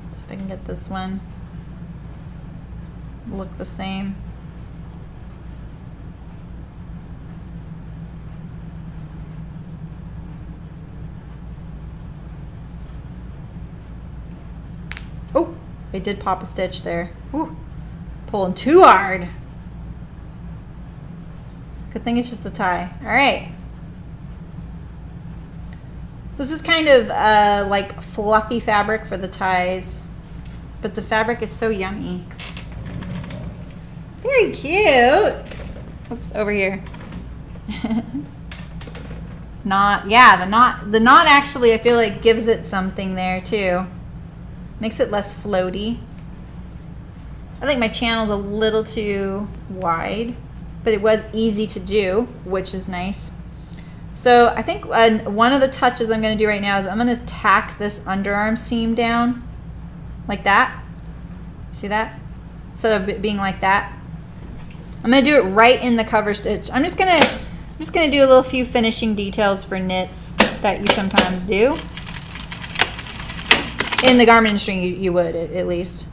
Let's see if I can get this one. Look the same. Oh, I did pop a stitch there. Ooh, pulling too hard. Good thing it's just the tie. All right. This is kind of like fluffy fabric for the ties, but the fabric is so yummy. Very cute. Oops, over here. Knot, yeah, the knot actually I feel like gives it something there too. Makes it less floaty. I think my channel's a little too wide, but it was easy to do, which is nice. So I think one of the touches I'm going to do right now is I'm going to tack this underarm seam down like that. See that? Instead of it being like that. I'm going to do it right in the cover stitch. I'm just going to do a little few finishing details for knits that you sometimes do. In the garment industry, you would at least.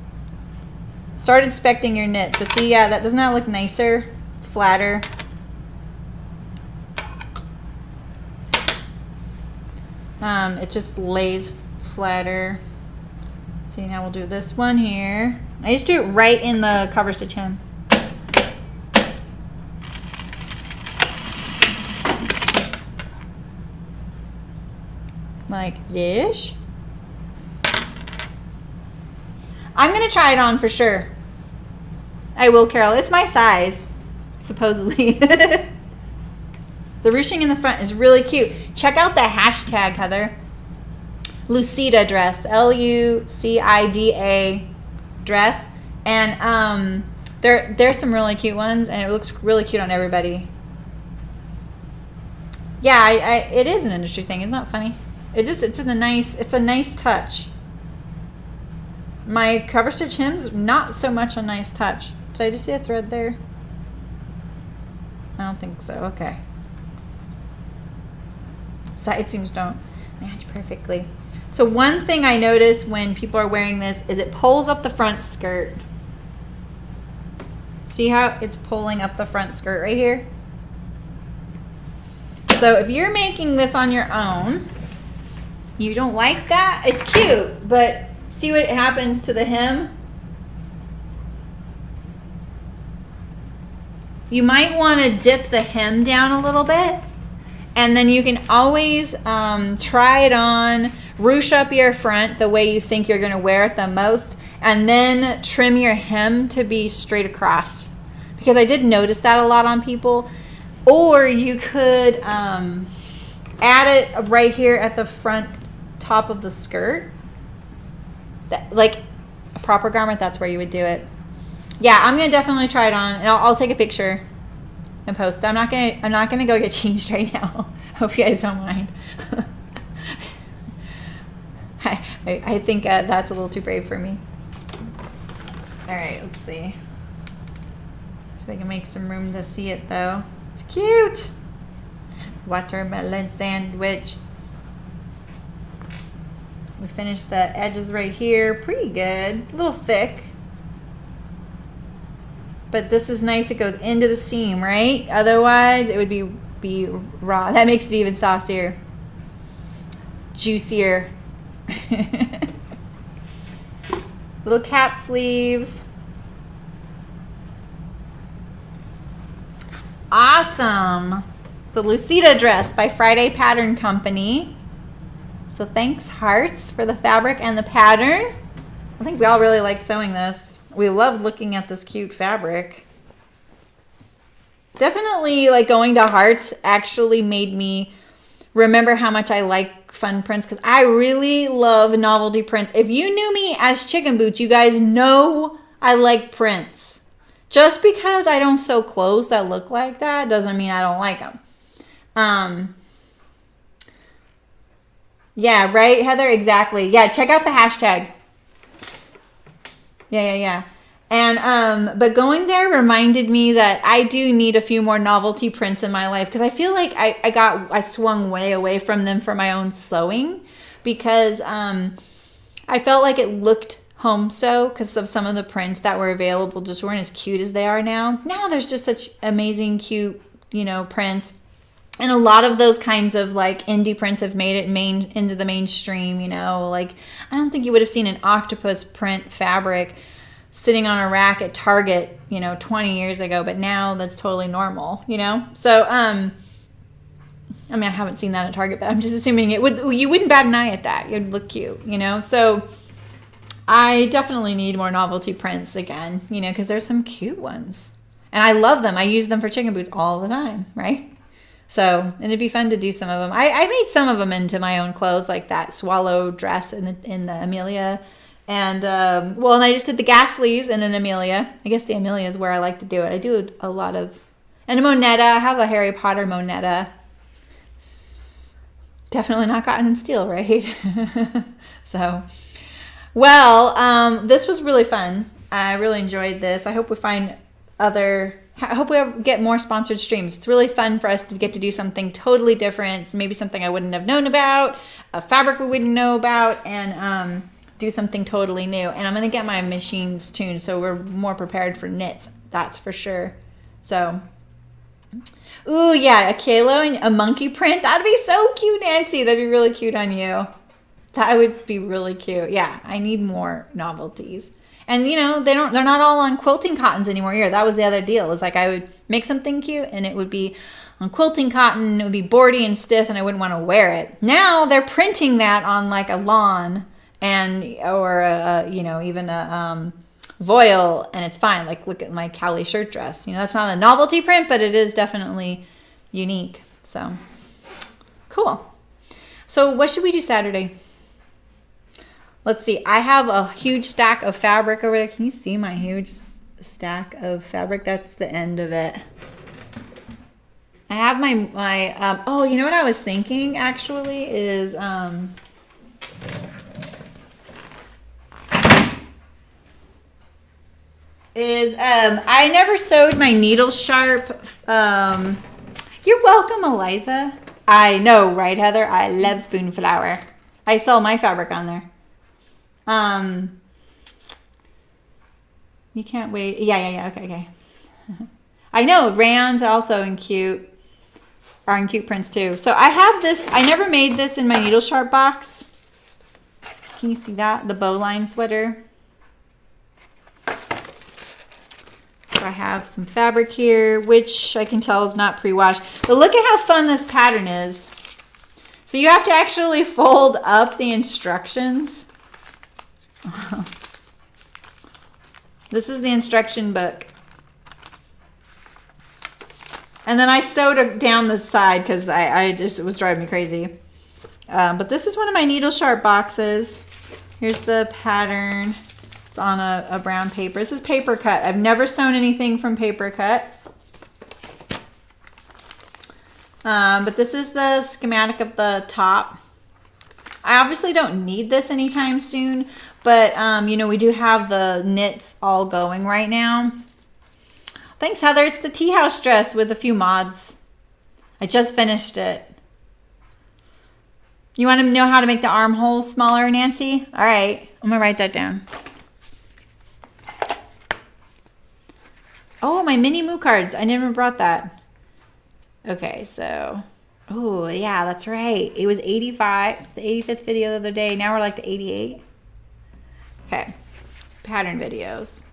Start inspecting your knits. But see, yeah, doesn't that look nicer? It's flatter. It just lays flatter. See, now we'll do this one here. I just do it right in the cover stitch hem. Like this. I'm gonna try it on for sure. I will, Carol. It's my size, supposedly. The ruching in the front is really cute. Check out the hashtag, Heather. Lucida Dress, Lucida dress, and there's some really cute ones, and it looks really cute on everybody. Yeah, it is an industry thing. It's not funny. It's a nice touch. My cover stitch hems, not so much a nice touch. Did I just see a thread there? I don't think so. Okay. Side seams don't match perfectly. So one thing I notice when people are wearing this is it pulls up the front skirt. See how it's pulling up the front skirt right here? So if you're making this on your own, you don't like that, it's cute, but see what happens to the hem? You might want to dip the hem down a little bit, and then you can always try it on, ruche up your front the way you think you're going to wear it the most, and then trim your hem to be straight across. Because I did notice that a lot on people. Or you could add it right here at the front top of the skirt. Like a proper garment, that's where you would do it. Yeah, I'm gonna definitely try it on, and I'll take a picture and post. I'm not gonna go get changed right now. Hope you guys don't mind. I think that's a little too brave for me. All right, let's see. if I can make some room to see it though. It's cute. Watermelon sandwich. We finished the edges right here. Pretty good. A little thick. But this is nice. It goes into the seam, right? Otherwise, it would be raw. That makes it even saucier. Juicier. Little cap sleeves. Awesome. The Lucida Dress by Friday Pattern Company. So thanks, Hearts, for the fabric and the pattern. I think we all really like sewing this. We love looking at this cute fabric. Definitely, like, going to Hearts actually made me remember how much I like fun prints, because I really love novelty prints. If you knew me as Chicken Boots, you guys know I like prints. Just because I don't sew clothes that look like that doesn't mean I don't like them. Yeah, right, Heather? Exactly. Yeah, check out the hashtag. Yeah. And, but going there reminded me that I do need a few more novelty prints in my life, because I feel like I swung way away from them for my own sewing, because I felt like it looked home sew because of some of the prints that were available just weren't as cute as they are now. Now there's just such amazing, cute, you know, prints. And a lot of those kinds of like indie prints have made it into the mainstream, you know. Like, I don't think you would have seen an octopus print fabric sitting on a rack at Target, you know, 20 years ago, but now that's totally normal, you know. So, I mean, I haven't seen that at Target, but I'm just assuming you wouldn't bat an eye at that. You'd look cute, you know. So I definitely need more novelty prints again, you know, because there's some cute ones. And I love them. I use them for Chicken Boots all the time, right? So, and it'd be fun to do some of them. I made some of them into my own clothes, like that swallow dress in the Amelia. And, well, and I just did the gas sleeves in an Amelia. I guess the Amelia is where I like to do it. I do a lot of, and a Monetta. I have a Harry Potter Monetta. Definitely not cotton and steel, right? So, well, this was really fun. I really enjoyed this. I hope we I hope we get more sponsored streams. It's really fun for us to get to do something totally different. Maybe something I wouldn't have known about, a fabric we wouldn't know about, and do something totally new. And I'm going to get my machines tuned so we're more prepared for knits. That's for sure. So, ooh, yeah, a Kalo and a monkey print. That'd be so cute, Nancy. That'd be really cute on you. That would be really cute. Yeah, I need more novelties. And, you know, they're not all on quilting cottons anymore here. That was the other deal. It's like I would make something cute and it would be on quilting cotton. It would be boardy and stiff and I wouldn't want to wear it. Now they're printing that on like a lawn or you know, even a voile, and it's fine. Like, look at my Cali shirt dress. You know, that's not a novelty print, but it is definitely unique. So, cool. So what should we do Saturday? Let's see. I have a huge stack of fabric over there. Can you see my huge stack of fabric? That's the end of it. I have my oh, you know what I was thinking actually is I never sewed my needle sharp. You're welcome, Eliza. I know, right, Heather? I love Spoonflower. I sell my fabric on there. You can't wait. Yeah. Okay. I know Rayons also are in cute prints too. So I have this. I never made this in my needle sharp box. Can you see that? The bowline sweater. So I have some fabric here, which I can tell is not pre-washed. But look at how fun this pattern is. So you have to actually fold up the instructions. This is the instruction book. And then I sewed it down the side because it was driving me crazy. But this is one of my needle sharp boxes. Here's the pattern. It's on a brown paper. This is paper cut. I've never sewn anything from paper cut. But this is the schematic of the top. I obviously don't need this anytime soon, but you know, we do have the knits all going right now. Thanks, Heather. It's the tea house dress with a few mods. I just finished it. You want to know how to make the armholes smaller, Nancy? All right. I'm going to write that down. Oh, my mini moo cards. I never brought that. Okay, so... Oh, yeah, that's right. It was 85, the 85th video the other day. Now we're like to 88. Okay. Pattern videos.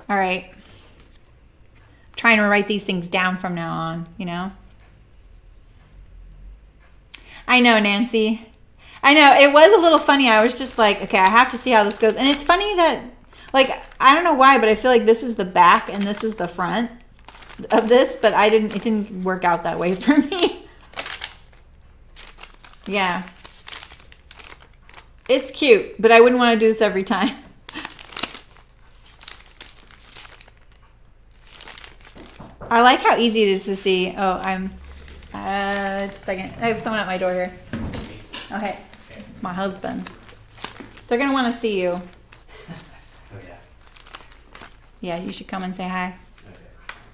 All right. Trying to write these things down from now on, you know? I know, Nancy. I know. It was a little funny. I was just like, okay, I have to see how this goes. And it's funny that, like, I don't know why, but I feel like this is the back and this is the front of this, but it didn't work out that way for me. Yeah. It's cute, but I wouldn't want to do this every time. I like how easy it is to see. Oh, I'm, just a second. I have someone at my door here. Okay. My husband. They're going to want to see you. Oh, yeah. Yeah, you should come and say hi. Okay.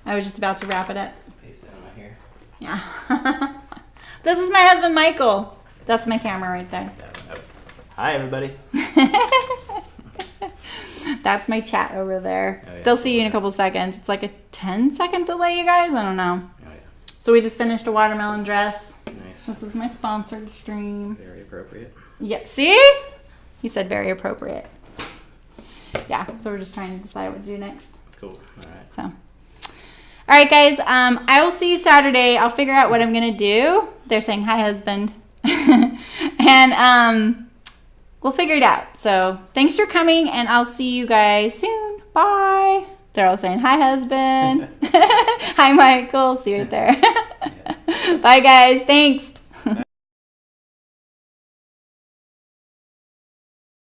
I was just about to wrap it up. Paste that on my hair. Yeah. This is my husband, Michael. That's my camera right there. Hi, everybody. That's my chat over there. Oh, yeah. They'll see you in a couple seconds. It's like a 10-second delay, you guys. I don't know. Oh, yeah. So we just finished a watermelon dress. Nice. This was my sponsored stream. Very appropriate. Yeah, see? He said very appropriate. Yeah, so we're just trying to decide what to do next. Cool. All right. So, all right, guys. I will see you Saturday. I'll figure out what I'm gonna do. They're saying hi, husband, and we'll figure it out. So, thanks for coming, and I'll see you guys soon. Bye. They're all saying hi, husband. Hi, Michael. See you right there. Bye, guys. Thanks.